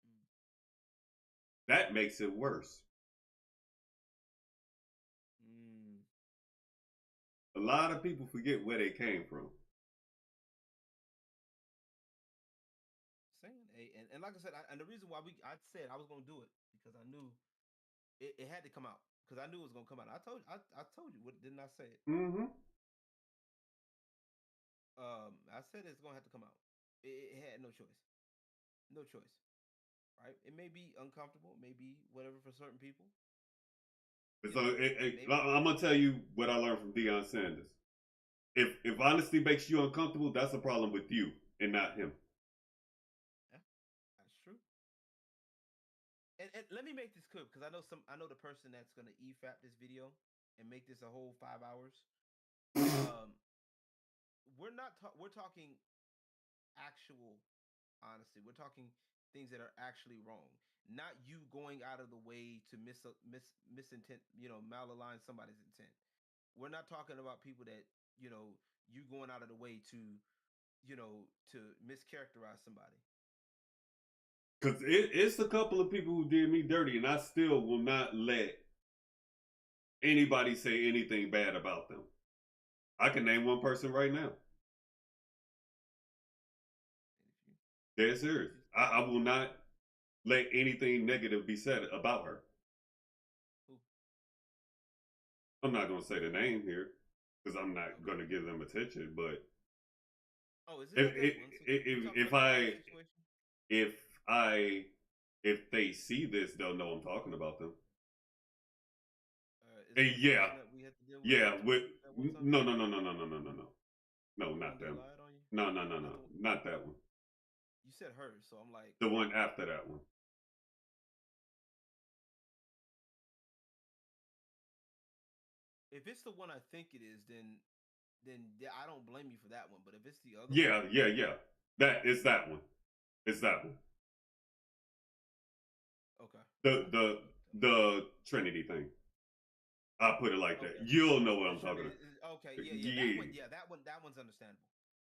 Mm. That makes it worse. Mm. A lot of people forget where they came from. Saying, and like I said, and the reason why I said I was gonna do it because I knew it had to come out because I knew it was gonna come out. I told you what didn't I say it? Mm-hmm. I said it's gonna have to come out. It had no choice, no choice, right? It may be uncomfortable, maybe whatever for certain people, you So know. Maybe I'm gonna tell you what I learned from Deion Sanders. If honesty makes you uncomfortable, that's a problem with you and not him. yeah, that's true. And let me make this clear because I know the person that's gonna EFAP this video and make this a whole 5 hours. Um, we're talking actual honesty. We're talking things that are actually wrong, not you going out of the way to misintent, malalign somebody's intent. We're not talking about people that you going out of the way to mischaracterize somebody. Because it's a couple of people who did me dirty, and I still will not let anybody say anything bad about them. I can name one person right now. Dead serious. I will not let anything negative be said about her. Who? I'm not going to say the name here because I'm not Okay. going to give them attention. But Oh, is it that one? So if I if I if they see this, they'll know I'm talking about them. Is it the Yeah, person that we had to deal with yeah. With that one time? no, no, no, no, no, no, no, no, no. No, The one not that them. lied on you? No, no, no, Not no, the one. not that one. You said her, so I'm like, The one after that one. if it's the one I think it is, then yeah, I don't blame you for that one. But if it's the other one, Yeah, yeah, yeah. That is that one. It's that one. okay, The okay, the okay. the Trinity thing. I put it like that. Okay. You'll know what The I'm talking Trinity. about. Okay, yeah, that one, Yeah, yeah, that one's understandable.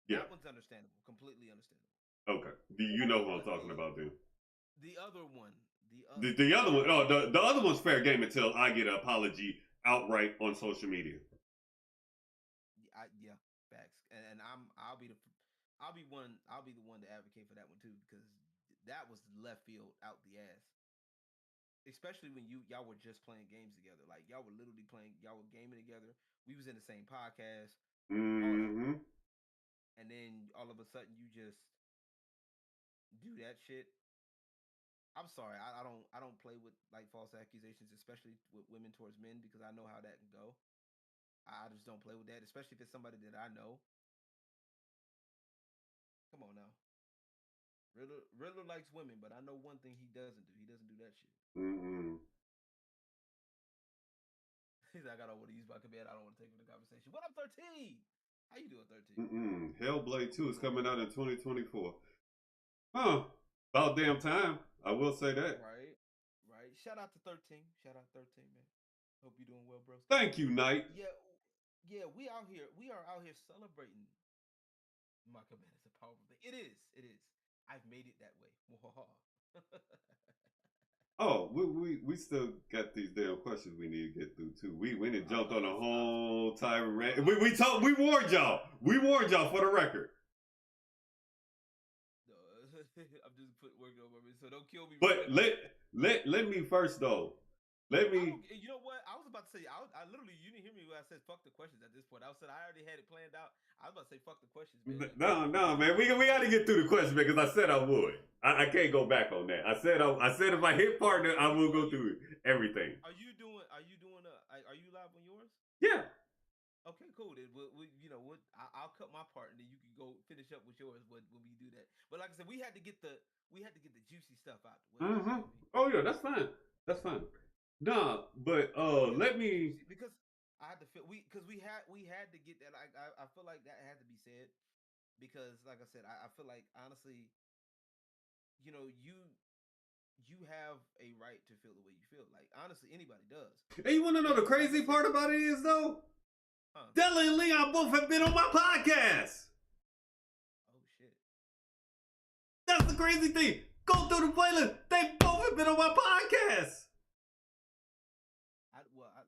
yeah. That one's understandable, completely understandable. Okay. Do you know what I'm But talking about then? the other one, The other one, oh, the other one's fair game until I get an apology outright on social media. yeah, facts. And I'll be the one to advocate for that one too because that was left field out the ass. Especially when y'all were just playing games together, like y'all were literally y'all were gaming together. We was in the same podcast, all that, Mm-hmm. and then all of a sudden you just do that shit. I'm sorry, I don't play with like false accusations, especially with women towards men because I know how that can go. I just don't play with that, especially if it's somebody that I know. Come on now. Riddler likes women, but I know one thing he doesn't do. He doesn't do that shit. Mm-mm. He's like, I don't want to use my command. I don't want to take in the conversation. What up, 13? How you doing, 13? Mm-mm. Hellblade Hope 2 you is doing coming well. out in 2024. Huh. About damn time. I will say that. Right, right. Shout out to 13. Shout out 13, man. Hope you doing well, broski. Thank you, Knight. Yeah, yeah. We out here. We are out here celebrating. My command is a powerful thing. It is. It is. I've made it that way. Oh, we still got these damn questions we need to get through too. We went and jumped on a whole tirade. We warned y'all. We warned y'all for the record. No, I'm just working on my so don't kill me. But let me first though. Let I me. don't. You know what? I was about to say. I literally. You didn't hear me when I said fuck the questions. At this point, I said I already had it planned out. I was about to say fuck the questions, man. No, no, Because man. We got to get through the question because I said I would. I can't go back on that. I said if I hit partner, I will go through everything. Are you doing? Are you doing? Are you live on yours? Yeah. Okay, cool. Then I'll cut my part, and then you can go finish up with yours when we do that. But like I said, we had to get the juicy stuff out the way. You Mm-hmm. feel me? Oh yeah, that's fine. That's fine. Nah, but We had to let get the me. juicy because I had to feel because we had to get that. I feel like that had to be said because, like I said, I feel like honestly, you have a right to feel the way you feel. Like honestly, anybody does. Hey, you want to know the And like I crazy said, part about it is though? huh? Della and Leon both have been on my podcast. Oh shit. That's the crazy thing. Go through the playlist. They both have been on my podcast.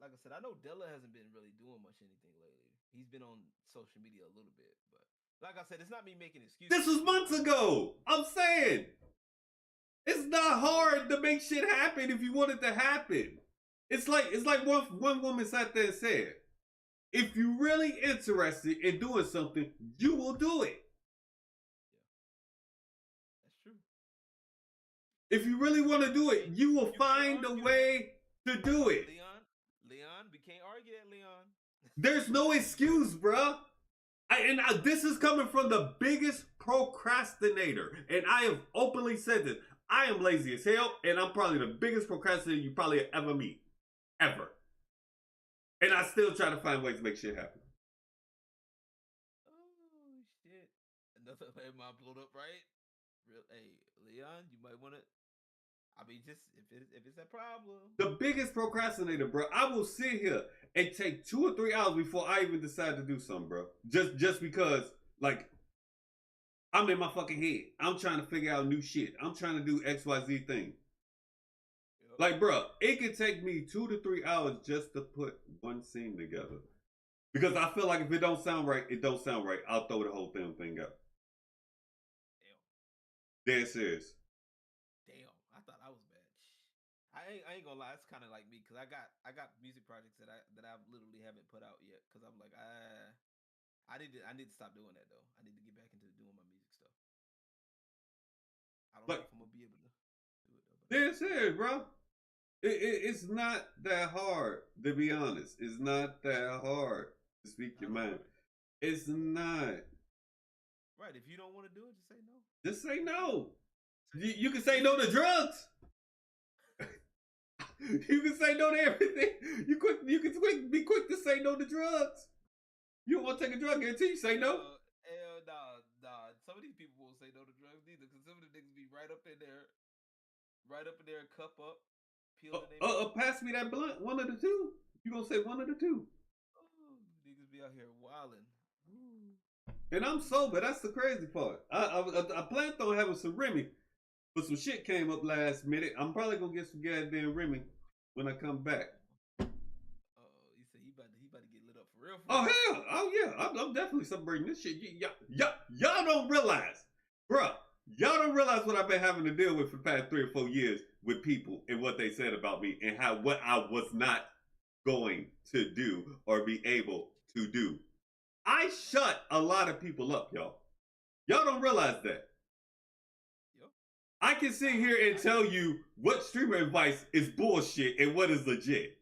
Like I said, I know Della hasn't been really doing much anything lately. He's been on social media a little bit, but like I said, it's not me making excuses. This was months ago. I'm saying it's not hard to make shit happen if you want it to happen. It's like one woman sat there and said, if you're really interested in doing something, you will do it. Yeah, that's true. If you really want to do it, you will You can't find a argue way to do it. Leon, we can't argue that, Leon. There's no excuse, bruh. This is coming from the biggest procrastinator, and I have openly said this. I am lazy as hell, and I'm probably the biggest procrastinator you probably ever meet, ever. And I still try to find ways to make shit happen. Oh shit! Another my blown up, right? Hey, Leon, you might want to. I mean, just if it's a problem. The biggest procrastinator, bro. I will sit here and take 2 or 3 hours before I even decide to do something, bro. Just because, like, I'm in my fucking head. I'm trying to figure out new shit. I'm trying to do XYZ thing. Yep. Like, bro, it could take me 2 to 3 hours just to put one scene together. Because I feel like if it don't sound right, it don't sound right. I'll throw the whole thing out. Damn. Dead serious. Damn, I thought I was bad. I ain't gonna lie, it's kind of like me because I got music projects that I literally haven't put out yet because I'm like I need to stop doing that though. I need to get back into doing my music stuff. I don't know if I'm gonna be able to do it though. Dead serious, bro. It's not that hard, to be honest. It's not that hard to speak your mind. It's not. Right. If you don't want to do it, just say no. Just say no. You can say no to drugs. You can say no to everything. You can be quick to say no to drugs. You don't want to take a drug until you say no. Hell nah. Some of these people won't say no to drugs either because some of the niggas be right up in there, cup up, peel the name. Pass me that blunt. One of the two. You gonna say one of the two? Oh, niggas be out here wilding. And I'm sober. That's the crazy part. I planned on having some Remy. But some shit came up last minute. I'm probably gonna get some goddamn Remy when I come back. You said he about to get lit up for real? Oh hell! Oh yeah! I'm definitely celebrating this shit. Y'all don't realize, bruh. Y'all don't realize what I've been having to deal with for the past 3 or 4 years with people and what they said about me and what I was not going to do or be able to do. I shut a lot of people up, y'all. Y'all don't realize that. I can sit here and tell you what streamer advice is bullshit and what is legit.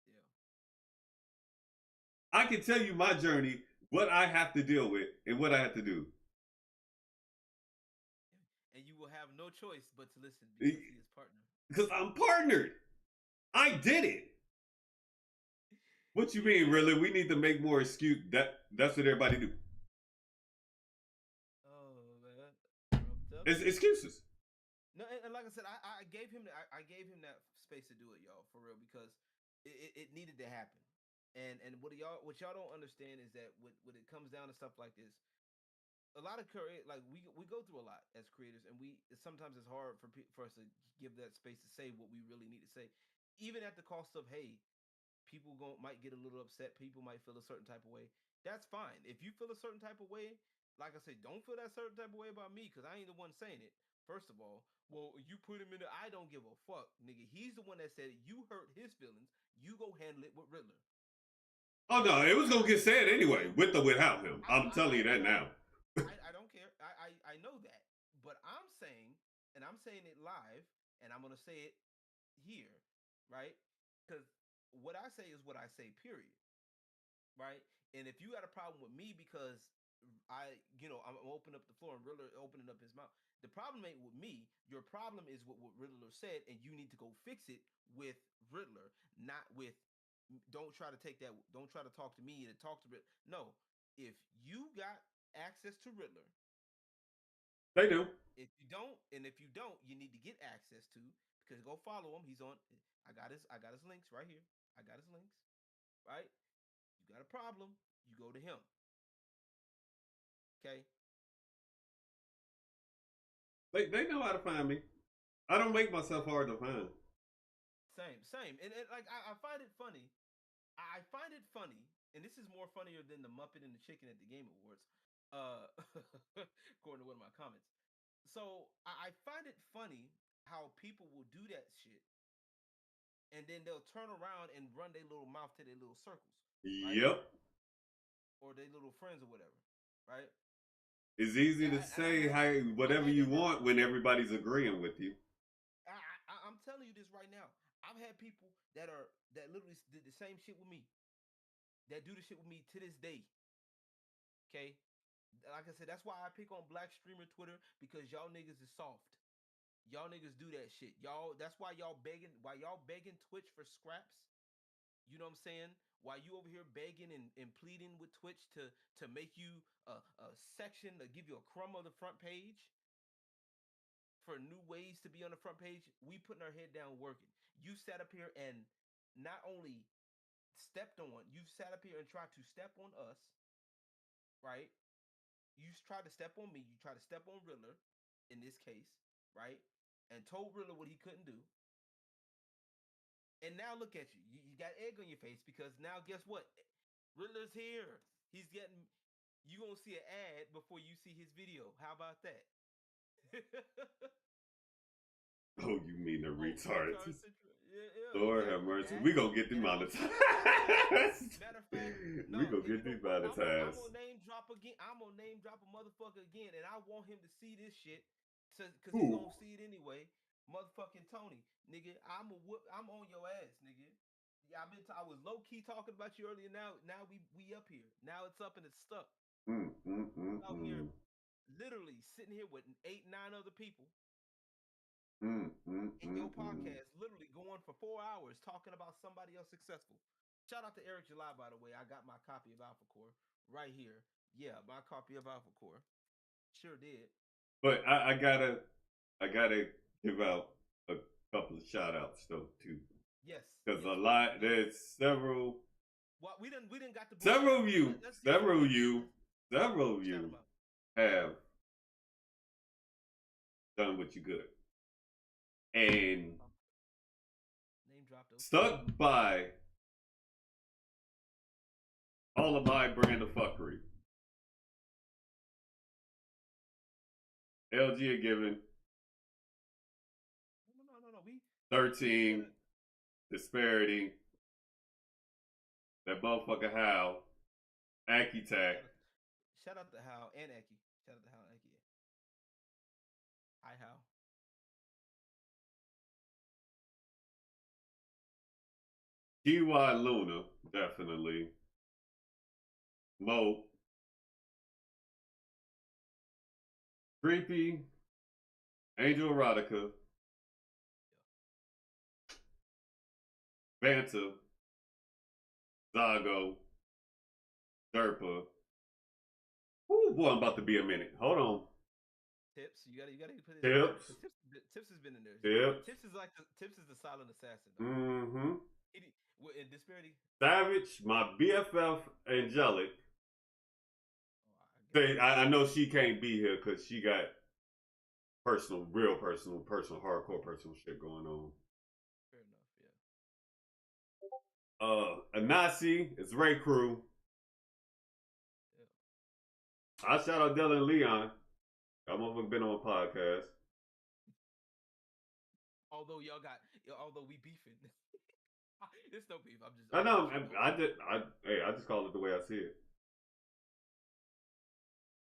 Yeah. I can tell you my journey, what I have to deal with, and what I have to do. And you will have no choice but to listen because he is partner. Because I'm partnered. I did it. What you mean, really? We need to make more excuse. That's what everybody do. It's excuses. No, and like I said, I gave him that space to do it, y'all, for real, because it needed to happen. And what y'all don't understand is that when it comes down to stuff like this, a lot of like we go through a lot as creators, and sometimes it's hard for us to give that space to say what we really need to say, even at the cost of people might get a little upset, people might feel a certain type of way. That's fine. If you feel a certain type of way, like I said, don't feel that certain type of way about me because I ain't the one saying it. First of all, well, you put him in the. I don't give a fuck, nigga. He's the one that said you hurt his feelings. You go handle it with Riddler. Oh no, it was gonna get said anyway, with or without him. I'm telling you that now. I don't care. I know that, but I'm saying, and I'm saying it live, and I'm gonna say it here, right? Because what I say is what I say. Period. Right? And if you got a problem with me because I'm opening up the floor and Riddler opening up his mouth. The problem ain't with me. Your problem is with what Riddler said, and you need to go fix it with Riddler, not with. Don't try to take that. Don't try to talk to me and talk to Riddler. No, if you got access to Riddler, They do. if you don't, you need to get access to because go follow him. He's on. I got his links right here. I got his links. Right. You got a problem. You go to him. Okay. They know how to find me. I don't make myself hard to find. Same. And like I find it funny. I find it funny, and this is more funnier than the Muppet and the Chicken at the Game Awards. According to one of my comments. So I find it funny how people will do that shit, and then they'll turn around and run their little mouth to their little circles, right? Yep. Or their little friends or whatever, right? It's easy to say whatever you want when everybody's agreeing with you. I'm telling you this right now. I've had people that literally did the same shit with me. That do the shit with me to this day. Okay? Like I said, that's why I pick on Black Streamer Twitter because y'all niggas is soft. Y'all niggas do that shit. That's why y'all begging Twitch for scraps. You know what I'm saying? Why you over here begging and pleading with Twitch to make you a section to give you a crumb of the front page for new ways to be on the front page. We putting our head down working. You sat up here and not only stepped on, you've sat up here and tried to step on us, right? You tried to step on me. You tried to step on Riddler in this case, right? And told Riddler what he couldn't do. And now look at you. You got egg on your face because now guess what? Riddler's here. He's getting. You gonna see an ad before you see his video. How about that? Oh, you mean the retards? Yeah, Lord exactly. have mercy. We gonna get demonetized. Matter of fact, no, we gonna get demonetized. I'm gonna name drop again. I'm gonna name drop a motherfucker again, and I want him to see this shit, cause he's gonna see it anyway. Motherfucking Tony, nigga, I'm on your ass, nigga. Yeah, I was low key talking about you earlier. Now we up here. Now it's up and it's stuck. Out here, literally sitting here with 8-9 other people. In your podcast, literally going for 4 hours talking about somebody else successful. Shout out to Eric July, by the way. I got my copy of Alpha Core right here. Yeah, my copy of Alpha Core. Sure did. But I gotta give out a couple of shout outs though too. Yes. Because there's several. Well, we didn't got the several of you have done what you could. And name drop those stuck by all of my brand of fuckery. LG are given no. 13 disparity. That motherfucker Hal, Aki-Tak. Shout out to Hal and Eki. Shout out to Hal and Eki. Hi Hal. GY Luna, definitely. Mo. Creepy. Angel Erotica. Banta. Zago. Derpa. Ooh, boy, I'm about to be a minute. Hold on. Tips, you gotta put it. Tips. Tips has been in there. Tips. Tips is the silent assassin. Mm-hmm. In disparity. Savage, my BFF, Angelic. I know she can't be here because she got real personal, hardcore personal shit going on. Fair enough, yeah. Anasi, it's Ray Crew. Yeah. I shout out Dylan Leon. That motherfucker been on a podcast. although we beefing, it's no beef. I I'm know. just joking. I just call it the way I see it.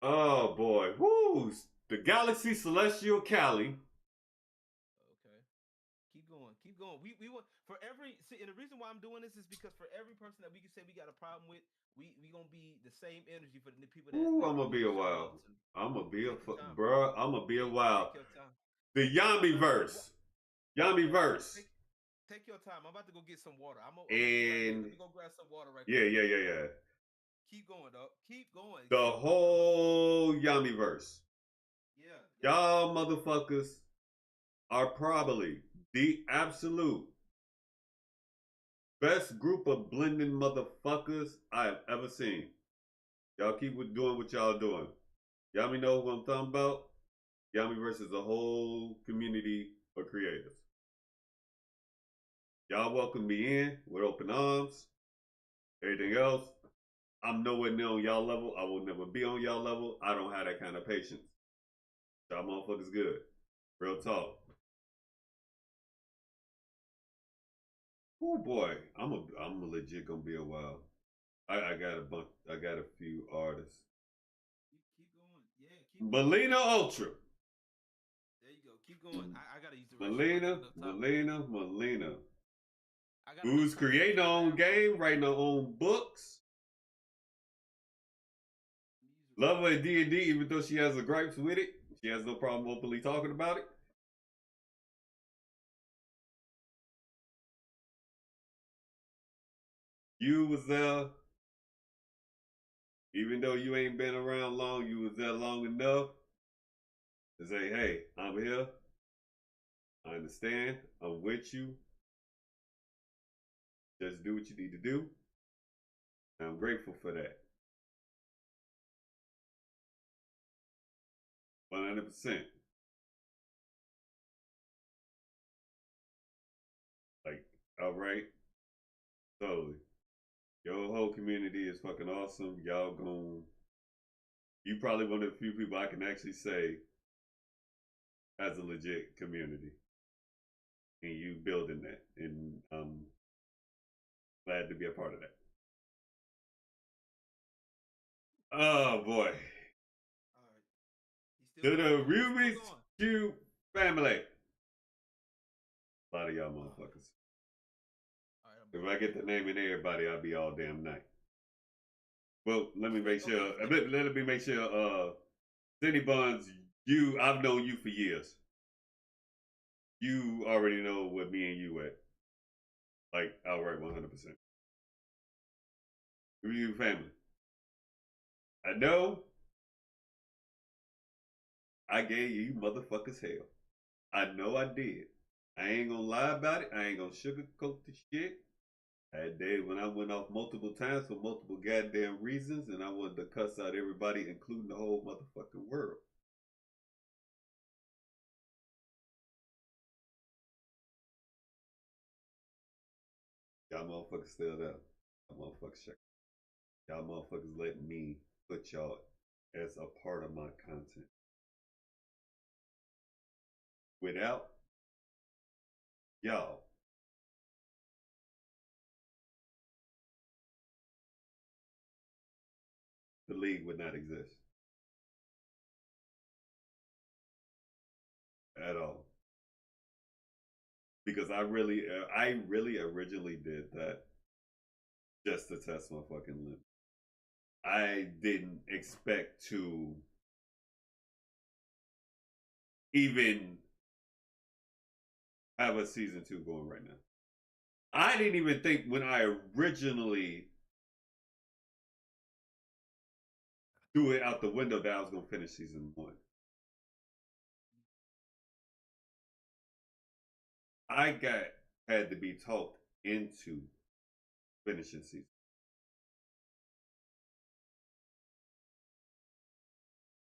Oh boy, woo! The Galaxy Celestial Cali. Okay. Keep going. Keep going. We want for every see, and the reason why I'm doing this is because for every person that we can say we got a problem with, we gonna be the same energy for the people that Ooh, that I'm we gonna want be to a show love while. to. I'm gonna be a Take your time, bro. bruh. I'm gonna be a Take while. your time. The Take your Yami time. verse. Yami verse. Take take your time. I'm about to go get some water. I'm gonna be right here. Let And me go grab some water right yeah, quick. yeah, yeah, yeah. Keep going, dog. Keep going. The Keep going, dog. whole Yami verse. Yeah, yeah. Y'all motherfuckers are probably the absolute best group of blending motherfuckers I have ever seen. Y'all keep doing what y'all doing. Yami know who I'm talking about. Yami versus a whole community of creators. Y'all welcome me in with open arms. Everything else, I'm nowhere near on y'all level. I will never be on y'all level. I don't have that kind of patience. Y'all motherfuckers good. Real talk. Oh boy, I'm legit gonna be a while. I got a bunch. I got a few artists. Keep going. Yeah, keep going. Melina Ultra. There you go. Keep going. I gotta use the restroom. I got Melina, enough time. Melina. I got enough Who's time to use creating her the own bathroom. game, writing her own books. Use the Love her restroom. in D&D, even though she has a gripes with it. She has no problem openly talking about it. You was there, even though you ain't been around long, you was there long enough to say, hey, I'm here. I understand. I'm with you. Just do what you need to do. And I'm grateful for that. 100%. Like, all right. Totally. Your whole community is fucking awesome. Y'all gon' you probably one of the few people I can actually say has a legit community. And you building that. And I'm glad to be a part of that. Oh boy. All right. He's still To going. the He's still Rubik's going. Cube family. A lot of y'all All motherfuckers. right. I'm If back. I get the naming everybody, I'll be all damn night. Well, let me make Okay. sure. Let me make sure. Cindy Buns, I've known you for years. You already know what me and you at. Like outright 100%. You family. I know I gave you motherfuckers hell. I know I did. I ain't gonna lie about it. I ain't gonna sugarcoat the shit. That day when I went off multiple times for multiple goddamn reasons and I wanted to cuss out everybody, including the whole motherfucking world. Y'all motherfuckers still there. Y'all motherfuckers check. Y'all motherfuckers letting me put y'all as a part of my content. Without y'all, the league would not exist at all. Because I really originally did that just to test my fucking limit. I didn't expect to even have a season 2 going right now. I didn't even think when I originally threw it out the window that I was going to finish season 1. Had to be talked into finishing season.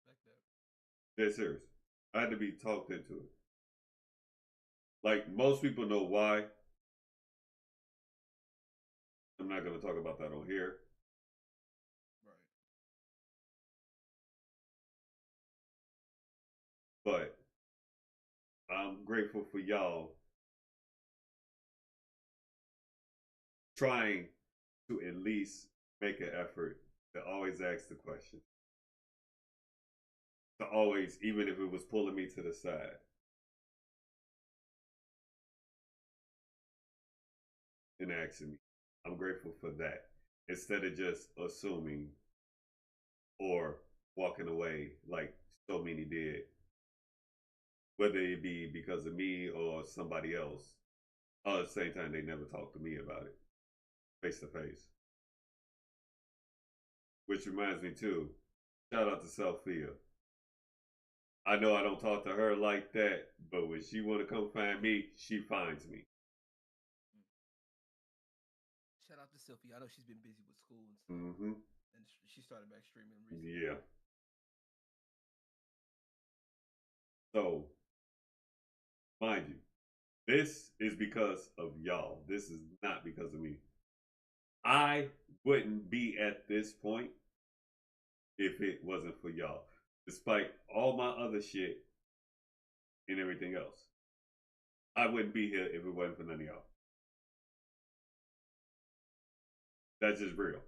Like that. Dead serious. I had to be talked into it. Like most people know why. I'm not going to talk about that on here. Right. But I'm grateful for y'all trying to at least make an effort to always ask the question. To always, even if it was pulling me to the side. And asking me. I'm grateful for that. Instead of just assuming or walking away like so many did, whether it be because of me or somebody else. All at the same time, they never talked to me about it face to face. Which reminds me too, shout out to Sophia. I know I don't talk to her like that, but when she want to come find me, she finds me. Shout out to Sylvie. I know she's been busy with school and stuff, Mm-hmm. and she started back streaming recently. Yeah. So, mind you, this is because of y'all. This is not because of me. I wouldn't be at this point if it wasn't for y'all. Despite all my other shit and everything else. I wouldn't be here if it wasn't for none of y'all. That's just real.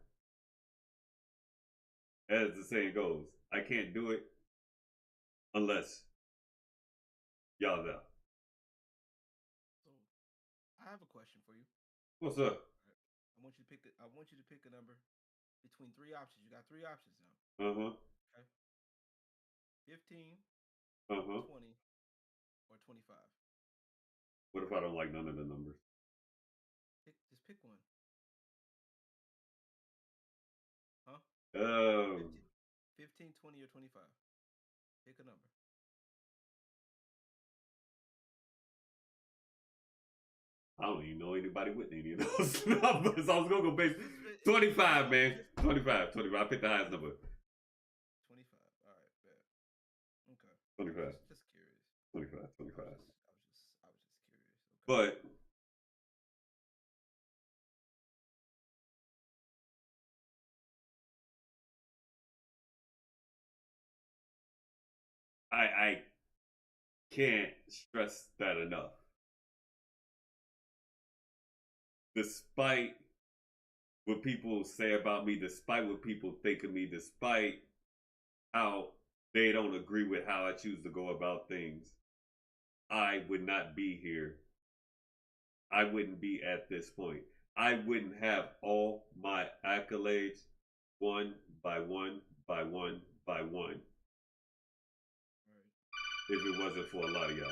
As the saying goes, I can't do it unless y'all there. So, I have a question for you. What's up? I want you to pick. I want you to pick a number between three options. You got three options now. Uh-huh. Okay. 15, Uh-huh. 20, or 25. What if I don't like none of the numbers? Just pick one. Huh? Um 15, 20, or 25. Pick a number. I don't even know anybody with any of those numbers. I was gonna go base 25, man. 25. I picked the highest number. 25. All right, bet. Okay. 25. Just curious. 25. I was just curious. Okay. But I can't stress that enough. Despite what people say about me, despite what people think of me, despite how they don't agree with how I choose to go about things, I would not be here. I wouldn't be at this point. I wouldn't have all my accolades one by one by one by one if it wasn't for a lot of y'all.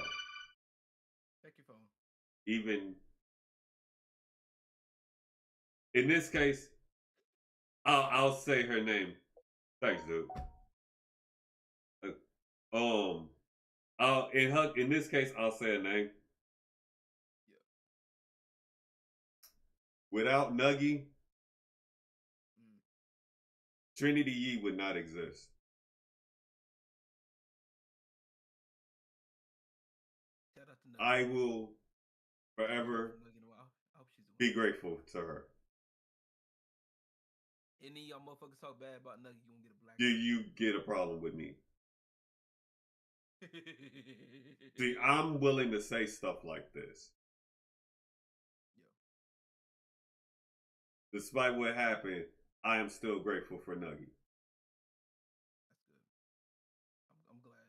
Check your phone. Even in this case, I'll say her name. Thanks, dude. In this case, I'll say her name. Yeah. Without Nuggy, Trinity Yee would not exist. I will forever be grateful to her. Any of y'all motherfuckers talk bad about Nugget, you gonna get a black. Do you get a problem with me? See, I'm willing to say stuff like this. Yeah. Despite what happened, I am still grateful for Nugget. That's good. I'm glad.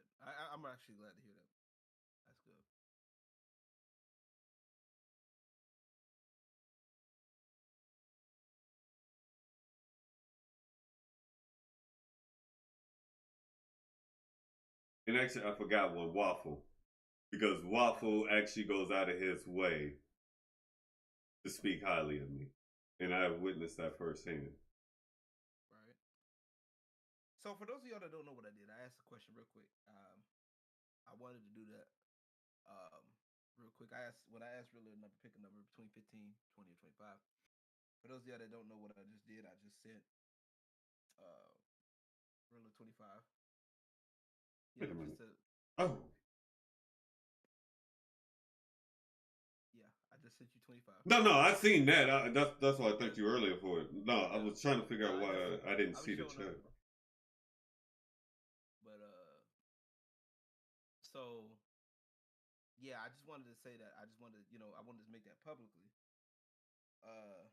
I'm actually glad to hear that. That's good. And actually, I forgot one, Waffle. Because Waffle actually goes out of his way to speak highly of me. And I have witnessed that firsthand. Right. So for those of y'all that don't know what I did, I asked a question real quick. I wanted to do that real quick. When I asked Riddler to pick a number between 15, 20, or 25. For those of y'all that don't know what I just did, I just sent Riddler 25. Wait a minute. Just to, Oh. yeah, I just sent you 25. No, I seen that. That's why I thanked you earlier for it. No, I was trying to figure out why I didn't see the chat. But so yeah, I just wanted to say that. I just wanted, I wanted to make that publicly. Uh,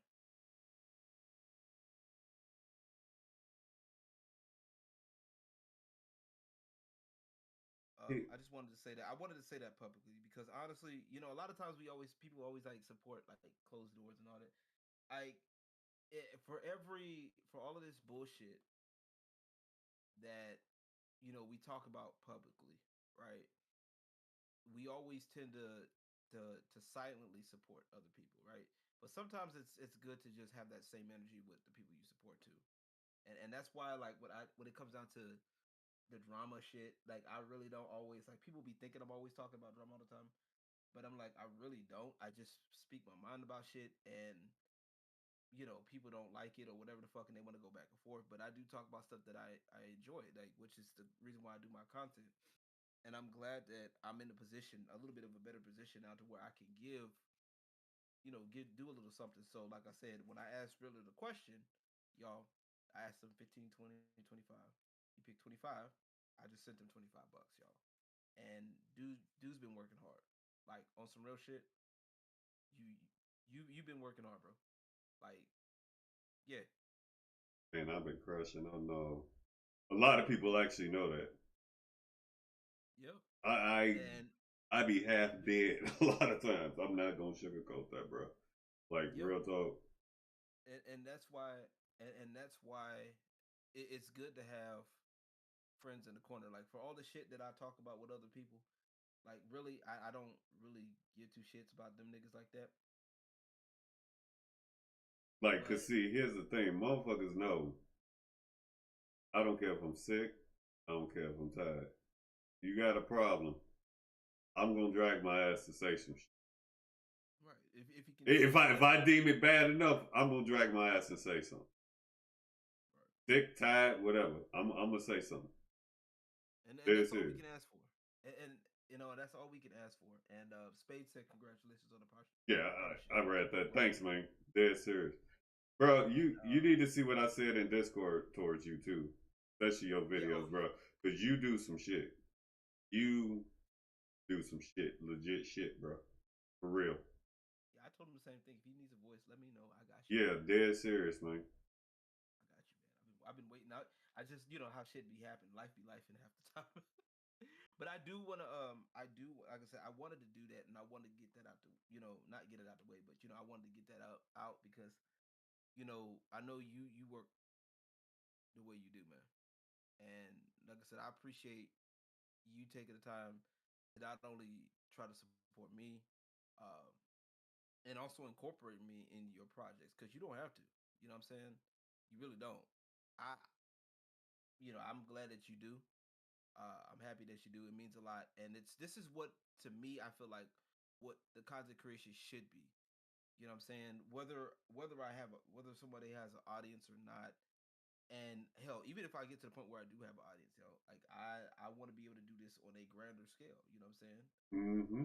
I just wanted to say that. I wanted to say that publicly because honestly, a lot of times people always like support like closed doors and all that. I for all of this bullshit that we talk about publicly, right? We always tend to silently support other people, right? But sometimes it's good to just have that same energy with the people you support too. And that's why like when it comes down to the drama shit, like I really don't always like people be thinking I'm always talking about drama all the time. But I'm like, I really don't. I just speak my mind about shit and people don't like it or whatever the fuck and they want to go back and forth. But I do talk about stuff that I enjoy, like which is the reason why I do my content. And I'm glad that I'm in a position, a little bit of a better position now to where I can give, do a little something. So like I said, when I asked Riddler the question, y'all, I asked him 15, 20, 25. He picked 25. I just sent him $25, y'all. And dude's been working hard. Like on some real shit, you you've been working hard, bro. Like, yeah. And I've been crushing. I know a lot of people actually know that. Yep. I And I be half dead a lot of times. I'm not gonna sugarcoat that, bro. Like yep. real talk. And that's why and that's why it's good to have friends in the corner. Like for all the shit that I talk about with other people, like really, I don't really give two shits about them niggas like that. Like, cause But see, here's the thing, motherfuckers know. I don't care if I'm sick. I don't care if I'm tired. You got a problem. I'm gonna drag my ass to say some shit. right, if you can If say I if that, I deem it bad enough, I'm gonna drag my ass and say something. right, Sick, tired, whatever. I'm gonna say something. and Dead that's all we serious. can ask for. And that's all we can ask for. And Spade said congratulations on the Yeah, partnership. I Bro, it's read been that. working, Thanks, man. Dead serious. Bro, and you need to see what I said in Discord towards you too. Especially your yeah, oh videos, yeah, bro. Cause you do some shit. You do some shit. Legit shit, bro. For real. yeah. I told him the same thing. If he needs a voice, let me know. I got you. Yeah, dead serious, man. I got you, man. I've been waiting out. I just how shit be happening. Life be life in half the time. But I do want to I do like I said I wanted to do that and I wanted to get that out the not get it out the way but I wanted to get that out because I know you work the way you do, man. And like I said, I appreciate you taking the time to not only try to support me, um, and also incorporate me in your projects because you don't have to. You know what I'm saying? You really don't. I I'm glad that you do. I'm happy that you do. It means a lot, and this is what to me I feel like what the content creation should be. You know what I'm saying? Whether somebody has an audience or not, and hell, even if I get to the point where I do have an audience, like I want to be able to do this on a grander scale. You know what I'm saying? Mm-hmm.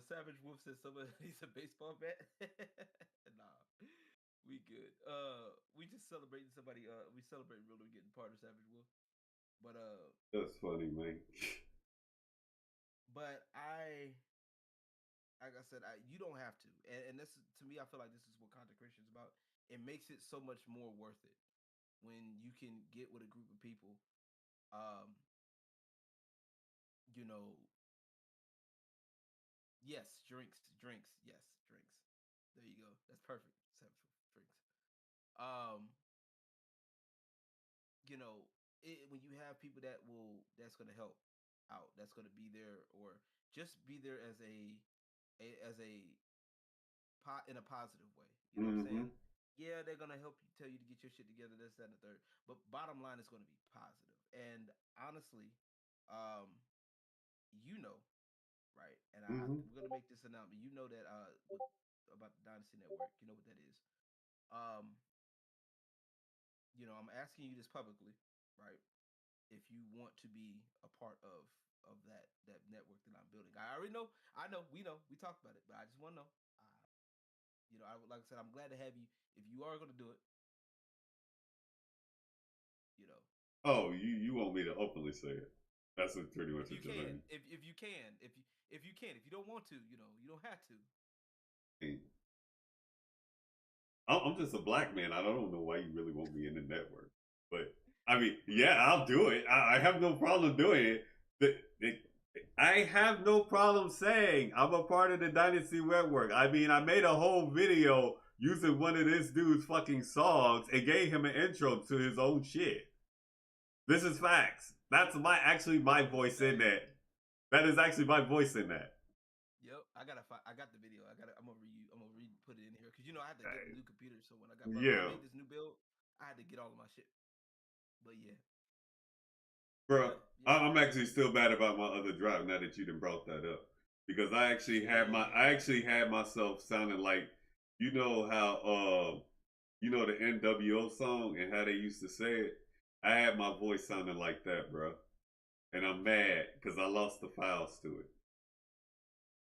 Savage Wolf says somebody needs a baseball bat. Nah, we good. We just celebrating somebody. We celebrating really getting part of Savage Wolf. But That's funny, man. but like I said, you don't have to. And this to me, I feel like this is what content creation is about. It makes it so much more worth it when you can get with a group of people. Um, you know, yes, drinks, yes, drinks. There you go. That's perfect. Savage Wolf, drinks. Um, you know, when you have people that's going to help out, that's going to be there or just be there as a in a positive way. You know what I'm Mm-hmm. saying? Yeah, they're gonna help you tell you to get your shit together, this, that, and the third. But bottom line is gonna be positive. And honestly, um, you know, right? And Mm-hmm. we're gonna make this announcement. You know that with, about the Dynasty Network, you know what that is. Um, I'm asking you this publicly, right? If you want to be a part of that network that I'm building, I already know. I know. We know. We talked about it, but I just want to know. I like I said, I'm glad to have you. If you are going to do it, you know. Oh, you want me to openly say it? That's what pretty much If you what you're can, saying. if you can, if you can, if you don't want to, you don't have to. I'm just a black man. I don't know why you really want me in the network. But I mean, yeah, I'll do it. I have no problem doing it. I have no problem saying I'm a part of the Dynasty Network. I mean, I made a whole video using one of this dude's fucking songs and gave him an intro to his own shit. This is facts. That's my voice in Hey, that. That is actually my voice in that. yep, I got the video. I'm gonna put it in here because I had to get a Hey, new computer. So when I yeah, made this new build, I had to get all of my shit. But yeah, bro. but yeah, I'm actually still bad about my other drive now that you done brought that up because yeah. I actually had myself sounding like you know how you know the NWO song and how they used to say it. I had my voice sounding like that, bro, and I'm Oh shit. mad because I lost the files to it.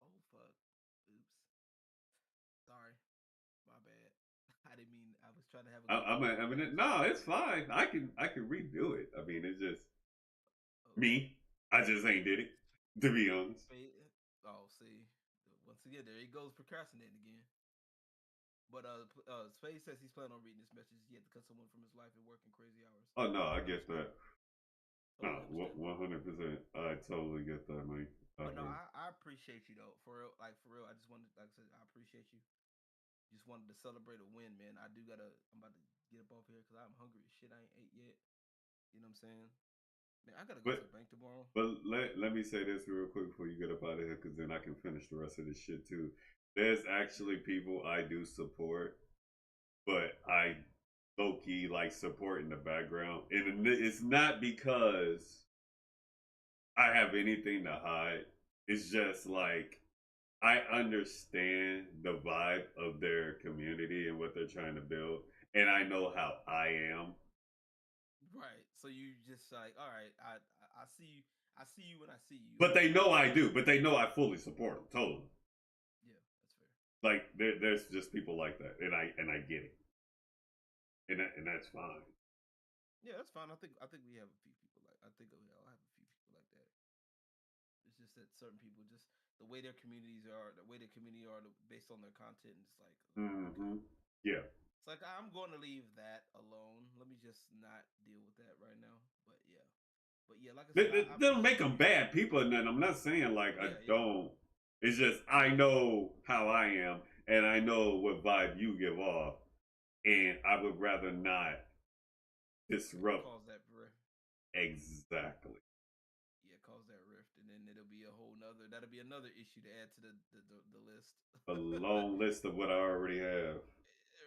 Oh fuck. Oops. Sorry. My bad. I didn't mean. I was trying to have a good I moment. mean, no, it's fine. I can redo it. I mean, it's just Oh. me. I just ain't did it, to be honest. Oh, see. Once again, there he goes procrastinating again. But Spade says he's planning on reading this message. He had to cut someone from his life and working crazy hours. Oh no, I get that. Understandable. Totally No, understandable. 100%. I totally get that, man. But no, I appreciate you though. For real, for real. I just wanted, like I said, I appreciate you. Just wanted to celebrate a win, man. I'm about to get up off here because I'm hungry as shit. I ain't ate yet. You know what I'm saying? Man, I gotta go to the But bank tomorrow. let me say this real quick before you get up out of here, because then I can finish the rest of this shit too. There's actually people I do support, but I low key like support in the background, and it's not because I have anything to hide. It's just like I understand the vibe of their community and what they're trying to build, and I know how I am. Right. So you just like, all right, I see you. I see you when I see you. But they know I do. But they know I fully support them. Totally. Yeah, that's fair. Like there's just people like that, and I get it, and that's fine. Yeah, that's fine. I think we have a few people like I think we all have a few people like that. It's just that certain people just the way their communities are, the way their community are based on their content. And it's like, okay, Mm-hmm. Yeah. it's like I'm going to leave that alone. Let me just not deal with that right now. But yeah, like I said, I They don't make appreciate them you. bad people, and then I'm not saying like I Yeah, yeah, don't. It's just I know how I am, and I know what vibe you give off, and I would rather not disrupt cause that rift. exactly Yeah, cause that rift, and then it'll be a whole nother. That'll be another issue to add to the list. a long list of what I already have.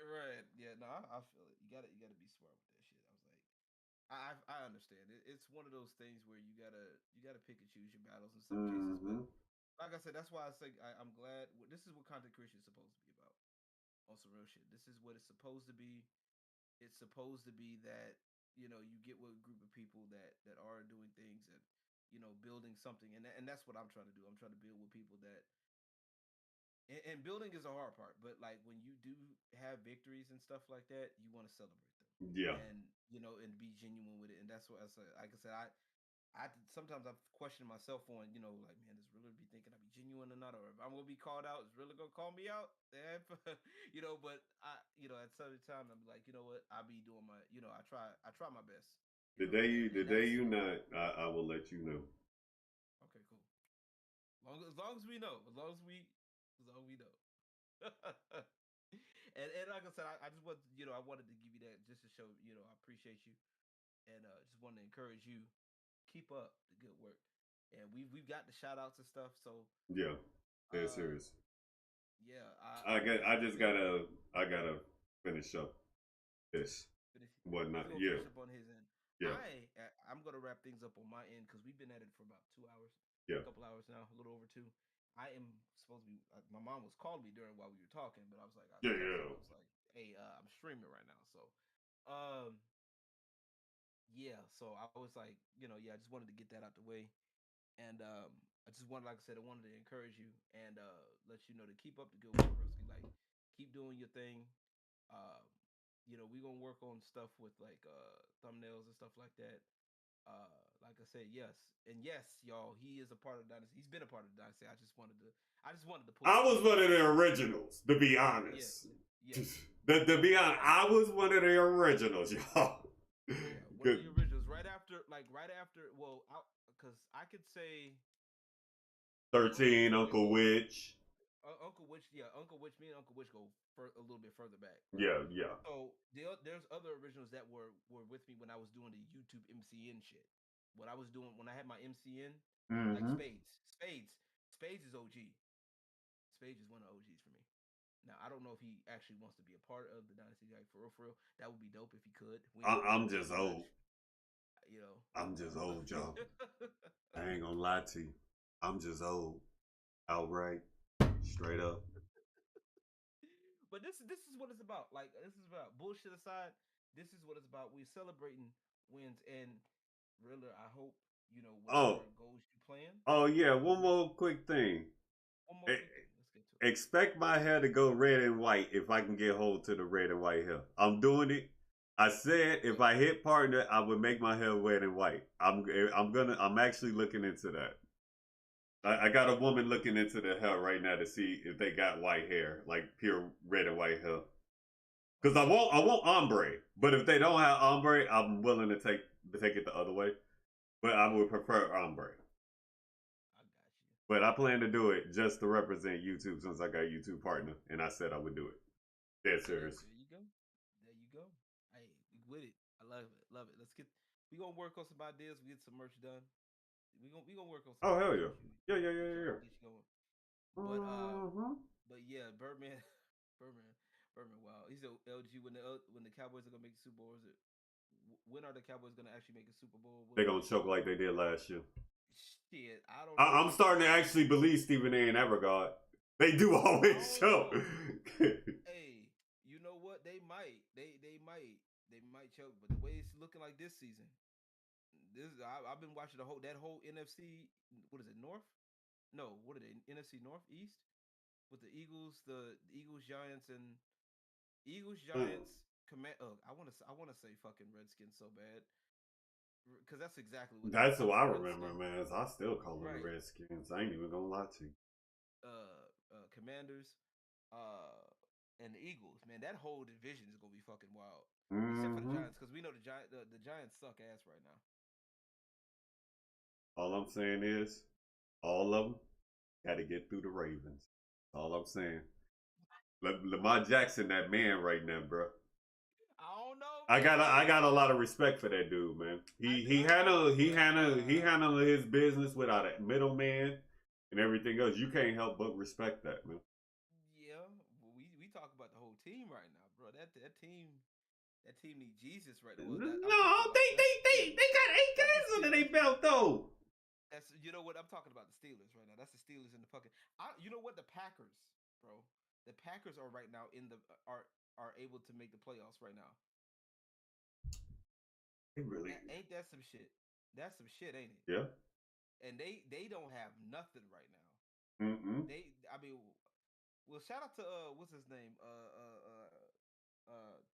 Right. Yeah. No, I feel it. You gotta be smart with that shit. I was like, I understand. It's one of those things where you gotta pick and choose your battles in some cases. But Mm-hmm. like I said, that's why I say I'm glad. This is what content creation is supposed to be about. On some real shit. This is what it's supposed to be. It's supposed to be that you get with a group of people that are doing things that building something, and that's what I'm trying to do. I'm trying to build with people that and building is a hard part, but like when you do have victories and stuff like that, you want to celebrate them, Yeah. and and be genuine with it. And that's what I said. Like I said, I sometimes I've questioned myself on, like, man, does Riddler be thinking I be genuine or not, or if I'm gonna be called out, is Riddler gonna call me out? But at certain time I'm like, you know what, I be doing my, I try my best, The and day that's you not, I will let you know. okay, cool. As long as we know, as long as we know. And like I said, I just want I wanted to give you that just to show I appreciate you, and just wanted to encourage you, keep up the good work. And we've got the shout outs and stuff, so Yeah. Dead uh serious. yeah, I'm I definitely just gonna I gotta finish up this finish. He's whatnot. gonna Yeah. finish up on his end. Yeah. I'm gonna wrap things up on my end because we've been at it for about 2 hours, Yeah. a couple hours now, a little over two. I am supposed to be. My mom was calling me during while we were talking, but I Yeah. texted her. Yeah. I was like, "Hey, I'm streaming right now." So, um, yeah. So I was like, yeah, I just wanted to get that out the way, and I just wanted, like I said, I wanted to encourage you and let you know to keep up the good work, Rusky. Like, keep doing your thing. Um, we're gonna work on stuff with like thumbnails and stuff like that. Like I said, yes, and yes, y'all, he is a part of the dynasty. He's been a part of the dynasty. I just wanted to pull I it was out. one of the originals, to be Yes, honest. yes. To be honest, I was one of the originals, y'all. Yeah, one of Good. the originals. Right after. Well, because I could say, 13, we Uncle go Witch. Uncle Witch. Yeah, Uncle Witch. Me and Uncle Witch go a little bit further back, right? Yeah, yeah. So there's other originals that were with me when I was doing the YouTube MCN shit. What I was doing when I had my MCN, like Mm-hmm. Spades is OG. Spades is one of OGs for me. Now I don't know if he actually wants to be a part of the dynasty, like for real, for real. That would be dope if he could. We ain't gonna I'm hold just a grudge, old. you know. I'm just old, y'all. I ain't gonna lie to you. I'm just old. Outright. Straight up. But this is what it's about. Like this is about bullshit aside. This is what it's about. We're celebrating wins and Riddler. I hope you know Oh, whatever goals you plan. oh yeah. You One make more quick thing. one more quick thing. Let's get to it. Expect my hair to go red and white if I can get hold to the red and white hair. I'm doing it. I said if Hey, I hit partner, I would make my hair red and white. I'm actually looking into that. I got a woman looking into the hair right now to see if they got white hair, like pure red and white hair. Because okay, I want ombre, but if they don't have ombre, I'm willing to take it the other way. But I would prefer ombre. I got you. But I plan to do it just to represent YouTube since I got a YouTube partner, and I said I would do it. Dead Hey, serious. there you go. There you go. Hey, we with it. I love it. Love it. Let's get. We gonna work on some ideas. We get some merch done. We gonna work on some Oh hell ideas yeah, with you. yeah yeah Get you yeah get you going. yeah. But Mm-hmm. yeah, Birdman, Birdman, Birdman. Wow, he said LG when the Cowboys are gonna make the Super Bowl. Is it when are the Cowboys gonna actually make a Super Bowl? They gonna choke like they did last year. Shit, I don't know. I'm starting to actually believe Stephen A. and Evergard. They do I always don't choke. know. Hey, you know what? They might. They might choke. But the way it's looking like this season, I've been watching that whole NFC. What is it? North? No, what are they? NFC North East with the Eagles, Giants, and Eagles, Mm. Giants. Command. I want to say fucking Redskins so bad because that's exactly what it is. That's what It's I the remember, Redskins, man. I still call them the right? Redskins. I ain't even gonna lie to you. Commanders, uh, and the Eagles. Man, that whole division is gonna be fucking wild. Except for the Mm-hmm. Giants, because we know the Giants suck ass right now. All I'm saying is, all of them got to get through the Ravens. All I'm saying. Lamar Jackson, that man right now, bro. I don't know, I man. got a lot of respect for that dude, man. I do, but He handled his business without a middleman and everything else. You can't help but respect that, man. yeah, we talk about the whole team right now, bro. That team need Jesus right now. Well, that I'm talking No, about they got eight that's the games under their Steelers. belt though. That's you know what I'm talking about the Steelers right now. That's the Steelers in the fucking. You know what the Packers, bro. The Packers are right now in the are able to make the playoffs right now. They really, Ain't that some shit? That's some shit, ain't it? yeah. And they don't have nothing right now. Mm-mm. I mean, well, shout out to what's his name?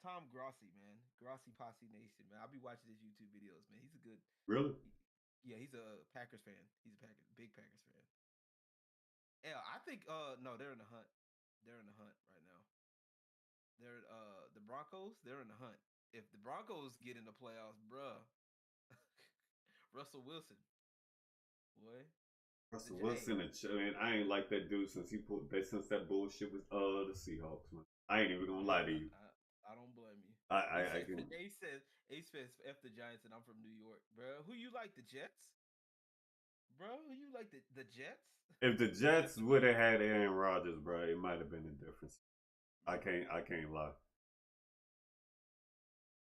Tom Grossi, man. Grossi Posse Nation, man. I'll be watching his YouTube videos, man. He's a good Really? yeah, he's a Packers fan. He's a big Packers fan. Yeah, I think no, they're in the hunt. They're in the hunt right now. They're the Broncos, they're in the hunt. If the Broncos get in the playoffs, bruh, Russell Wilson, boy. Russell Hey, Wilson and I ain't like that dude since that bullshit with the Seahawks, man. I ain't even gonna lie man, to you. I don't blame you. I can. He says F the Giants and I'm from New York, bro. Who you like the Jets, bro? Who you like the Jets? If the Jets would have had Aaron Rodgers, bro, it might have been a difference. I can't lie.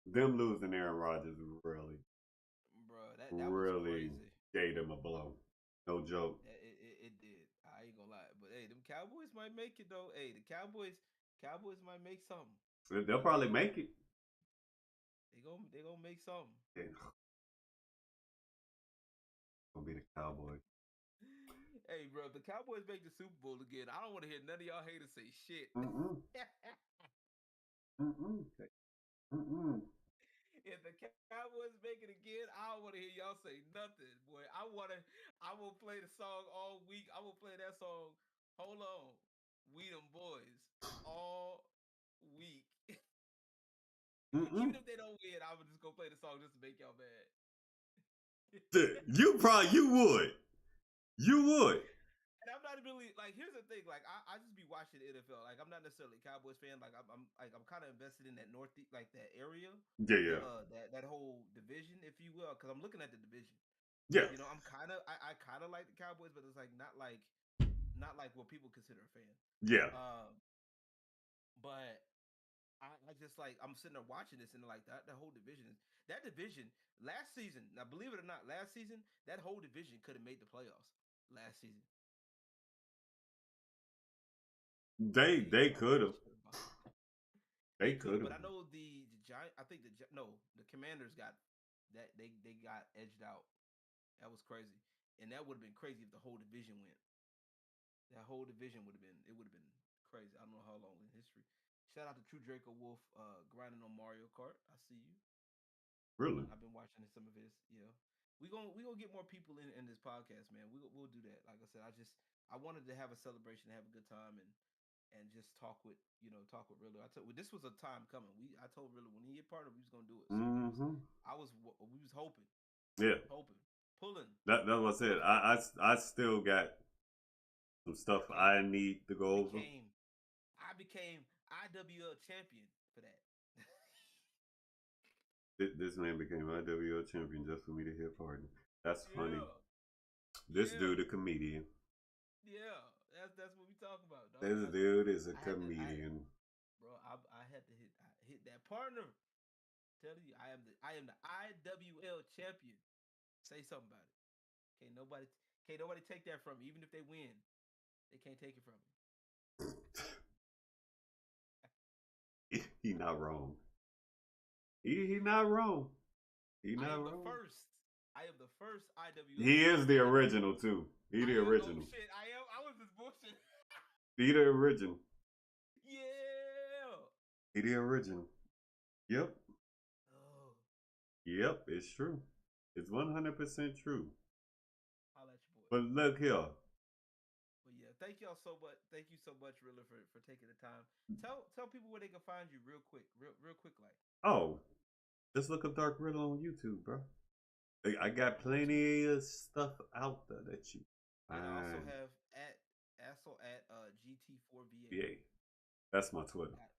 Them losing Aaron Rodgers Bro, that was really crazy. gave them a blow. No joke. It did. I ain't gonna lie, but hey, them Cowboys might make it though. Hey, the Cowboys might make something. They'll probably make it. They gonna make something. It's gonna be the Cowboys. Hey, bro, if the Cowboys make the Super Bowl again, I don't want to hear none of y'all haters say shit. Mm-mm. Mm-mm. Mm-mm. if the Cowboys make it again, I don't want to hear y'all say nothing, boy. I will play the song all week. I will play that song. Hold on, we them boys all week. Even Mm-mm. if they don't win, I would just go play the song just to make y'all mad. You would. You would. And I'm not really like. Here's the thing. Like, I just be watching the NFL. Like, I'm not necessarily a Cowboys fan. Like, I'm kind of invested in that north, like that area, Yeah, yeah. that whole division, if you will. Because I'm looking at the division. Yeah. You know, I kind of like the Cowboys, but it's like not like what people consider a fan. Yeah. Um, but I just like I'm sitting there watching this and like that the whole division is that division last season. Now, believe it or not, last season that whole division could have made the playoffs last season. They They could have. almost could have. They They could could have, have. but I know the Giant. I think the Commanders got that they got edged out. That was crazy, and that would have been crazy if the whole division went. That whole division would have been it would have been crazy. I don't know how long in history. Shout out to True Draco Wolf, grinding on Mario Kart. I see you. Really. I've been watching some of his. Yeah, we gonna get more people in this podcast, man. We'll do that. Like I said, I wanted to have a celebration, have a good time, and just talk with Riddler. I told this was a time coming. I told Riddler when he hit partner, we was gonna do it. So Mm-hmm. we was hoping, Yeah. pulling. That was it. I still got some stuff Became I need to go over. became I became IWL champion for that. This man became IWL champion just for me to hit partner. That's funny. Yeah, This yeah, dude a comedian. yeah. That's what we talking about, dog. This dude is a I had to, comedian. bro. I had to hit that partner. Telling you, I am the IWL champion. Say something about it. Can't nobody take that from me. Even if they win, they can't take it from He not wrong. He not wrong. He me. I not am the wrong. first. I am the first IWL He is champion. the original too. He the I am. Oh original. shit! I am. I was just bullshit. He the original. Yeah. He the original. Yep. Oh, Yep. It's true. It's 100% true. holla at your boy. But look here. But yeah, thank y'all so much. Thank you so much, Riddler, for taking the time. Tell people where they can find you real quick, real quick, like Oh, just look up Dark Riddle on YouTube, bro. I got on YouTube. plenty of stuff out there that you And I also find. have at GT4VA. Yeah, that's my Twitter. At,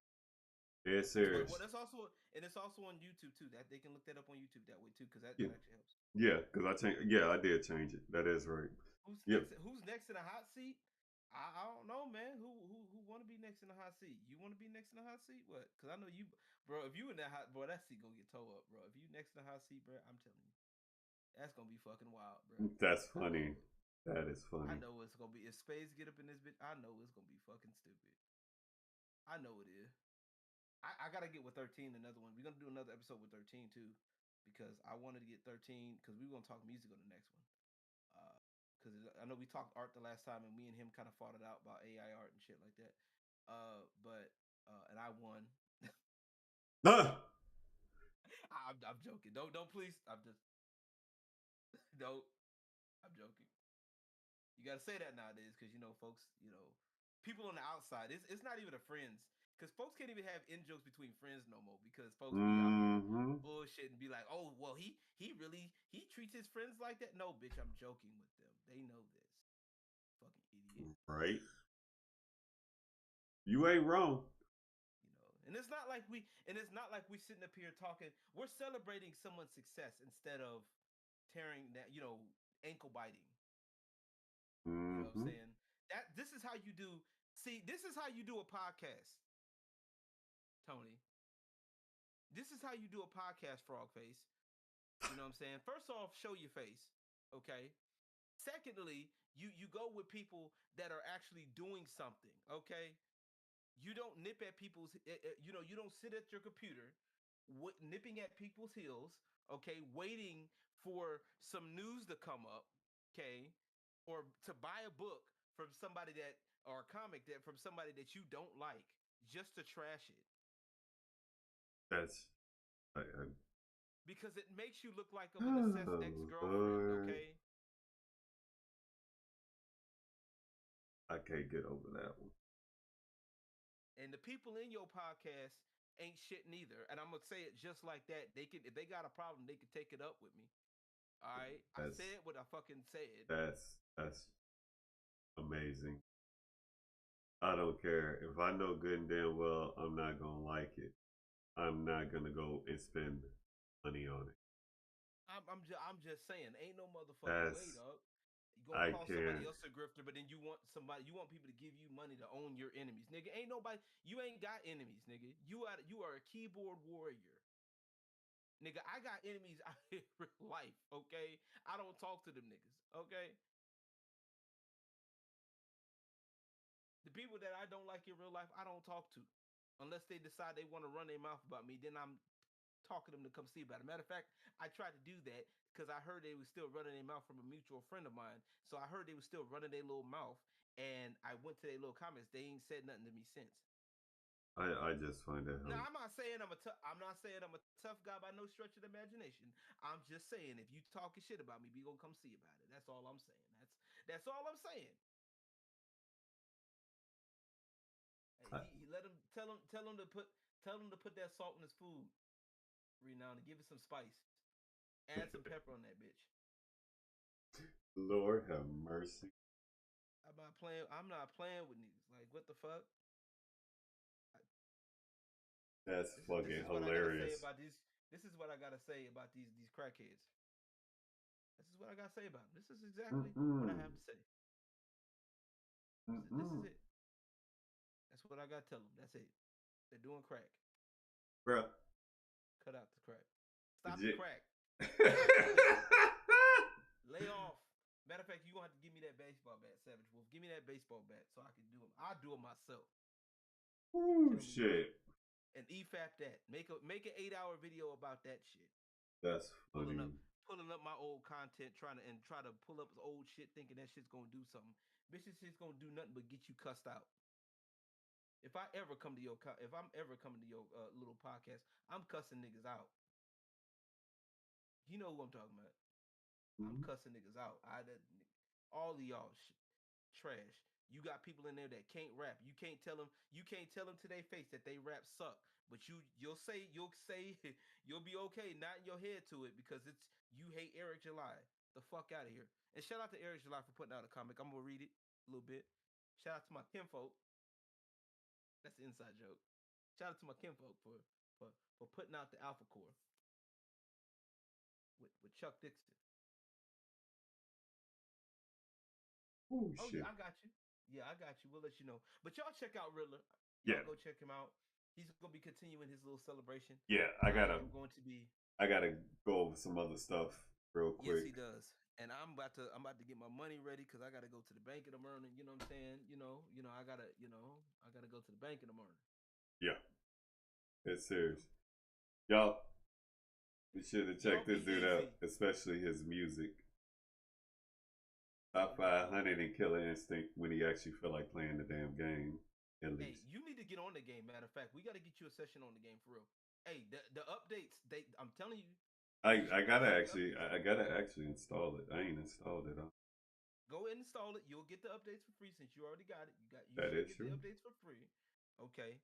Dead that's your Twitter. Well, serious. it's also on YouTube too. That they can look that up on YouTube that way too, because Yeah, that actually helps. yeah, because I changed. Yeah, I did change it. That is right. Who's Yep. next? Who's next in the hot seat? I don't know, man. Who want to be next in the hot seat? You want to be next in the hot seat? What? Because I know you, bro. If you in that hot, bro, that seat gonna get towed up, bro. If you next in the hot seat, bro, I'm telling you, that's gonna be fucking wild, bro. That's I know funny. it. That is I funny. know it's gonna be. If Spades get up in this bitch, I know it's gonna be fucking stupid. I know it is. I gotta get with 13 another one. We're gonna do another episode with 13 too, because I wanted to get 13 because we were gonna talk music on the next one. Because I know we talked art the last time, and me and him kind of fought it out about AI art and shit like that. But and I won. Ah! I'm joking. Don't please. I'm just don't. I'm joking. You gotta say that nowadays because folks. People on the outside. It's not even a friends because folks can't even have in jokes between friends no more because folks be out here Mm-hmm. bullshit and be like, oh well, he really he treats his friends like that. No, bitch, I'm joking with them. They know this. Fucking idiot. Right. You ain't wrong. And it's not like we sitting up here talking. We're celebrating someone's success instead of tearing that, ankle biting. You know what I'm Mm-hmm. saying? This is how you do. See, this is how you do a podcast, Tony. This is how you do a podcast, Frog Face. You know what I'm saying? First off, show your face, okay? Secondly, you go with people that are actually doing something, okay? You don't nip at people's, you don't sit at your computer nipping at people's heels, okay, waiting for some news to come up, okay, or to buy a book from somebody or a comic that from somebody that you don't like just to trash it. That's because it makes you look like of an assessed ex Oh girlfriend. Lord, Okay, I can't get over that one. and the people in your podcast ain't shit neither. And I'm gonna say it just like that. They can, if they got a problem, they can take it up with me. All right, I That's said what I fucking said. that's amazing. I don't care if I know good and damn well I'm not gonna like it. I'm not gonna go and spend money on it. I'm just saying, ain't no motherfucking way, That's dog. You gonna I call somebody can't. else a grifter, but then you want people to give you money to own your enemies, nigga. Ain't nobody, you ain't got enemies, nigga. You are a keyboard warrior, nigga. I got enemies out here in real life, okay? I don't talk to them niggas, okay? The people that I don't like in real life, I don't talk to, unless they decide they want to run their mouth about me. Then I'm talking to them to come see about it. Matter of fact, I tried to do that because I heard they was still running their mouth from a mutual friend of mine. So I heard they was still running their little mouth, and I went to their little comments. They ain't said nothing to me since. I just find it Now I'm not saying I'm not saying I'm a tough guy by no stretch of the imagination. I'm just saying if you talking shit about me, we gonna come see about it. That's all I'm saying. That's all I'm saying. Hey, I, he let him tell him to put that salt in his food, Renown, and give it some spice. Add some pepper on that bitch. Lord have mercy. I'm not playing with niggas. Like what the fuck? I, That's this fucking is what I gotta say hilarious. about these. This is what I gotta say about these crackheads. This is what I gotta say about them. This is exactly what I Mm-mm. have to say. This is Mm-mm. it. That's what I gotta tell them. That's it. They're doing crack. Bruh. Cut out the crack. Stop the Legit. crack. Listen. Lay off. Matter of fact, you gonna have to give me that baseball bat, Savage Wolf. Give me that baseball bat so I can do them. I'll do it myself. Ooh, Tell me what you shit. and EFAP that. Make an 8 hour video about that shit. That's Pulling funny. up pulling up my old content, try to pull up old shit, thinking that shit's gonna do something. Bitch, this shit's gonna do nothing but get you cussed out. If I'm ever coming to your little podcast, I'm cussing niggas out. You know who I'm talking about. I'm Mm-hmm. cussing niggas out. All of y'all trash. You got people in there that can't rap. You can't tell them to their face that they rap suck. But you'll say you'll be okay nodding your head to it because it's you hate Eric July. The fuck out of here. And shout out to Eric July for putting out a comic. I'm gonna read it a little bit. Shout out to my kinfolk. That's an inside joke. Shout out to my kinfolk for for putting out the Alpha Core with Chuck Dixon. Oh Oh yeah, shit. I got you. Yeah, I got you. We'll let you know. But y'all check out Riddler. Yeah. Y'all go check him out. He's gonna be continuing his little celebration. Yeah. I am going to be. I gotta go over some other stuff real Yes, quick. he does. And I'm about to get my money ready because I gotta go to the bank in the morning. You know what I'm saying? I gotta go to the bank in the morning. Yeah. It's You know, serious. Y'all be sure to check y'all be this dude out, easy. especially his music. Hey, Top 500 and Killer Instinct when he actually feel like playing the damn game, at hey, least. you need to get on the game. Matter of fact, we got to get you a session on the game for real. Hey, the updates. I'm telling you, I, these I Riddler gotta city actually updates. I gotta actually install it. I ain't installed it. Go ahead and install it. You'll get the updates for free since you already got it. You That should is get the true. updates for free. Okay.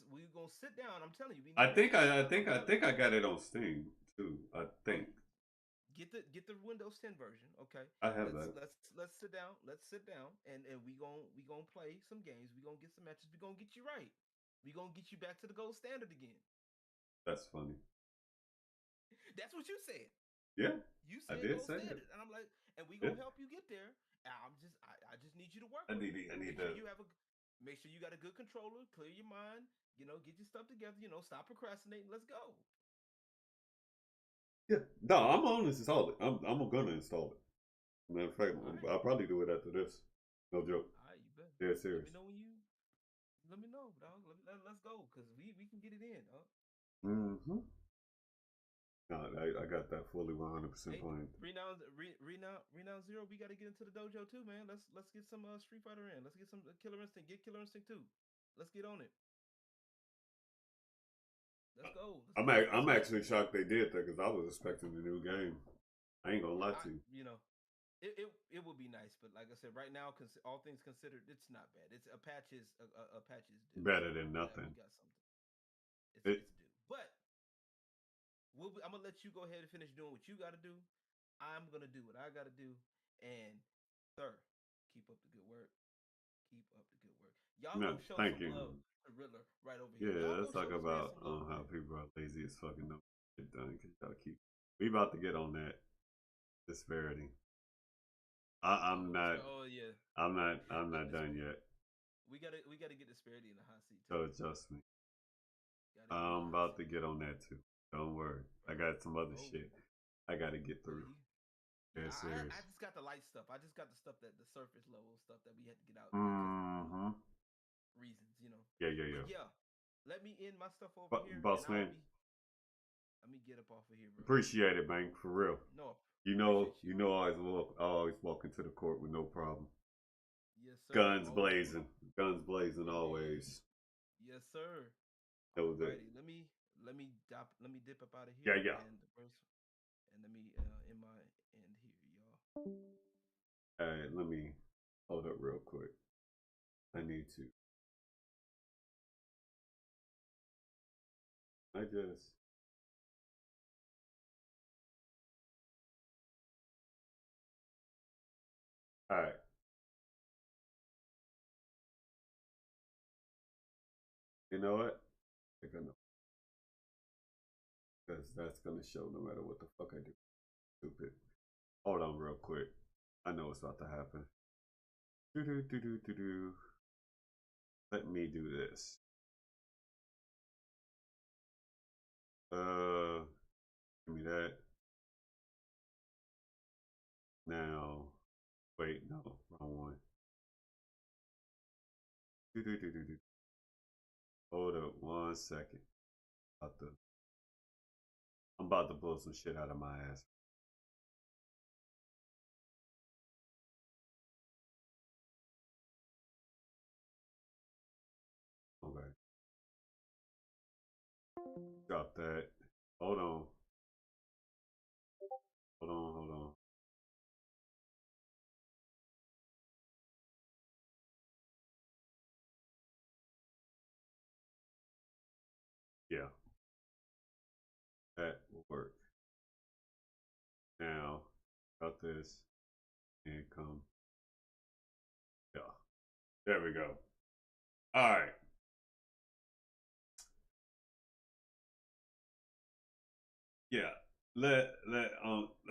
We're gonna sit down. I'm telling you, we need to sit down and talk I about it. think I got it on Steam too. I Oh, think get the Windows 10 version. Okay. I have that. Let's sit down. Let's sit down and we gonna play some games. We gonna get some matches. We gonna get you right. We gonna get you back to the gold standard again. That's funny. That's what you said. Yeah, You I said did gold say it. standard, and I'm like, and we Yeah, gonna help you get there. And I just need you to work I with need me. I need Make sure to. you have a make sure you got a good controller. Clear your mind. Get your stuff together. Stop procrastinating. Let's go. Yeah, no, I'm gonna install it. I'm gonna install it. Matter of fact, All right. I'll probably do it after this. No joke. All right. You bet. Yeah, Let me serious. know when you. Let me know, dog. Let's go, cause we can get it in, dog. Mm-hmm. No, I got that fully 100% Hey, planned. Renown Zero. We got to get into the dojo too, man. Let's get some Street Fighter in. Let's get some Killer Instinct. Get Killer Instinct too. Let's get on it. Let's go. Let's I'm get it. actually shocked they did that because I was expecting a new game. I ain't gonna lie I to you. you know it would be nice, but like I said, right now, all things considered, it's not bad. It's a patch is a patch is due, so Better than I'm glad we nothing. got something. It It's due, but I'm gonna let you go ahead and finish doing what you got to do. I'm gonna do what I got to do, and sir, keep up the good work. Keep up the good work. Y'all no, go show thank some you. love to Riddler right over here. Yeah, Y'all go let's talk show this man about some love, how man. people are lazy as fucking no shit done because y'all keep. We about to get on that disparity. I'm not. Oh yeah, I'm yeah. not done yet. We gotta get disparity in the hot seat too. So trust me. Gotta get in the I'm hot about to seat, get on that too. Don't worry. I got some other bro. shit I got to get Yeah, through. yeah. Dead I serious. just got the light stuff. I just got the stuff that the surface level stuff that we had to get out because Mm-hmm. reasons, Yeah, yeah, But yeah. yeah, let me end my stuff over here, and Boss I'll man, be. Let me get up off of here, bro. appreciate it, man. For real. No, appreciate you. I always walk into the court with no problem. Yes, sir. Guns blazing Indeed. always. Yes, sir. Know that. Alrighty. Let me dip up out of Yeah, here yeah. and let me end my end here, y'all. All right, let me hold up real quick. I need to. I just. All right. You know what? I think I know. Because that's gonna show no matter what the fuck I do. Stupid. Hold on real quick. I know what's about to happen. Do do do do do do. Let me do this. Give me that. Now, wait, no, wrong one. Do do do do do. Hold up 1 second. I'm about to blow some shit out of my ass. Okay. Drop that. Hold on. Hold on. Yeah, that will work. Now, got this and come. Yeah. There we go. All right. Yeah.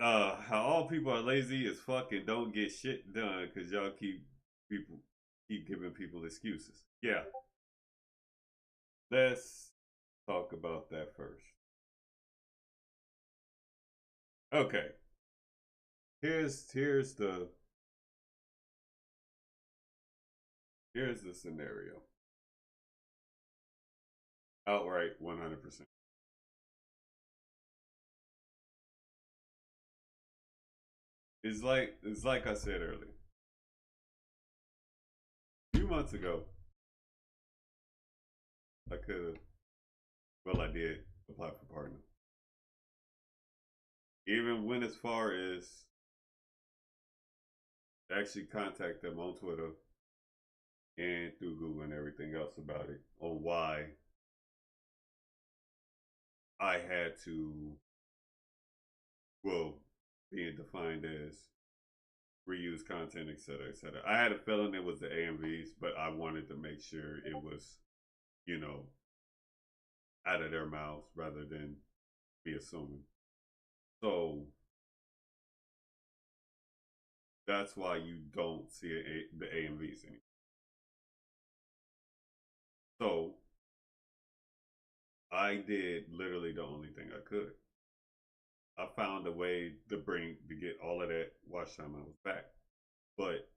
How all people are lazy as fucking don't get shit done because y'all keep giving people excuses. Yeah. Let's talk about that first. Okay. Here's the scenario. Outright 100%. It's like I said earlier. A few months ago, I could have, well, I did apply for partner. Even went as far as actually contact them on Twitter and through Google and everything else about it on why I had to, well, being defined as reuse content, etc., etc. I had a feeling it was the AMVs, but I wanted to make sure it was, you know, out of their mouths rather than be assuming. So that's why you don't see the AMVs anymore. So I did literally the only thing I could. I found a way to get all of that watch time I was back. But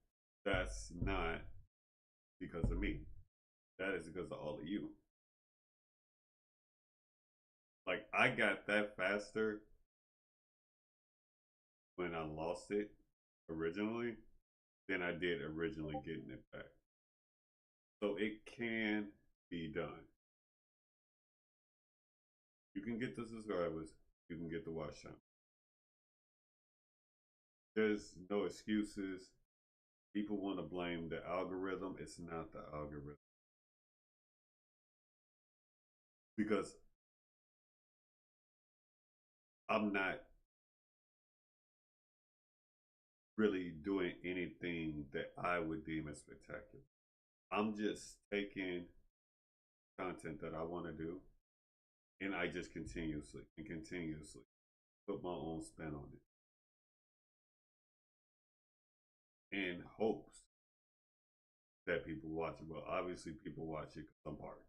that's not because of me. That is because of all of you. Like I got that faster when I lost it originally than I did originally getting it back. So it can be done. You can get the subscribers. You can get the watch time. There's no excuses. People want to blame the algorithm. It's not the algorithm. Because I'm not really doing anything that I would deem as spectacular. I'm just taking content that I want to do and I just continuously put my own spin on it in hopes that people watch it. Well, obviously, people watch it because I'm part.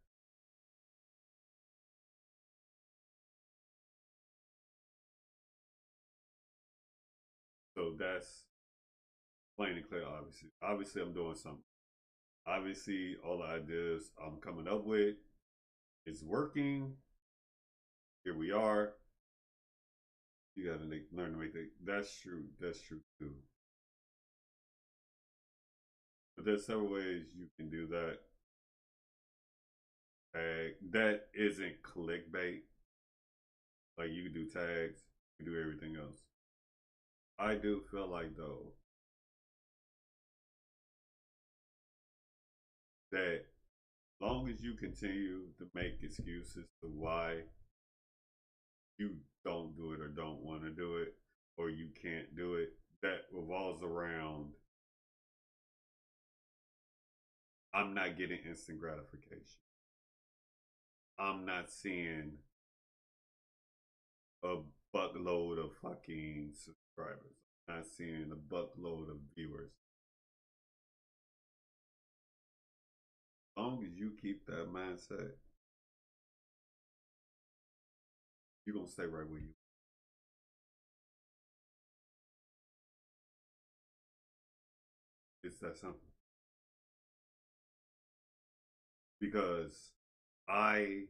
So that's plain and clear, obviously. Obviously, I'm doing something. Obviously, all the ideas I'm coming up with is working. Here we are. You gotta learn to make that. That's true. That's true too. But there's several ways you can do that. That isn't clickbait. Like you can do tags, you can do everything else. I do feel like though that long as you continue to make excuses to why you don't do it or don't want to do it or you can't do it, that revolves around I'm not getting instant gratification. I'm not seeing a buckload of fucking subscribers. I'm not seeing a buckload of viewers. As long as you keep that mindset, you're gonna stay right where you. It's that simple. Because I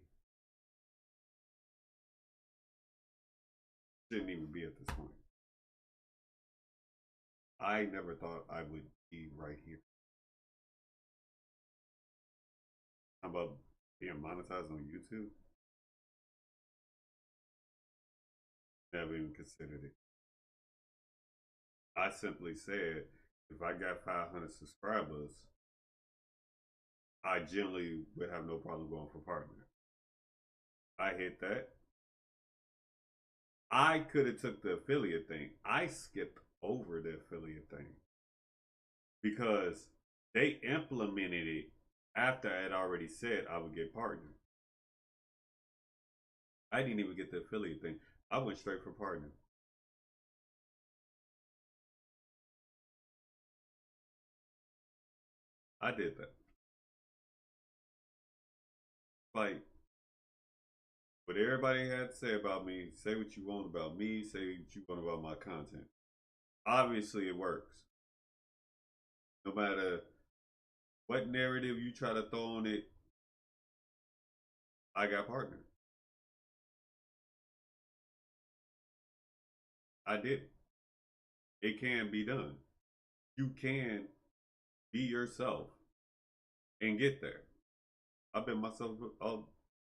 shouldn't even be at this point. I never thought I would be right here. How about being monetized on YouTube? Never even considered it. I simply said, if I got 500 subscribers, I generally would have no problem going for partner. I hit that. I could have took the affiliate thing. I skipped over the affiliate thing because they implemented it after I had already said I would get partner. I didn't even get the affiliate thing. I went straight for partner. I did that. Like, what everybody had to say about me, say what you want about me, say what you want about my content. Obviously, it works. No matter what narrative you try to throw on it, I got partner. I did it. It can be done. You can be yourself and get there. I've been myself.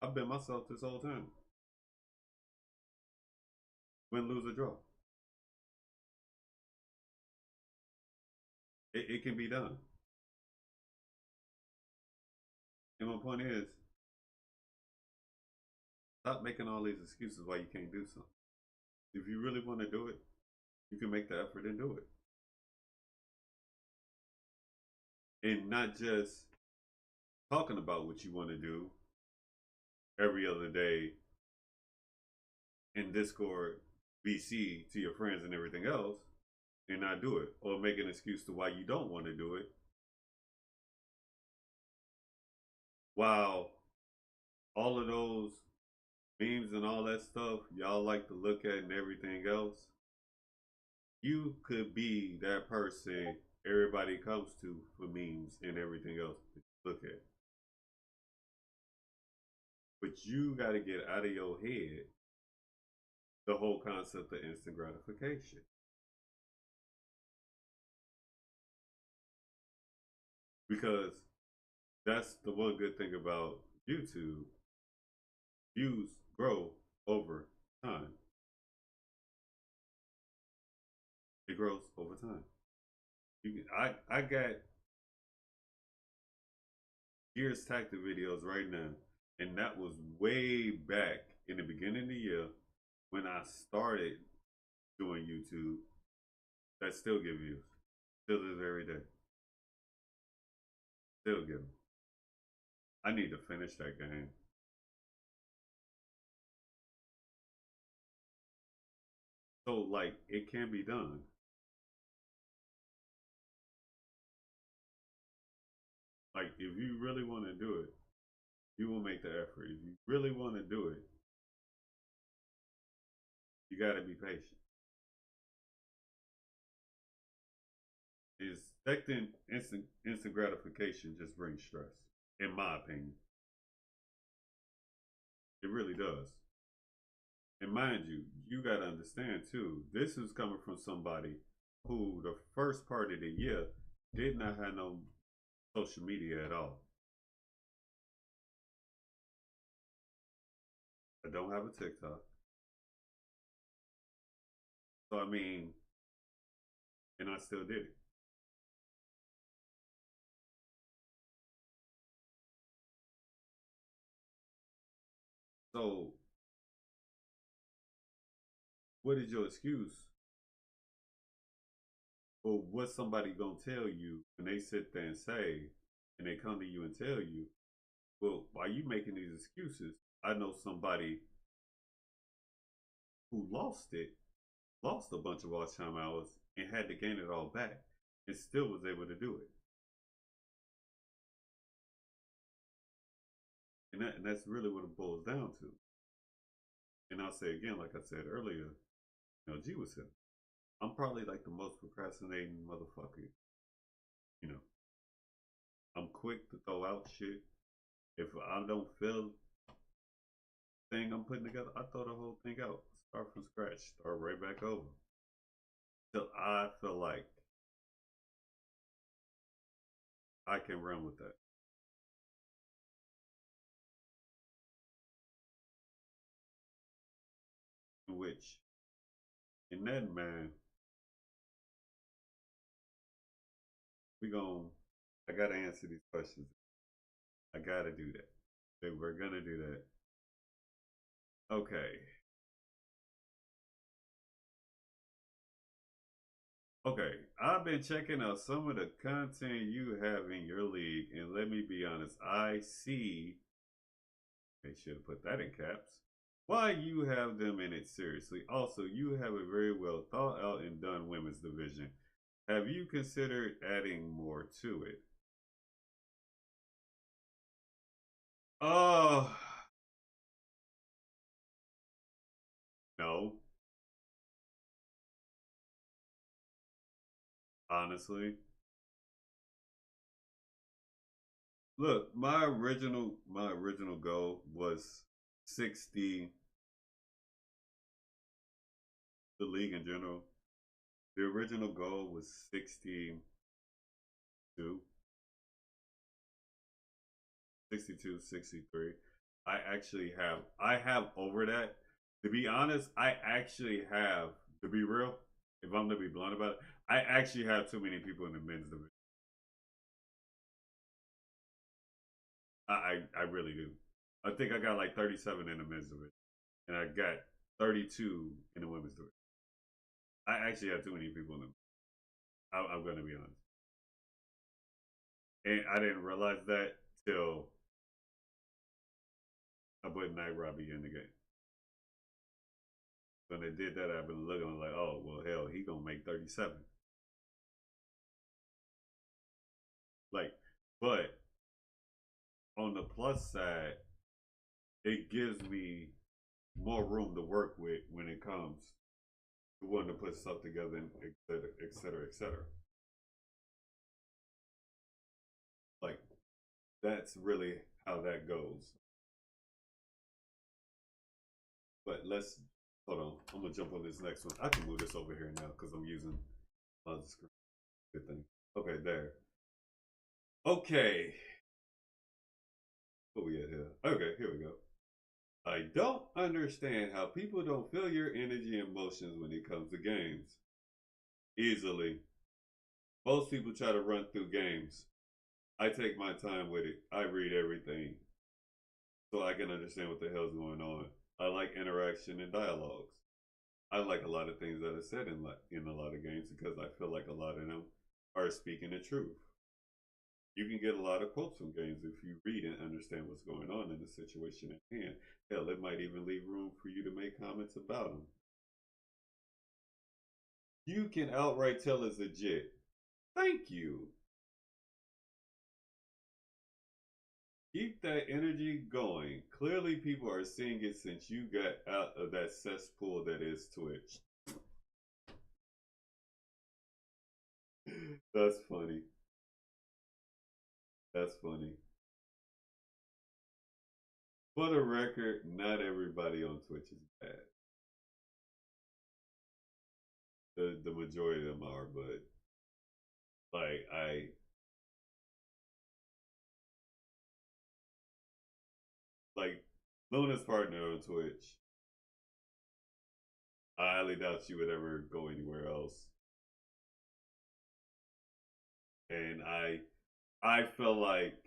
I've been myself this whole time. Win, lose, or draw. It can be done. And my point is, stop making all these excuses why you can't do something. If you really want to do it, you can make the effort and do it. And not just talking about what you want to do every other day in Discord, VC to your friends and everything else, and not do it. Or make an excuse to why you don't want to do it. While all of those memes and all that stuff y'all like to look at and everything else, you could be that person everybody comes to for memes and everything else that you look at. But you got to get out of your head the whole concept of instant gratification. Because that's the one good thing about YouTube. Views grow over time. It grows over time. I got Gears Tactic videos right now, and that was way back in the beginning of the year when I started doing YouTube. That still give views, still is every day, still give them. I need to finish that game. So like it can be done. Like if you really want to do it, you will make the effort. If you really want to do it, you got to be patient. Expecting instant gratification just brings stress, in my opinion. It really does. And mind you, you got to understand too, this is coming from somebody who the first part of the year did not have no social media at all. I don't have a TikTok. So, I mean, and I still did it. So, what is your excuse? Or what somebody gonna tell you when they sit there and say, and they come to you and tell you, well, why you making these excuses? I know somebody who lost a bunch of watch time hours and had to gain it all back and still was able to do it. And that's really what it boils down to. And I'll say again, like I said earlier, G was him. I'm probably like the most procrastinating motherfucker. You know, I'm quick to throw out shit. If I don't feel the thing I'm putting together, I throw the whole thing out. Start from scratch. Start right back over. Till I feel like I can run with that. In which, in that man, I gotta answer these questions. I gotta do that. We're gonna do that. Okay. Okay, I've been checking out some of the content you have in your league, and let me be honest, I see, they should have put that in caps, why you have them in it seriously. Also, you have a very well thought out and done women's division. Have you considered adding more to it? Oh, no, honestly. Look, my original goal was 60, the league in general. The original goal was 62, 62, 63. I have over that. To be honest, I actually have, to be real, if I'm to be blunt about it, I actually have too many people in the men's division. I really do. I think I got like 37 in the men's division, and I got 32 in the women's division. I actually have too many people in them. I'm going to be honest. And I didn't realize that till I put Night Robbie in the game. When they did that, I've been looking like, oh, well, hell, he going to make 37. Like, but on the plus side, it gives me more room to work with when it comes to wanting to put stuff together, and et cetera, et cetera, et cetera. Like, that's really how that goes. But let's hold on. I'm gonna jump on this next one. I can move this over here now because I'm using the screen. Good thing. Okay, there. Okay. What we at here? Okay, here we go. I don't understand how people don't feel your energy and emotions when it comes to games. Easily. Most people try to run through games. I take my time with it. I read everything so I can understand what the hell's going on. I like interaction and dialogues. I like a lot of things that are said in a lot of games because I feel like a lot of them are speaking the truth. You can get a lot of quotes from games if you read and understand what's going on in the situation at hand. Hell, it might even leave room for you to make comments about them. You can outright tell it's legit. Thank you. Keep that energy going. Clearly, people are seeing it since you got out of that cesspool that is Twitch. That's funny. That's funny. For the record, not everybody on Twitch is bad. The majority of them are, but like like Luna's partner on Twitch. I highly doubt she would ever go anywhere else. And I feel like,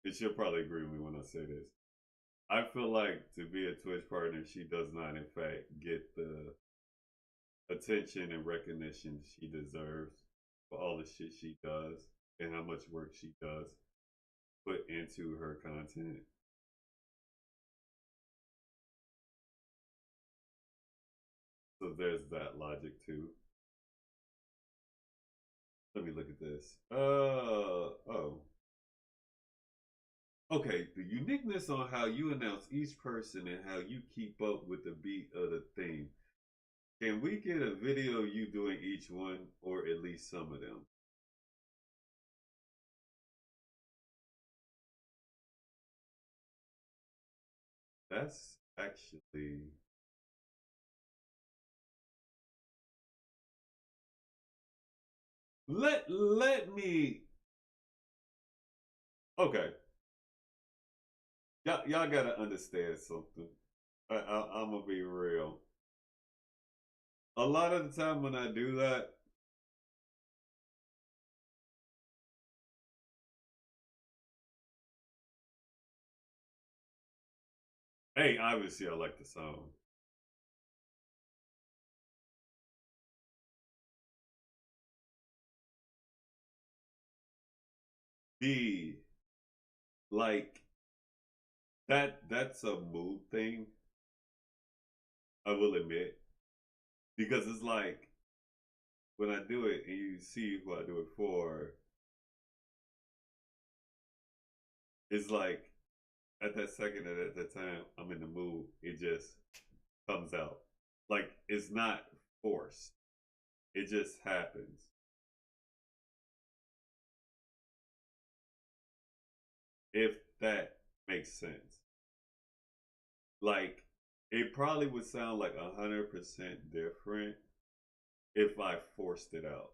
and she'll probably agree with me when I say this. I feel like to be a Twitch partner, she does not in fact get the attention and recognition she deserves for all the shit she does and how much work she does put into her content. So there's that logic too. Let me look at this. Oh. Okay, the uniqueness on how you announce each person and how you keep up with the beat of the theme. Can we get a video you doing each one or at least some of them? That's actually let me okay. Y'all gotta understand something. I'm gonna be real. A lot of the time when I do that, hey, obviously I like the song. The like that's a mood thing, I will admit. Because it's like when I do it and you see who I do it for, it's like at that second and at that time I'm in the mood, it just comes out. Like it's not forced. It just happens. If that makes sense. Like it probably would sound like 100% different if I forced it out.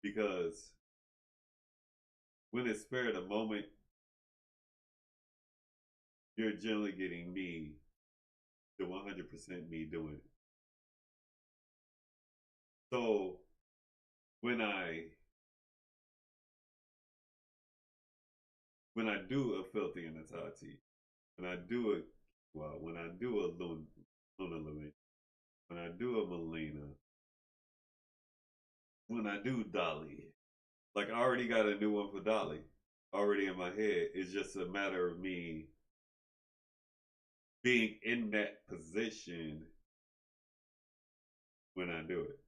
Because when it's spare the moment, you're generally getting me, the 100% me doing it. So when I do a filthy and a tati, when I do a when I do a Luna, when I do a Melina, when I do Dolly, like I already got a new one for Dolly already in my head. It's just a matter of me being in that position when I do it.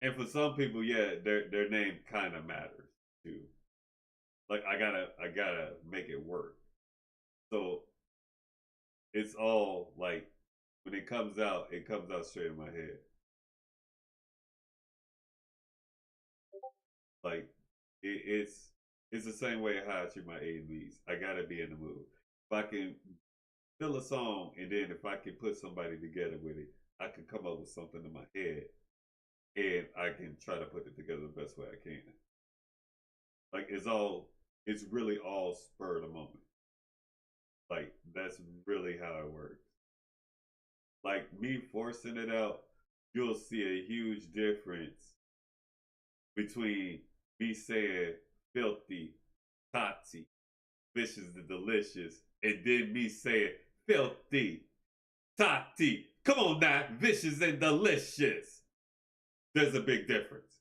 And for some people, yeah, their name kind of matters too. Like I gotta make it work. So it's all like when it comes out straight in my head. Like it's the same way how I treat my A and B's. I gotta be in the mood. If I can feel a song and then if I can put somebody together with it, I can come up with something in my head and I can try to put it together the best way I can. Like it's really all spur of the moment. Like that's really how it works. Like me forcing it out, you'll see a huge difference between me saying filthy, Tati, vicious the delicious, and then me saying filthy, Tati. Come on now, vicious and delicious. There's a big difference.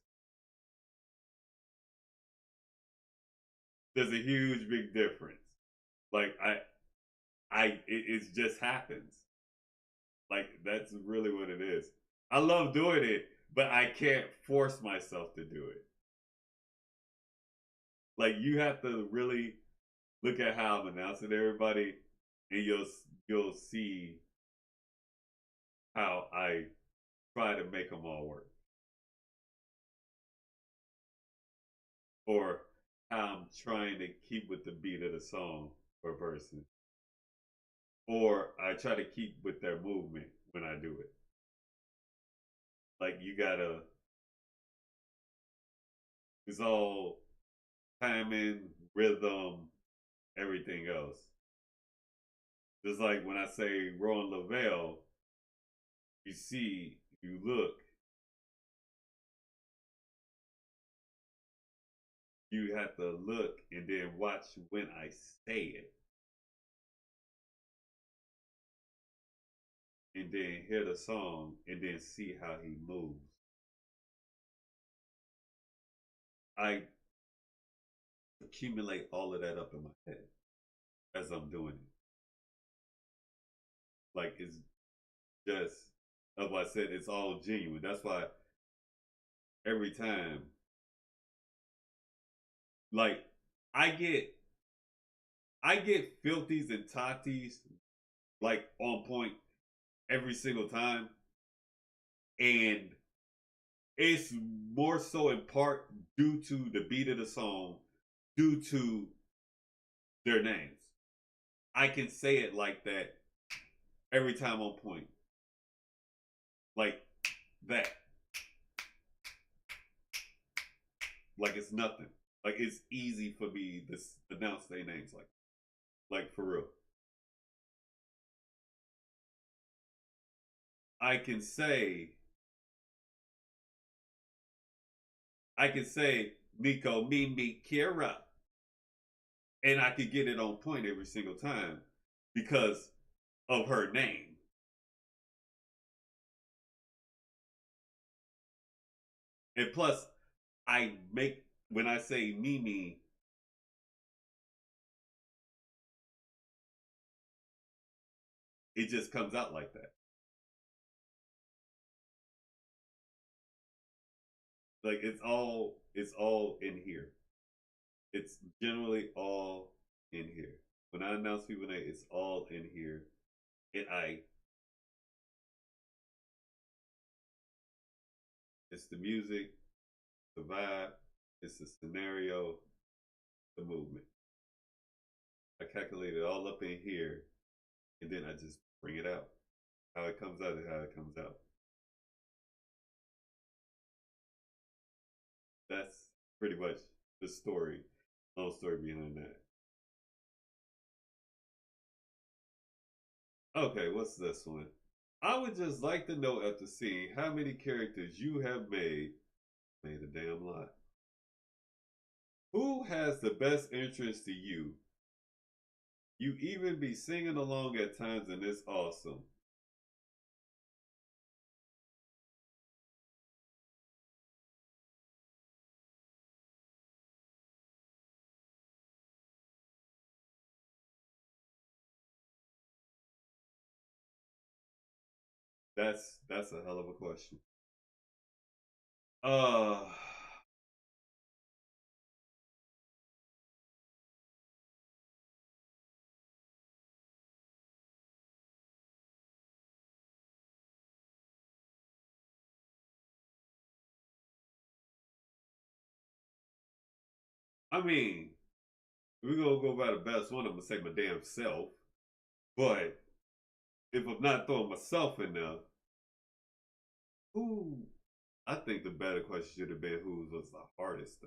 There's a huge big difference. Like it just happens. Like that's really what it is. I love doing it, but I can't force myself to do it. Like you have to really look at how I'm announcing everybody, and you'll see how I try to make them all work, or how I'm trying to keep with the beat of the song or person, or I try to keep with their movement when I do it. Like you gotta, it's all timing, rhythm, everything else. Just like when I say Ron Lavelle, you see, you look, you have to look and then watch when I say it. And then hear the song and then see how he moves. I accumulate all of that up in my head as I'm doing it. Like it's just, that's why I said it's all genuine. That's why every time, like I get I get filthies and tatis like on point every single time. And it's more so in part due to the beat of the song, due to their names. I can say it like that every time on point. Like that. Like it's nothing. Like it's easy for me to announce their names like for real. I can say Nico, Mimi, Kira, and I could get it on point every single time because of her name. And plus, I make, when I say Mimi, it just comes out like that. Like it's all in here. It's generally all in here. When I announce people name, it's all in here. And it's the music, the vibe, it's the scenario, the movement. I calculate it all up in here, and then I just bring it out. How it comes out is how it comes out. That's pretty much the story, long story behind that. Okay, what's this one? I would just like to know after seeing how many characters you have made a damn lot. Who has the best interest to you? You even be singing along at times, and it's awesome. That's a hell of a question. Uh I mean, we're gonna go by the best one. I'm gonna say my damn self. But if I'm not throwing myself in there, who I think the better question should have been whose was the hardest.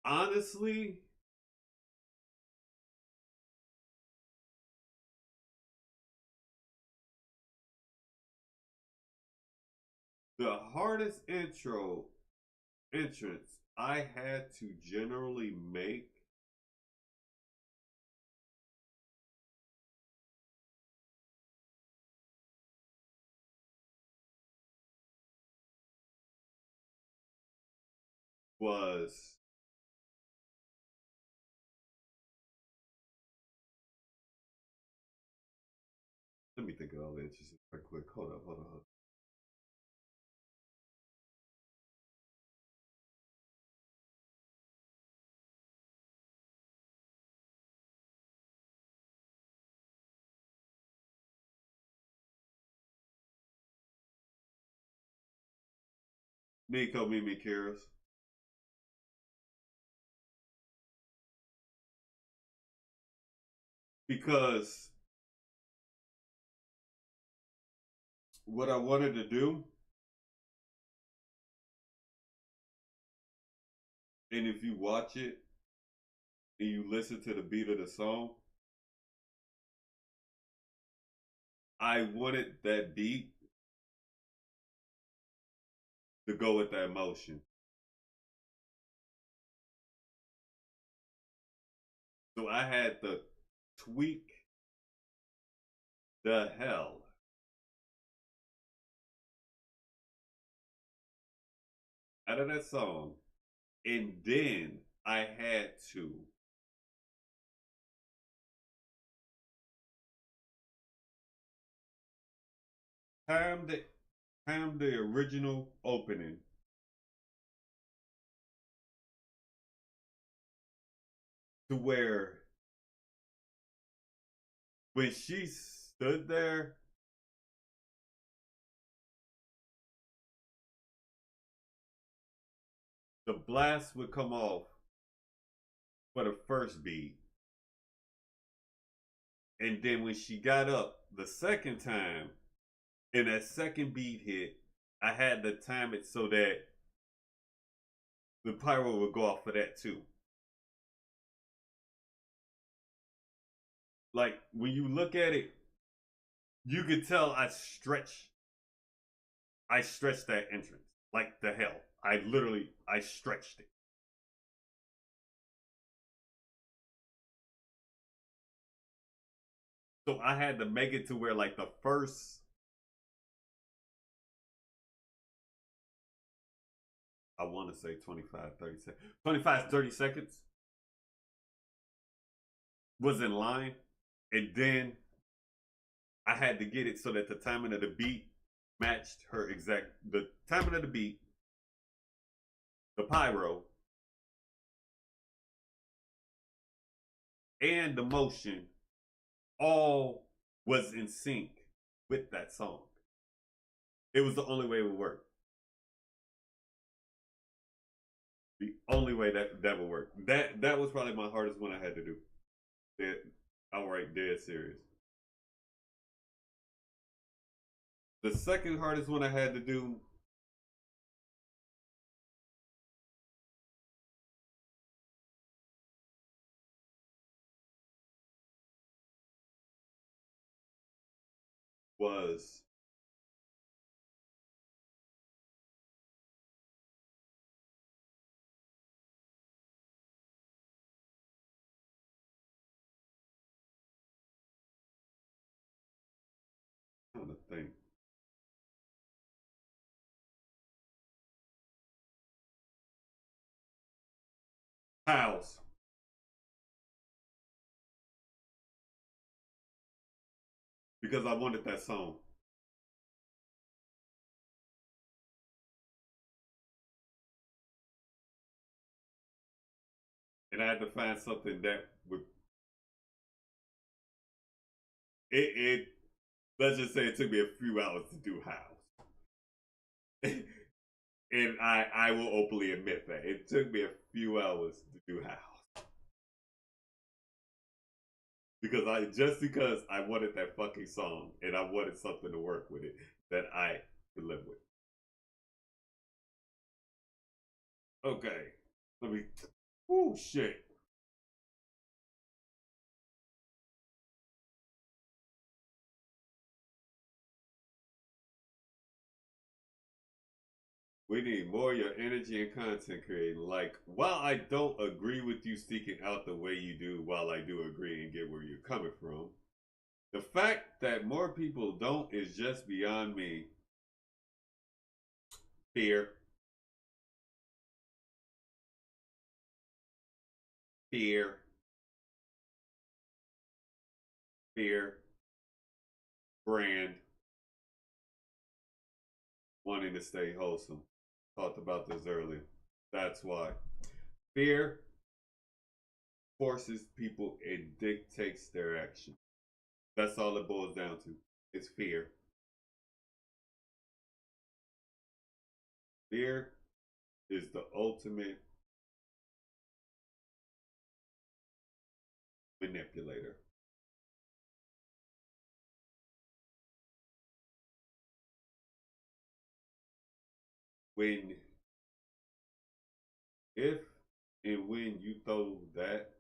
Honestly, the hardest entrance I had to generally make was, let me think of all the entrances right quick. Hold up, hold on. Nico Mimi Kiros. Because what I wanted to do, and if you watch it and you listen to the beat of the song, I wanted that beat to go with that emotion. So I had to tweak the hell out of that song. And then I had to time the original opening to where when she stood there, the blast would come off for the first beat. And then when she got up the second time and that second beat hit, I had to time it so that the pyro would go off for that too. Like when you look at it, you could tell I stretched that entrance like the hell. I stretched it. So I had to make it to where like the first, I want to say 25, 30 seconds. 25, 30 seconds was in line. And then I had to get it so that the timing of the beat matched the timing of the beat, the pyro, and the motion all was in sync with that song. It was the only way it would work. The only way that would work. That was probably my hardest one I had to do. Outright dead serious. The second hardest one I had to do was I'm trying to think. House. Because I wanted that song. And I had to find something that would it let's just say it took me a few hours to do house. And I will openly admit that. It took me a few hours to do house. because I wanted that fucking song and I wanted something to work with it that I could live with. Okay, let me. Oh shit. We need more of your energy and content creating. Like, while I don't agree with you seeking out the way you do, while I do agree and get where you're coming from, the fact that more people don't is just beyond me. Fear, fear, fear, brand, wanting to stay wholesome. Talked about this earlier. That's why. Fear forces people, it dictates their action. That's all it boils down to. It's fear. Fear is the ultimate manipulator. When, if, and when you throw that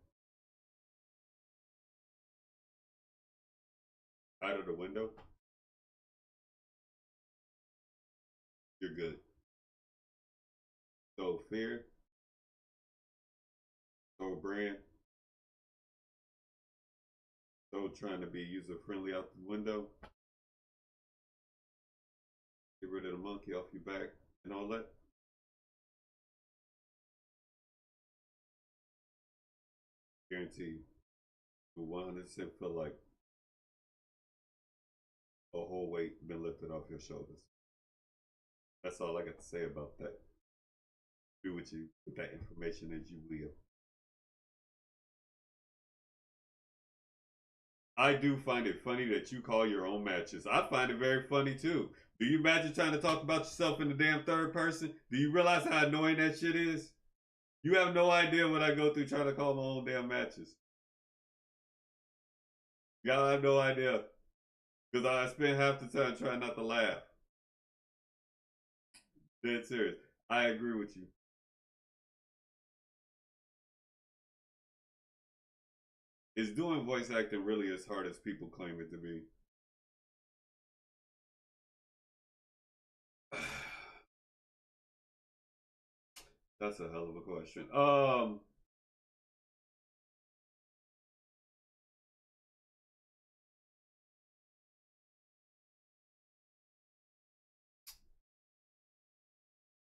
out of the window, you're good. So fear, so brand, so trying to be user friendly out the window, get rid of the monkey off your back and all that. Guarantee you will 100% feel like a whole weight been lifted off your shoulders. That's all I got to say about that. Do with you with that information as you will. I do find it funny that you call your own matches. I find it very funny too. Do you imagine trying to talk about yourself in the damn third person? Do you realize how annoying that shit is? You have no idea what I go through trying to call my own damn matches. Y'all have no idea. Because I spend half the time trying not to laugh. Dead serious. I agree with you. Is doing voice acting really as hard as people claim it to be? That's a hell of a question.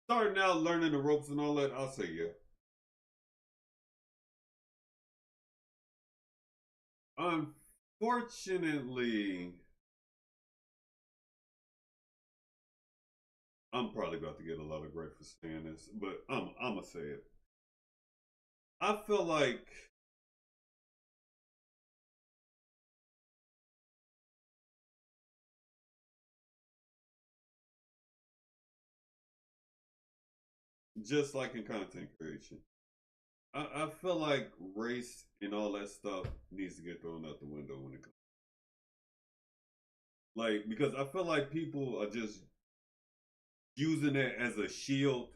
Starting out learning the ropes and all that, I'll say yeah. Unfortunately, I'm probably about to get a lot of grief for saying this, but I'm gonna say it. I feel like just like in content creation, I feel like race and all that stuff needs to get thrown out the window when it comes. Like, because I feel like people are just using it as a shield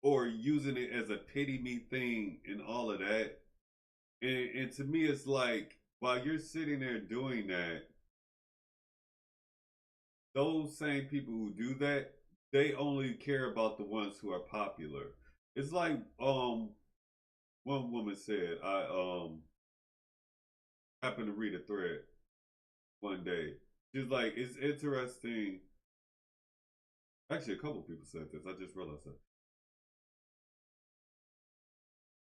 or using it as a pity me thing and all of that. And to me, it's like while you're sitting there doing that, those same people who do that, they only care about the ones who are popular. It's like one woman said, I happened to read a thread one day. She's like, it's interesting. Actually, a couple people said this. I just realized that.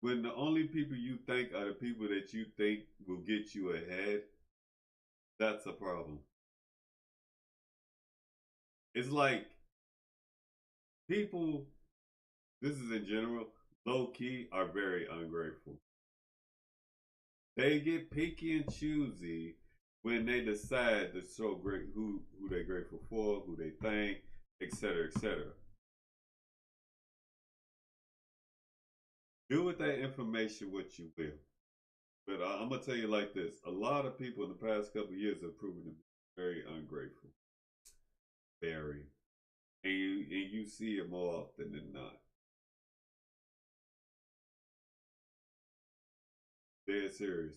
When the only people you think are the people that you think will get you ahead, that's a problem. It's like people, this is in general, low key are very ungrateful. They get picky and choosy when they decide to show great who they grateful for, who they thank, etc., etc. Do with that information what you will. But I'm gonna tell you like this: a lot of people in the past couple of years have proven to be very ungrateful, very, and you see it more often than not. Dead serious.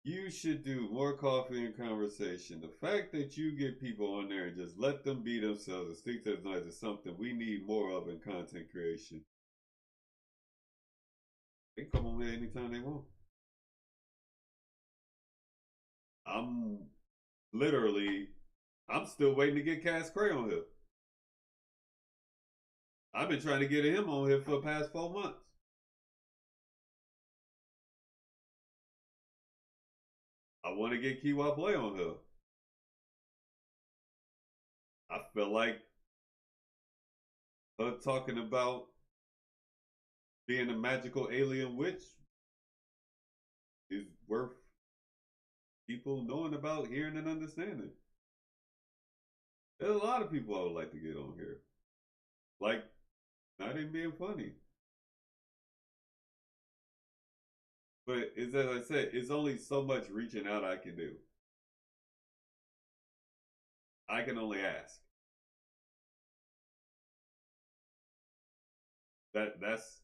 You should do more coffee and conversation. The fact that you get people on there and just let them be themselves and stick to the night is something we need more of in content creation. They can come on there anytime they want. I'm literally, I'm still waiting to get Cass Cray on here. I've been trying to get him on here for the past 4 months. I want to get Kiwa Play on here. I feel like her talking about being a magical alien witch is worth people knowing about, hearing, and understanding. There's a lot of people I would like to get on here. Like, not even being funny. But it's as I said, it's only so much reaching out I can do. I can only ask. That's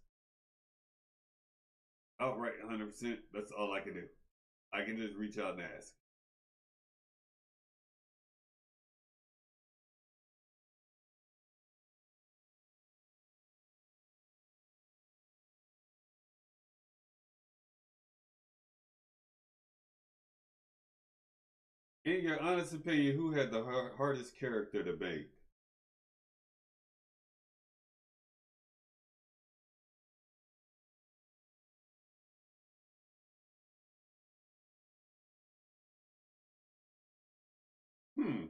outright 100%. That's all I can do. I can just reach out and ask. In your honest opinion, who had the hardest character to make? Hmm.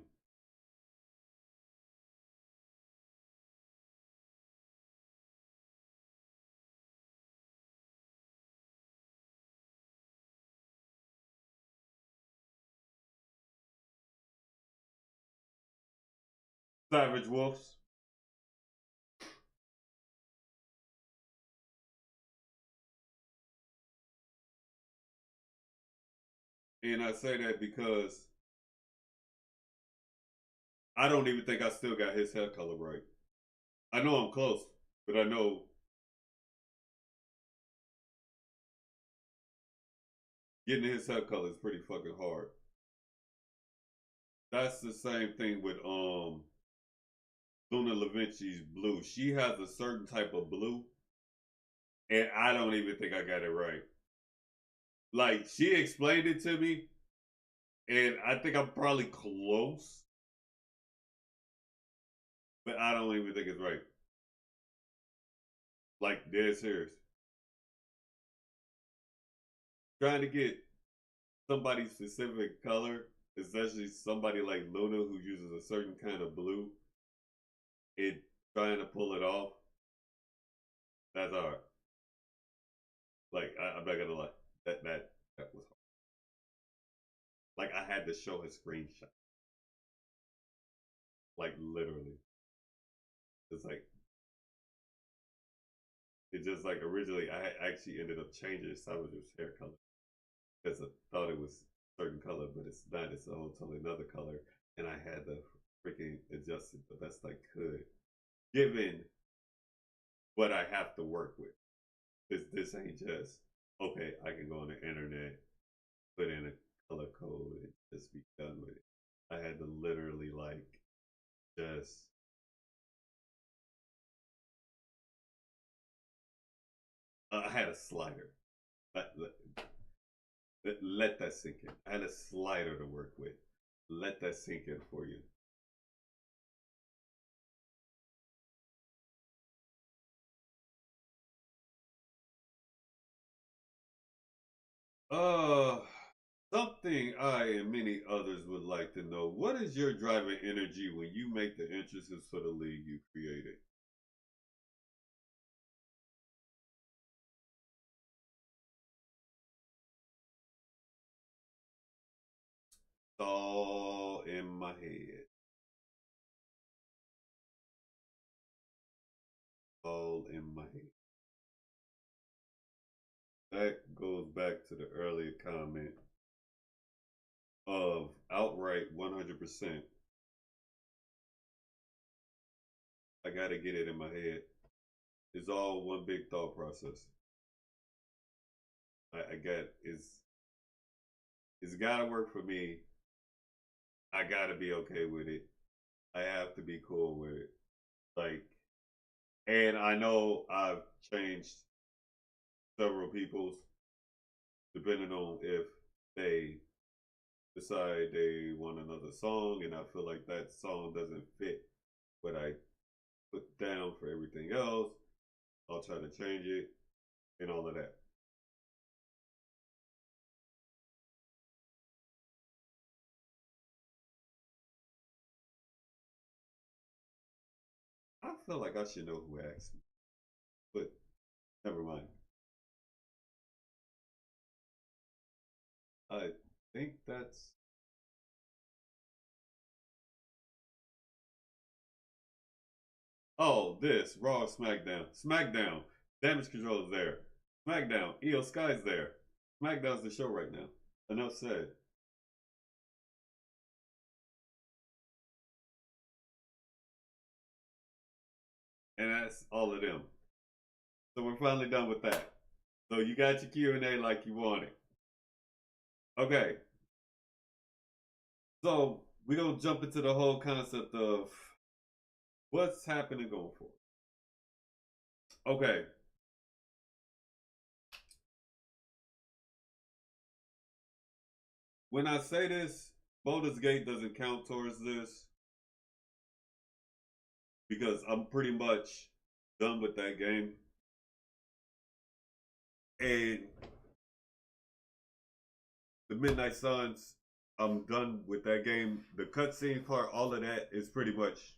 Savage Wolves. And I say that because I don't even think I still got his hair color right. I know I'm close, but I know getting his hair color is pretty fucking hard. That's the same thing with Luna LaVinci's blue. She has a certain type of blue, and I don't even think I got it right. Like she explained it to me, and I think I'm probably close, but I don't even think it's right. Like dead serious. Trying to get somebody's specific color, especially somebody like Luna who uses a certain kind of blue, it trying to pull it off, that's hard. Like I'm not gonna lie, that was hard. Like I had to show a screenshot, like literally. It's like it just like originally I actually ended up changing Savage's hair color because I thought it was a certain color, but it's not. It's a whole totally another color, and I had to freaking adjust it the best I could, given what I have to work with. This ain't just okay. I can go on the internet, put in a color code, and just be done with it. I had to literally like just I had a slider. Let that sink in. I had a slider to work with. Let that sink in for you. Uh, something I and many others would like to know. What is your driving energy when you make the entrances for the league you created? It's all in my head. that goes back to the earlier comment of outright 100%. I got to get it in my head. It's all one big thought process. I got it's got to work for me. I got to be okay with it. I have to be cool with it. Like, and I know I've changed several people's depending on if they decide they want another song and I feel like that song doesn't fit what I put down for everything else. I'll try to change it and all of that. I feel like I should know who asked me, but never mind. I think that's. Oh, this Raw SmackDown. SmackDown. Damage Control is there. SmackDown. Io Sky's there. SmackDown's the show right now. Enough said. And that's all of them. So we're finally done with that. So you got your Q&A like you wanted. Okay. So we're going to jump into the whole concept of what's happening going forward. Okay. When I say this, Baldur's Gate doesn't count towards this because I'm pretty much done with that game. And the Midnight Suns, I'm done with that game. The cutscene part, all of that is pretty much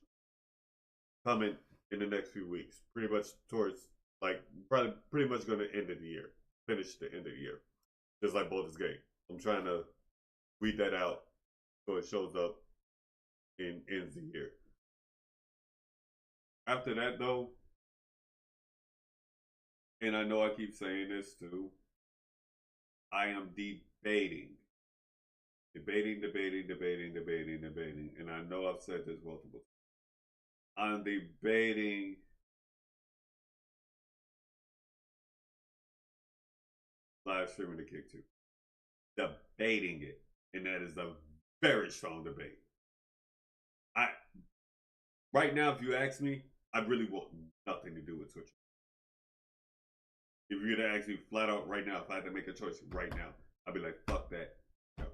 coming in the next few weeks. Pretty much towards, like, probably pretty much going to end of the year. Finish the end of the year. Just like Baldur's Gate. I'm trying to weed that out so it shows up in ends the year. After that, though, and I know I keep saying this too, I am debating, and I know I've said this multiple times. I'm debating live streaming the Kick 2. Debating it, and that is a very strong debate. I right now, if you ask me, I really want nothing to do with Twitch. If you're gonna ask me flat out right now, if I had to make a choice right now, I'd be like, fuck that. No.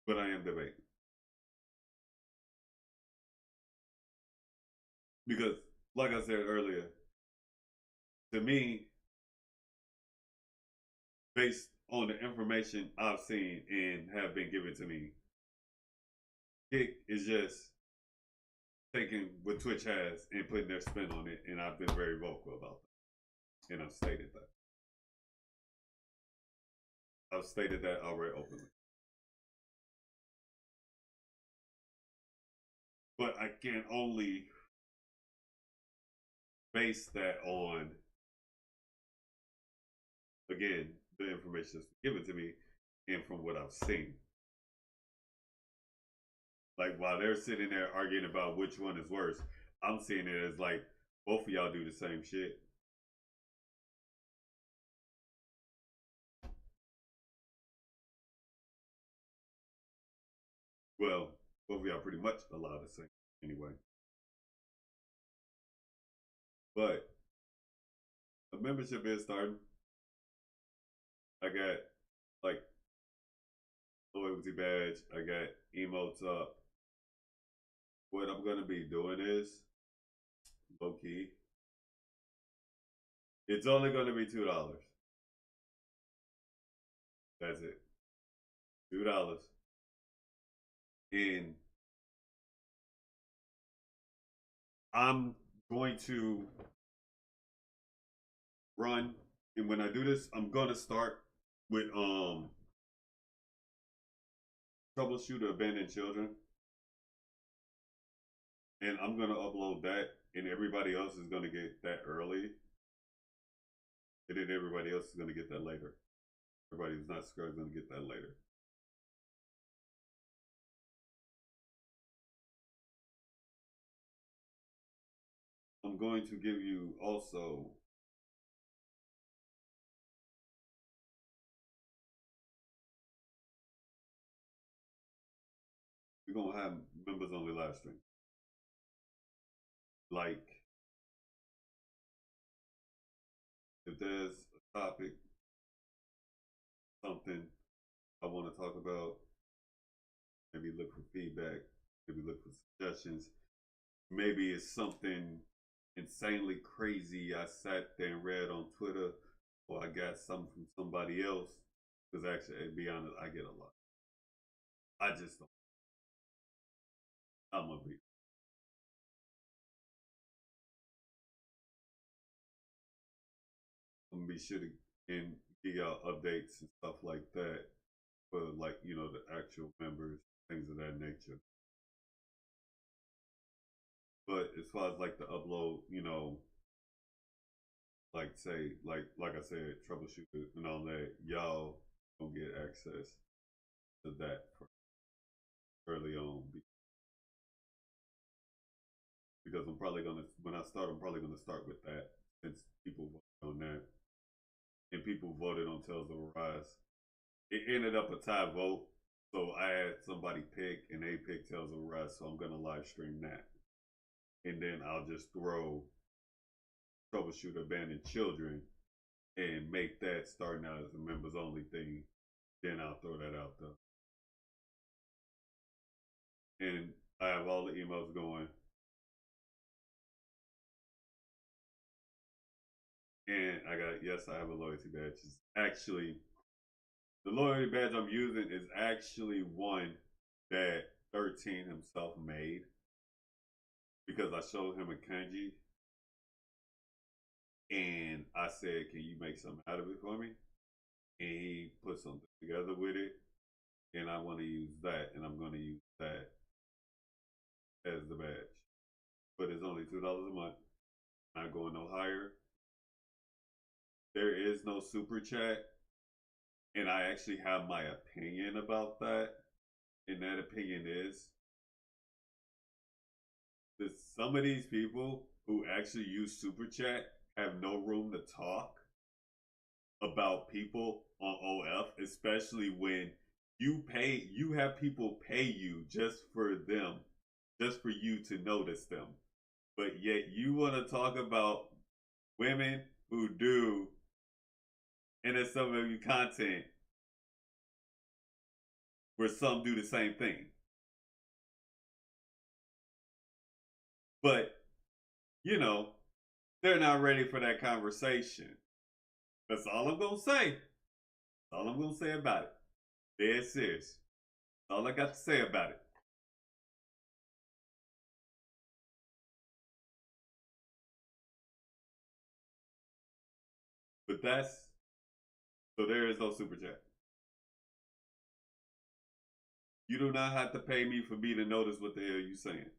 But I am debating. Because, like I said earlier, to me, based on the information I've seen and have been given to me, Kick is just taking what Twitch has and putting their spin on it, and I've been very vocal about that. And I've stated that. I've stated that already openly. But I can only base that on, again, the information that's given to me and from what I've seen. Like, while they're sitting there arguing about which one is worse, I'm seeing it as like both of y'all do the same shit. Well, both of y'all pretty much allow the same anyway. But a membership is starting. I got like loyalty badge. I got emotes up. What I'm gonna be doing is low key. It's only gonna be $2. That's it. $2. And I'm going to run, and when I do this, I'm gonna start with troubleshoot abandoned children, and I'm gonna upload that, and everybody else is gonna get that early. then everybody else is going to get that later. Everybody who's not subscribed is going to get that later. I'm going to give you also we're going to have members only live stream. Like, if there's a topic, something I want to talk about, maybe look for feedback, maybe look for suggestions. Maybe it's something insanely crazy I sat there and read on Twitter, or I got something from somebody else. Because actually, to be honest, I get a lot. I just don't. I'm gonna be. I'm gonna be sure to and give y'all updates and stuff like that for like the actual members, things of that nature. But as far as like the upload, like say like I said, troubleshooter and all that, y'all don't get access to that early on because I'm probably gonna when I start, I'm probably gonna start with that since people voted on that and people voted on Tales of Arise. It ended up a tie vote, so I had somebody pick and they picked Tales of Arise, so I'm gonna live stream that, and then I'll just throw Troubleshoot Abandoned Children and make that starting out as a members only thing. Then I'll throw that out there. And I have all the emails going. And I have a loyalty badge. It's actually, the loyalty badge I'm using is actually one that 13 himself made because I showed him a kanji and I said, can you make something out of it for me? And he put something together with it. And I want to use that, and I'm going to use that as the badge. But it's only $2 a month. Not going no higher. There is no super chat. And I actually have my opinion about that. And that opinion is that some of these people who actually use super chat have no room to talk about people on OF, especially when you have people pay you just for them, just for you to notice them. But yet you want to talk about women who do NSFW content where some do the same thing. But, they're not ready for that conversation. That's all I'm going to say. That's all I'm going to say about it. Dead serious. That's all I got to say about it. But so there is no super chat. You do not have to pay me for me to notice what the hell you're saying.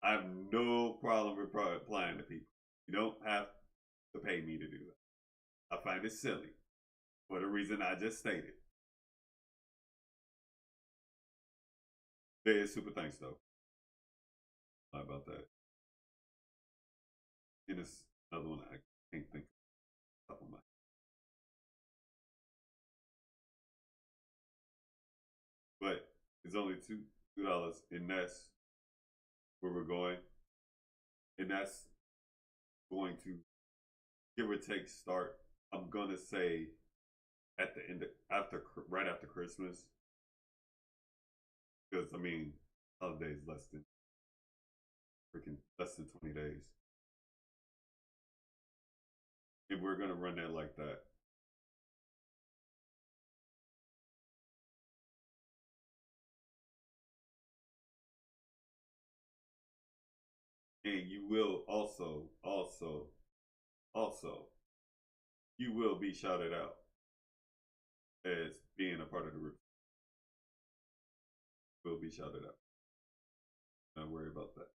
I have no problem replying to people. You don't have to pay me to do that. I find it silly for the reason I just stated. There is super thanks though. How about that? And it's another one I can't think of top of my head. But it's only $2, and that's where we're going. And that's going to give or take start. I'm gonna say at the end right after Christmas. Because holidays less than 20 days. And we're gonna run that like that. And you will also, you will be shouted out as being a part of the group. Will be shouted out. Don't worry about that.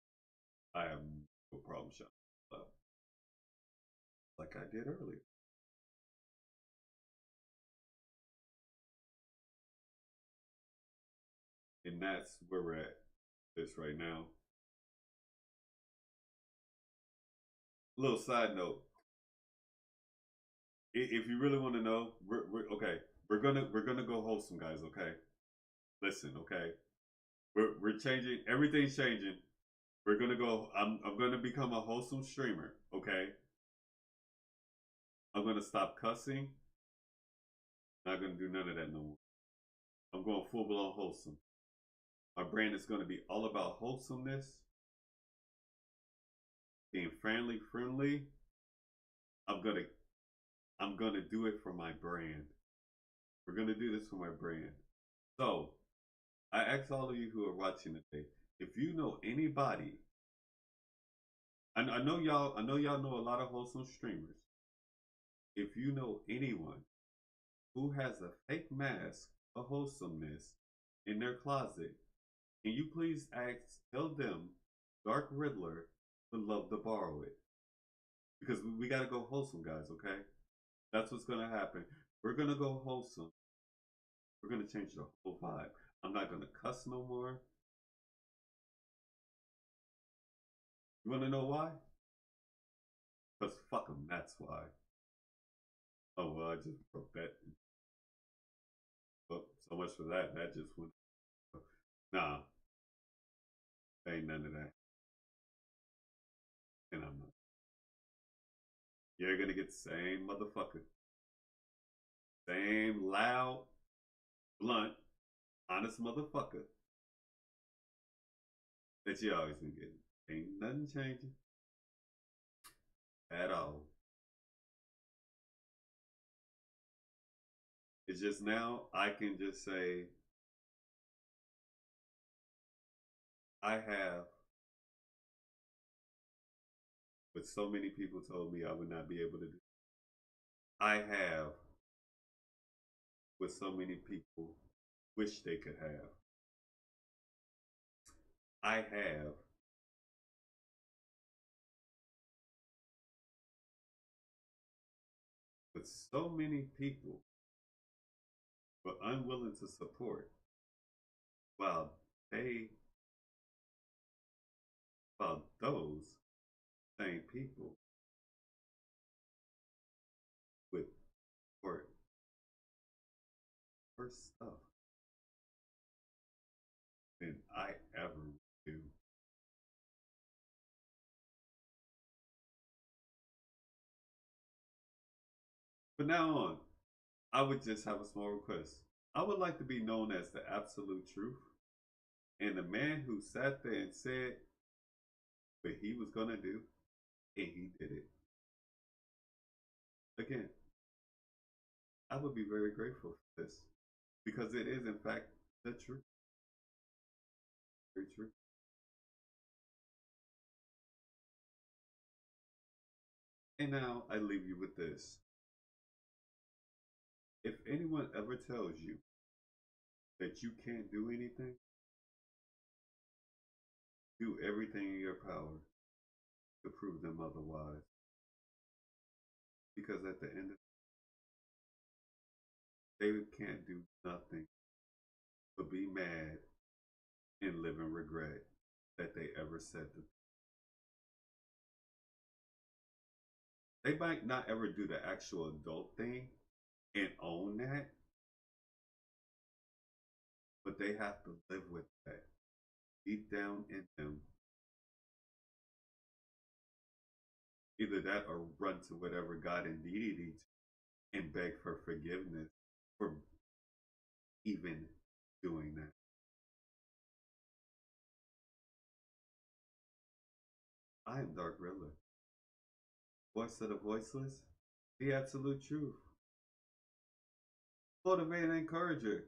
I have no problem shouting out like I did earlier. And that's where we're at this right now. Little side note. If you really want to know, we're okay. We're gonna go wholesome, guys. Okay, listen. Okay, we're changing. Everything's changing. We're gonna go. I'm gonna become a wholesome streamer. Okay, I'm gonna stop cussing. Not gonna do none of that no more. I'm going full blown wholesome. My brand is gonna be all about wholesomeness, being friendly. I'm gonna do it for my brand. We're gonna do this for my brand. So I ask all of you who are watching today, if you know anybody, I know y'all know a lot of wholesome streamers. If you know anyone who has a fake mask of wholesomeness in their closet, can you please tell them Dark Riddler would love to borrow it? Because we gotta go wholesome, guys, okay? That's what's gonna happen. We're gonna go wholesome. We're gonna change the whole vibe. I'm not gonna cuss no more. You wanna know why? Because fuck them, that's why. Oh, well, I just broke that. Well, so much for that. That just went. Nah, ain't none of that. And I'm not. You're gonna get the same motherfucker. Same loud, blunt, honest motherfucker that you always been getting. Ain't nothing changing at all. It's just now I can just say I have what so many people told me I would not be able to do. I have what so many people wish they could have. I have what so many people were unwilling to support while those same people with worse stuff than I ever do. From now on, I would just have a small request. I would like to be known as the absolute truth. And the man who sat there and said what he was going to do, and he did it. Again, I would be very grateful for this because it is, in fact, the truth. Very true. And now I leave you with this. If anyone ever tells you that you can't do anything, do everything in your power to prove them otherwise. Because at the end of the day, they can't do nothing but be mad and live in regret that they ever said the. They might not ever do the actual adult thing and own that, but they have to live with that deep down in them. Either that or run to whatever God and deity and beg for forgiveness for even doing that. I am Dark Riddler, voice of the voiceless, the absolute truth, motivator, encourager,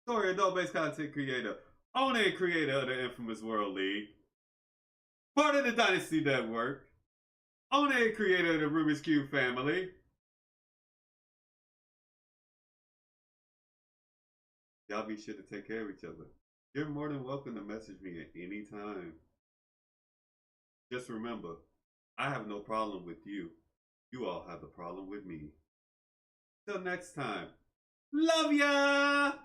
story adult-based content creator, owner and creator of the infamous World League, part of the Dynasty Network, owner and creator of the Rubik's Cube family. Y'all be sure to take care of each other. You're more than welcome to message me at any time. Just remember, I have no problem with you. You all have the problem with me. Till next time, love ya!